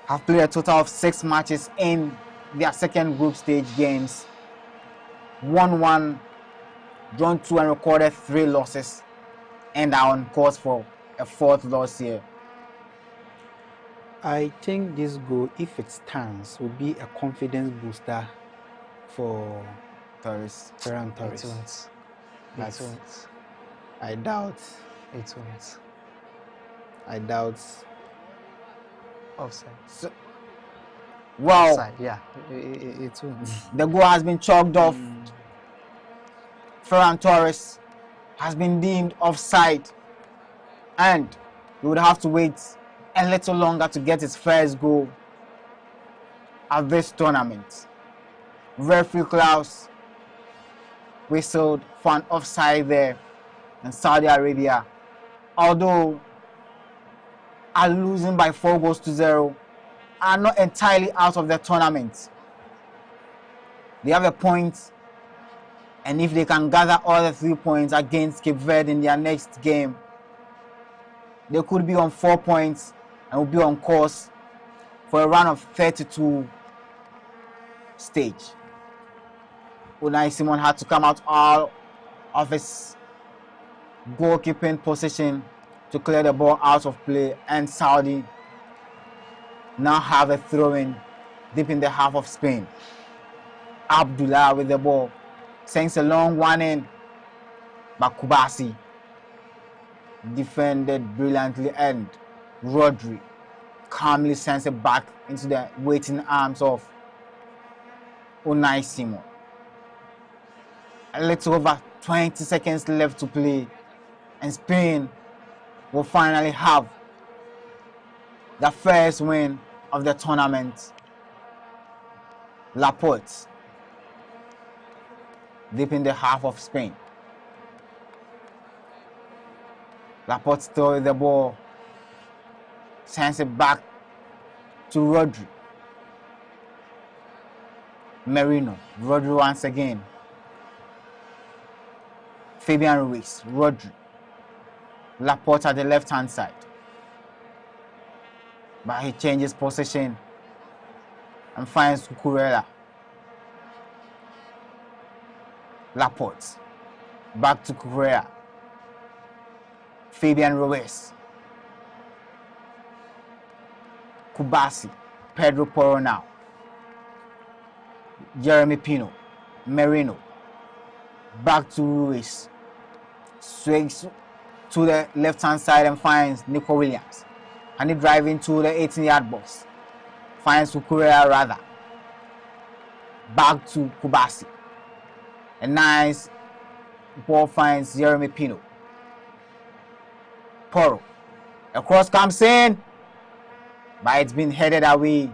Speaker 7: have played a total of 6 matches in their second group stage games, won 1, drawn 2, and recorded 3 losses, and are on course for a 4th loss here.
Speaker 9: I think this goal, if it stands, will be a confidence booster for Ferran Torres.
Speaker 2: It won't.
Speaker 9: I doubt.
Speaker 2: It won't.
Speaker 9: I doubt.
Speaker 2: Offside.
Speaker 7: Wow.
Speaker 2: Offside, yeah. It won't.
Speaker 7: The goal has been chalked off. Ferran Torres has been deemed offside, and he would have to wait a little longer to get his first goal at this tournament. Referee Klaus whistled for an offside there, and Saudi Arabia, although are losing by 4-0, are not entirely out of the tournament. They have a point, and if they can gather all the 3 points against Cape Verde in their next game, they could be on 4 points and will be on course for a run of 32 stage. Unai Simon had to come out all of his goalkeeping position to clear the ball out of play, and Saudi now have a throw-in deep in the half of Spain. Abdullah with the ball sends a long one in, but Kubasi defended brilliantly, and Rodri calmly sends it back into the waiting arms of Unai Simon. A little over 20 seconds left to play, and Spain will finally have the first win of the tournament. Laporte deep in the half of Spain. Laporte still with the ball. Sends it back to Rodri. Merino. Rodri once again. Fabian Ruiz. Rodri. Laporte at the left-hand side. But he changes position and finds Cucurella. Laporte. Back to Cucurella. Fabian Ruiz. Kubasi. Pedro Porro now. Jeremy Pino. Merino. Back to Ruiz. Swings to the left-hand side and finds Nico Williams. And he drives into the 18-yard box. Finds Cucurella rather. Back to Kubasi. A nice ball finds Jeremy Pino. Porro. A cross comes in. But it's been headed away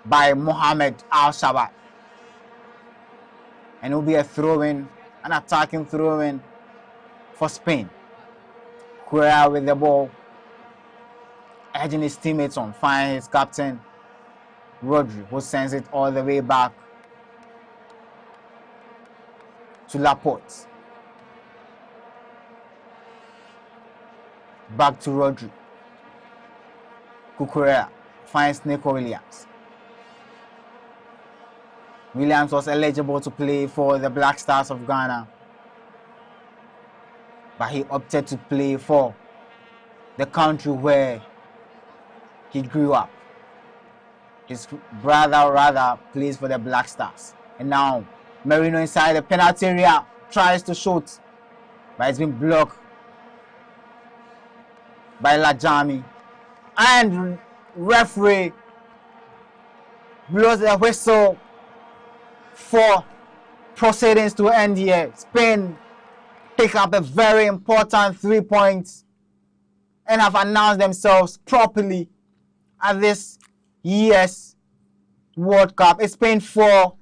Speaker 7: by Mohamed Al-Shabaab. And it will be a throw-in, an attacking throw-in for Spain. Cucurella with the ball, edging his teammates on, finds his captain, Rodri, who sends it all the way back to Laporte. Back to Rodri. Cucurella finds Nico Williams. Williams was eligible to play for the Black Stars of Ghana, but he opted to play for the country where he grew up. His brother rather plays for the Black Stars. And now Merino inside the penalty area tries to shoot, but it's been blocked by Lajami. And referee blows the whistle for proceedings to end here. Spain pick up a very important 3 points and have announced themselves properly at this year's World Cup. It's Spain 4,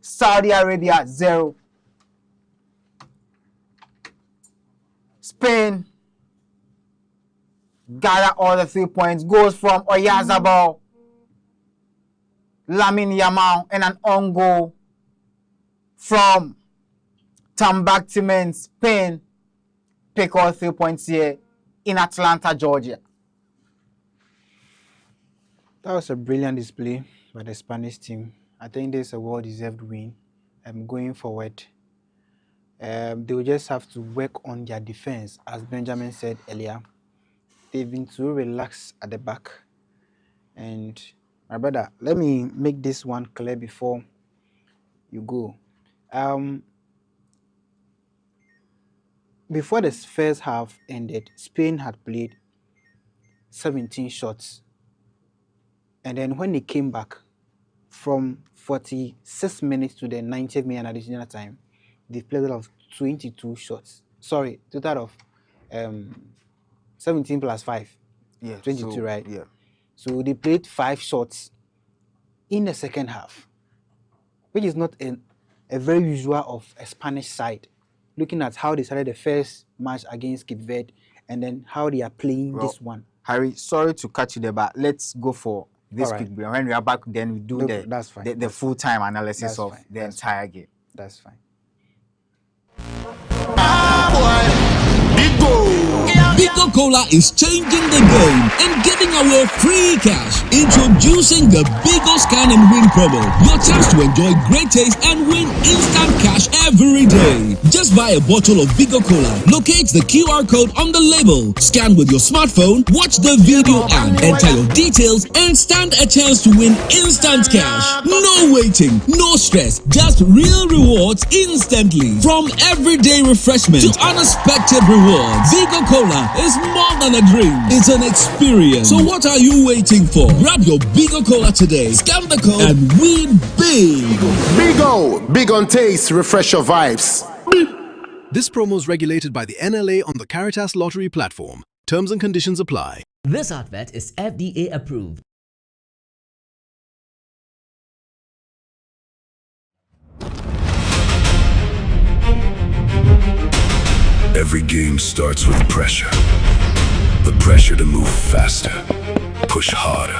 Speaker 7: Saudi Arabia 0. Spain gather all the 3 points. Goals from Oyarzabal, Lamine Yamal, and an own goal from Tambaktimen. Spain pick all 3 points here in Atlanta, Georgia.
Speaker 9: That was a brilliant display by the Spanish team. I think this is a well-deserved win. Going forward, they will just have to work on their defense, as Benjamin said earlier. They've been too relaxed at the back. And my brother, let me make this one clear before you go. Before the first half ended, Spain had played 17 shots. And then when they came back from 46 minutes to the 90th minute additional time, they played a total of 22 shots. Sorry, total of 17 plus 5.
Speaker 7: Yeah,
Speaker 9: 22,
Speaker 7: so,
Speaker 9: right?
Speaker 7: Yeah.
Speaker 9: So they played 5 shots in the second half, which is not a very usual of a Spanish side. Looking at how they started the first match against Cape Verde and then how they are playing this one.
Speaker 7: Harry, sorry to cut you there, but let's go for this quick break. When we are back, then we do the full-time analysis of the entire game.
Speaker 9: That's fine.
Speaker 3: Bigo Cola is changing the game and giving away free cash. Introducing the Bigo Scan and Win promo. Your chance to enjoy great taste and win instant cash every day. Just buy a bottle of Bigo Cola. Locate the QR code on the label. Scan with your smartphone, watch the video and enter your details and stand a chance to win instant cash. No waiting, no stress, just real rewards instantly. From everyday refreshment to unexpected rewards, Bigo Cola is more than a drink. It's an experience. So what are you waiting for? Grab your Bigo Cola today. Scan the code and win big.
Speaker 4: Bigo, big on taste, refresh your vibes.
Speaker 5: This promo is regulated by the NLA on the Caritas Lottery platform. Terms and conditions apply.
Speaker 6: This advert is FDA approved.
Speaker 3: Every game starts with pressure. The pressure to move faster, push harder,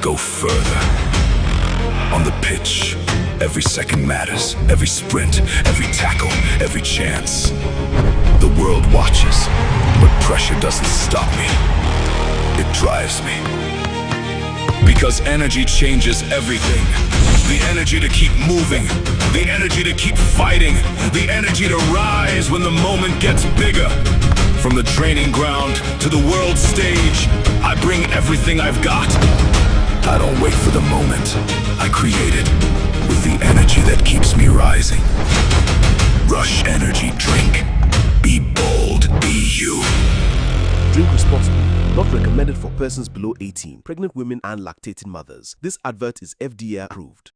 Speaker 3: go further. On the pitch, every second matters, every sprint, every tackle, every chance. The world watches, but pressure doesn't stop me. It drives me. Because energy changes everything. The energy to keep moving, the energy to keep fighting, the energy to rise when the moment gets bigger. From the training ground to the world stage, I bring everything I've got. I don't wait for the moment, I create it with the energy that keeps me rising. Rush Energy Drink. Be bold, be you.
Speaker 5: Drink responsibly. Not recommended for persons below 18, pregnant women and lactating mothers. This advert is FDA approved.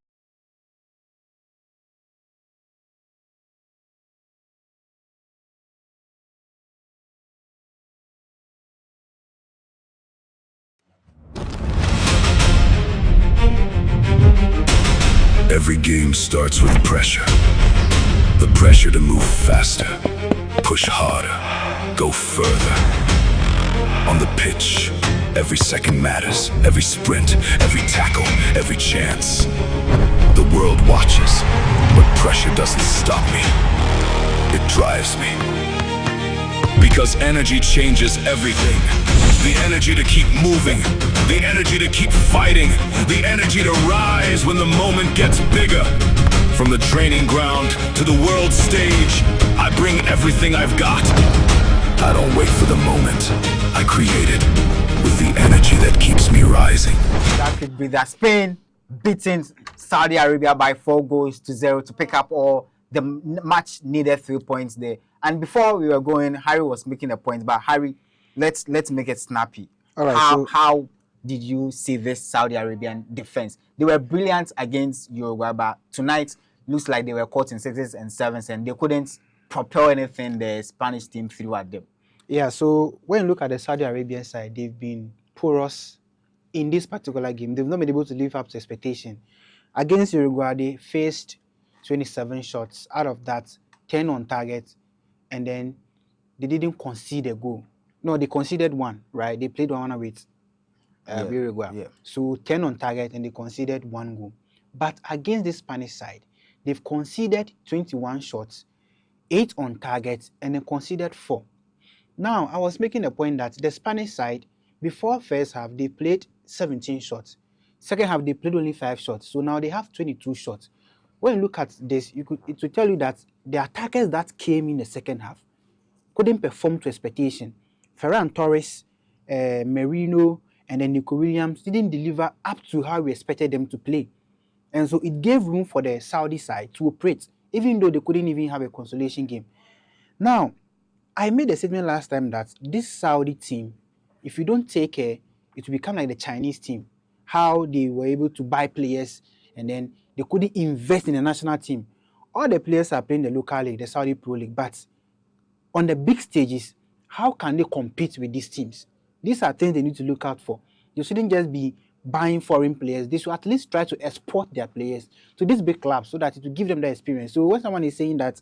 Speaker 3: Every game starts with pressure. The pressure to move faster, push harder, go further. On the pitch, every second matters, every sprint, every tackle, every chance. The world watches, but pressure doesn't stop me. It drives me. Because energy changes everything. The energy to keep moving, the energy to keep fighting, the energy to rise when the moment gets bigger. From the training ground to the world stage, I bring everything I've got. I don't wait for the moment, I create it with the energy that keeps me rising.
Speaker 7: That could be that Spain beating Saudi Arabia by 4-0 to pick up all the much needed 3 points there. And before we were going, Harry was making a point, but Harry, let's make it snappy.
Speaker 9: All right,
Speaker 7: How did you see this Saudi Arabian defense? They were brilliant against Uruguay, but tonight looks like they were caught in 6s and 7s and they couldn't propel anything the Spanish team threw at them.
Speaker 9: Yeah, so when you look at the Saudi Arabian side, they've been porous in this particular game. They've not been able to live up to expectation. Against Uruguay, they faced 27 shots. Out of that, 10 on target, and then they didn't concede a goal. No, they conceded one, right? They played 1-1 with Uruguay.
Speaker 7: Yeah.
Speaker 9: So 10 on target, and they conceded 1 goal. But against the Spanish side, they've conceded 21 shots, 8 on target, and they conceded 4. Now, I was making a point that the Spanish side, before first half, they played 17 shots. Second half, they played only 5 shots. So now they have 22 shots. When you look at this, it will tell you that the attackers that came in the second half couldn't perform to expectation. Ferran Torres, Merino, and then Nico Williams didn't deliver up to how we expected them to play. And so it gave room for the Saudi side to operate, even though they couldn't even have a consolation game. Now, I made a statement last time that this Saudi team, if you don't take care, it will become like the Chinese team. How they were able to buy players and then they couldn't invest in the national team. All the players are playing the local league, the Saudi Pro League, but on the big stages, how can they compete with these teams? These are things they need to look out for. They shouldn't just be buying foreign players. They should at least try to export their players to these big clubs so that it will give them the experience. So when someone is saying that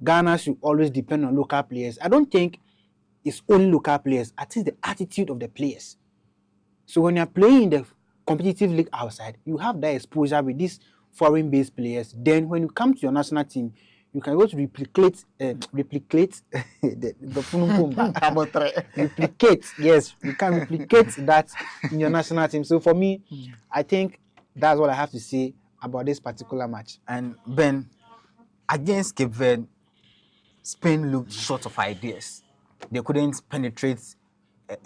Speaker 9: Ghana should always depend on local players, I don't think it's only local players. I think the attitude of the players. So when you're playing in the competitive league outside, you have that exposure with these foreign-based players. Then when you come to your national team, you can go to replicate replicate, yes, you can replicate that in your national team. So for me, I think that's what I have to say about this particular match.
Speaker 7: And Ben, against Cape Verde, Spain looked short of ideas. They couldn't penetrate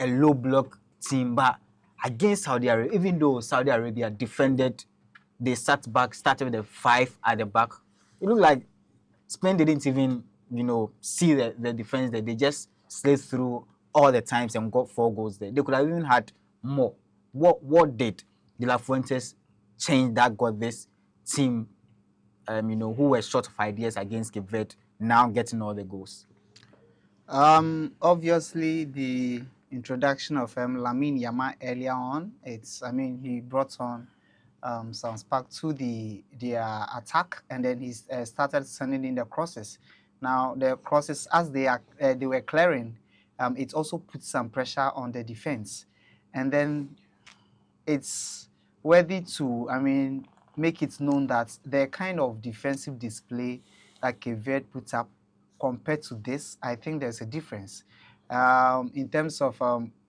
Speaker 7: a low block team, but against Saudi Arabia, even though Saudi Arabia defended, they started with the 5 at the back. It looked like Spain didn't even, see the defense there. They just slid through all the times and got 4 goals there. They could have even had more. What did De La Fuentes change that got this team, who were short of ideas against Cape Verde, now getting all the goals?
Speaker 2: Obviously, the introduction of Lamine Yamal earlier on, he brought on some spark to their attack, and then he started sending in the crosses. Now the crosses, as they were clearing, it also put some pressure on the defense, and then it's worthy to, I mean, make it known that the kind of defensive display that Cape Verde puts up compared to this, I think there's a difference in terms of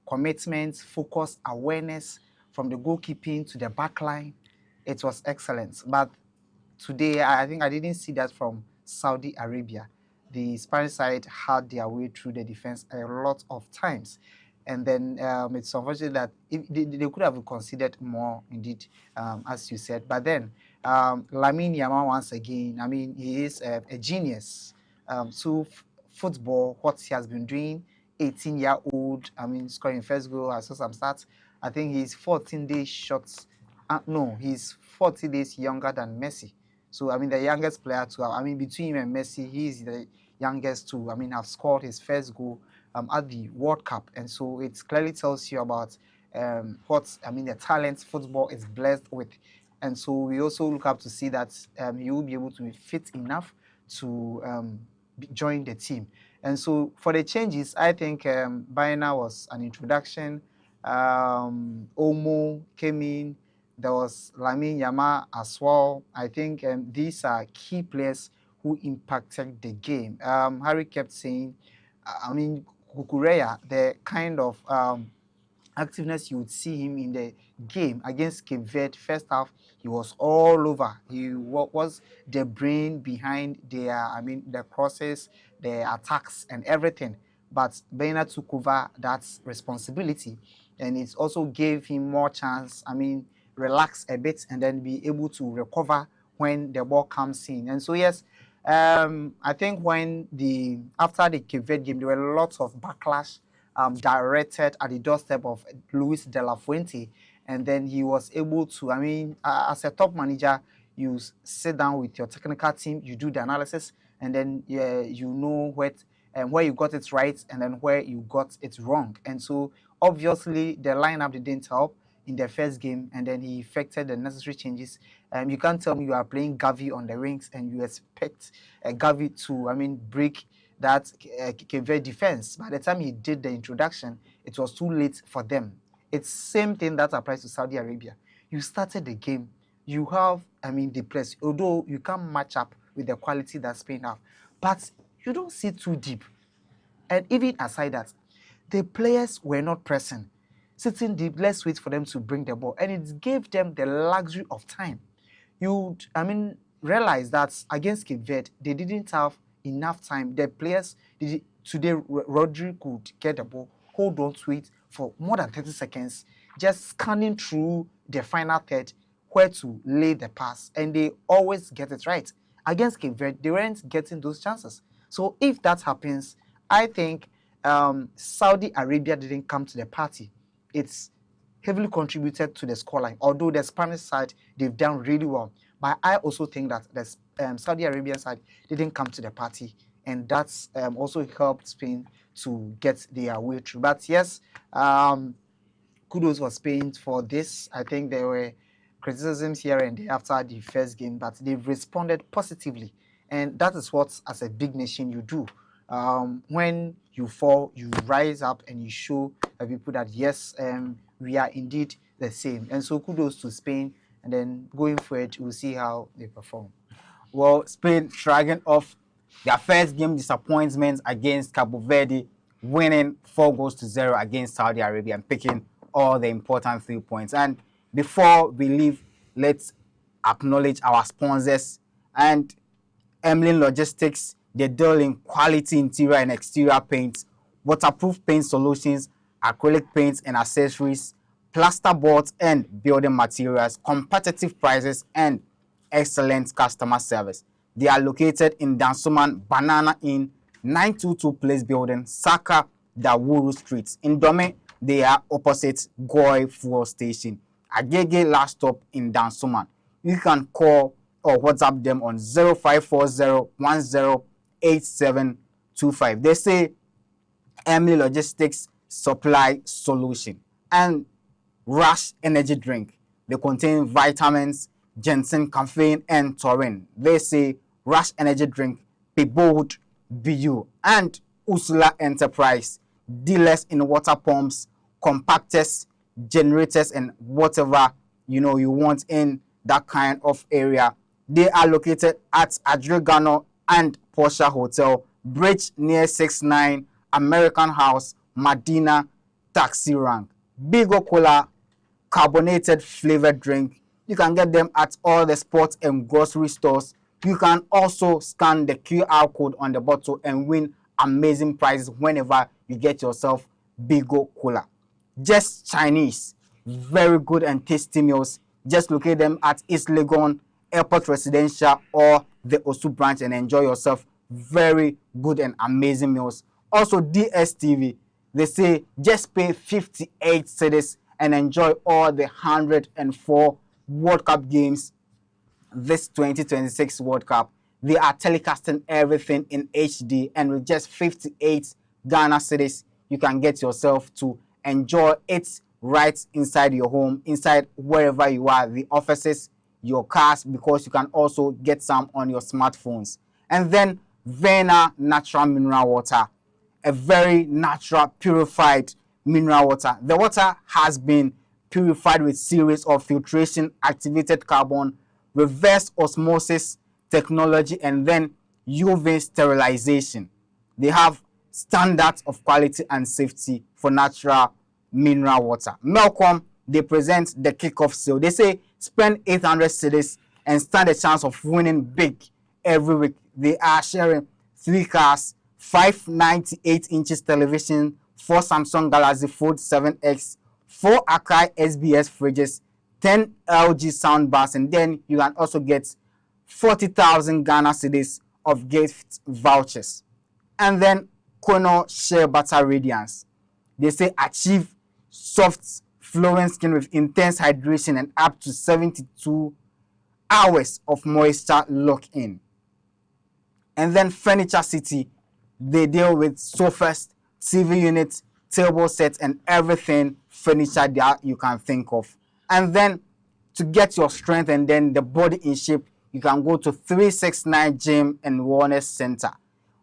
Speaker 2: commitment, focus, awareness from the goalkeeping to the back line. It was excellent, but today I think I didn't see that from Saudi Arabia. The Spanish side had their way through the defense a lot of times, and then it's unfortunate that if they could have considered more, indeed, as you said. But then Lamine Yamal, once again, I mean, he is a genius. So football, what he has been doing, 18-year-old, I mean, scoring first goal. I saw some stats. I think he's 14 days short. No, he's 40 days younger than Messi. So, I mean, the youngest player to have, I mean, between him and Messi, he is the youngest to, I mean, have scored his first goal at the World Cup. And so it clearly tells you about what, I mean, the talent football is blessed with. And so we also look up to see that he will be able to be fit enough to join the team. And so for the changes, I think Baena was an introduction. Omo came in. There was Lamine Yamal as well. I think these are key players who impacted the game. Harry kept saying, I mean, Kukureya, the kind of activeness you would see him in the game against Cape Verde. First half, he was all over. He was the brain behind their, I mean, the crosses, the attacks, and everything. But Baena took over that responsibility, and it also gave him more chance. I mean, relax a bit and then be able to recover when the ball comes in. And so yes, I think after the Cape Verde game, there were lots of backlash directed at the doorstep of Luis de la Fuente, and then he was able to, I mean, as a top manager, you sit down with your technical team, you do the analysis, and then you know where you got it right and then where you got it wrong. And so obviously the lineup didn't help in the first game, and then he effected the necessary changes. You can't tell me you are playing Gavi on the wings and you expect Gavi to, I mean, break that Cape Verde defense. By the time he did the introduction, it was too late for them. It's same thing that applies to Saudi Arabia. You started the game, you have, I mean, the place, although you can't match up with the quality that Spain have, but you don't sit too deep. And even aside that, the players were not pressing. Sitting deep, let's wait for them to bring the ball. And it gave them the luxury of time. You, I mean, realize that against Cape Verde, they didn't have enough time. The players, today, Rodri could get the ball, hold on to it for more than 30 seconds, just scanning through the final third, where to lay the pass. And they always get it right. Against Cape Verde, they weren't getting those chances. So if that happens, I think Saudi Arabia didn't come to the party. It's heavily contributed to the scoreline, although the Spanish side, they've done really well. But I also think that the Saudi Arabian side didn't come to the party, and that's also helped Spain to get their way through. But yes, kudos for Spain for this. I think there were criticisms here and there after the first game, but they've responded positively. And that is what, as a big nation, you do. When you fall, you rise up and you show people that yes, we are indeed the same. And so kudos to Spain, and then going forward, we'll see how they perform.
Speaker 7: Well, Spain shrugging off their first game disappointment against Cape Verde, winning 4-0 against Saudi Arabia and picking all the important 3 points. And before we leave, let's acknowledge our sponsors and Emlyn Logistics. They deal in quality interior and exterior paints, waterproof paint solutions, acrylic paints and accessories, plasterboards and building materials, competitive prices, and excellent customer service. They are located in Dansoman Banana Inn, 922 Place Building, Saka, Dawuru Street. In Dome, they are opposite Goy Fuel Station. Agege last stop in Dansoman. You can call or WhatsApp them on 0540108725. They say Emily Logistics Supply Solution and Rush Energy Drink. They contain vitamins, ginseng, caffeine, and taurine. They say Rush Energy Drink, be bold, BU. And Ursula Enterprise, dealers in water pumps, compactors, generators, and whatever you want in that kind of area. They are located at Adregano and Porsche Hotel, Bridge near 69, American House, Medina, Taxi Rank. Bigo Cola, carbonated flavored drink. You can get them at all the sports and grocery stores. You can also scan the QR code on the bottle and win amazing prizes whenever you get yourself Bigo Cola. Just Chinese, very good and tasty meals. Just locate them at East Legon Airport Residential or the Osu branch and enjoy yourself very good and amazing meals. Also DSTV, they say just pay 58 cedis and enjoy all the 104 World Cup games this 2026 World Cup. They are telecasting everything in HD, and with just 58 Ghana cedis, you can get yourself to enjoy it right inside your home, inside wherever you are, the offices, your cars, because you can also get some on your smartphones. And then Vena Natural Mineral Water, a very natural, purified mineral water. The water has been purified with series of filtration, activated carbon, reverse osmosis technology, and then UV sterilization. They have standards of quality and safety for natural mineral water. Malcolm, they present the kickoff sale. They say spend 800 cedis and stand a chance of winning big every week. They are sharing 3 cars, 5 98-inch television, 4 Samsung Galaxy Fold 7X, 4 Akai SBS fridges, 10 LG soundbars, and then you can also get 40,000 Ghana cedis of gift vouchers. And then Kono Shea Butter Radiance. They say achieve soft flowing skin with intense hydration and up to 72 hours of moisture lock-in. And then Furniture City, they deal with sofas, TV units, table sets, and everything furniture that you can think of. And then to get your strength and then the body in shape, you can go to 369 Gym and Wellness Center.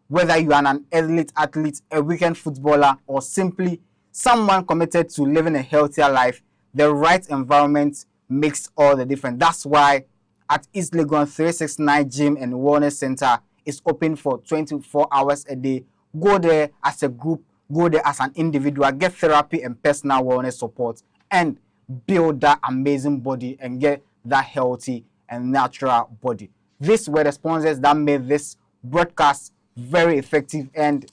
Speaker 7: Whether you are an elite athlete, a weekend footballer, or simply someone committed to living a healthier life, the right environment makes all the difference. That's why at East Legon 369 Gym and Wellness Center is open for 24 hours a day. Go there as a group, go there as an individual, get therapy and personal wellness support, and build that amazing body and get that healthy and natural body. These were the sponsors that made this broadcast very effective and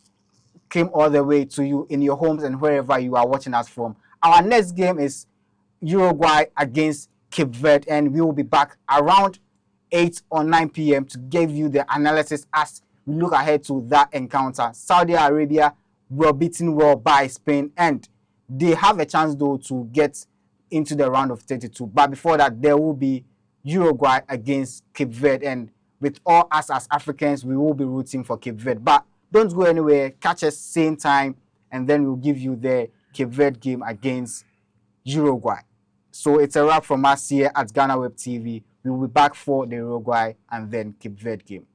Speaker 7: came all the way to you in your homes and wherever you are watching us from. Our next game is Uruguay against Cape Verde, and we will be back around 8 or 9 p.m. to give you the analysis as we look ahead to that encounter. Saudi Arabia were beaten well by Spain, and they have a chance though to get into the round of 32. But before that, there will be Uruguay against Cape Verde, and with all us as Africans, we will be rooting for Cape Verde. But don't go anywhere. Catch us same time, and then we'll give you the Cape Verde game against Uruguay. So it's a wrap from us here at GhanaWeb TV. We will be back for the Uruguay and then Cape Verde game.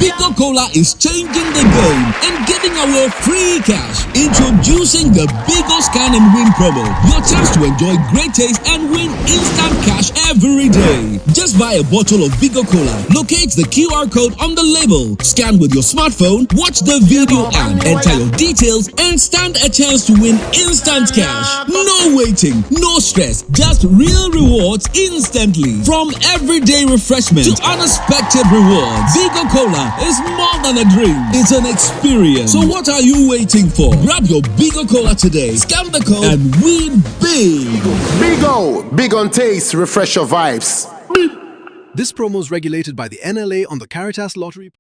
Speaker 3: Bigo Cola is changing the game and giving away free cash. Introducing the Bigo Scan and Win promo. Your chance to enjoy great taste and win instant cash every day. Just buy a bottle of Bigo Cola, locate the QR code on the label, scan with your smartphone, watch the video ad, enter your details, and stand a chance to win instant cash. No waiting, no stress, just real rewards instantly. From everyday refreshment to unexpected rewards, Bigo Cola is more than a drink, it's an experience. So what are you waiting for? Grab your Bigo Cola today, scan the code, and win big.
Speaker 4: Bigo, big on taste, refresh your vibes.
Speaker 5: This promo is regulated by the NLA on the Caritas Lottery.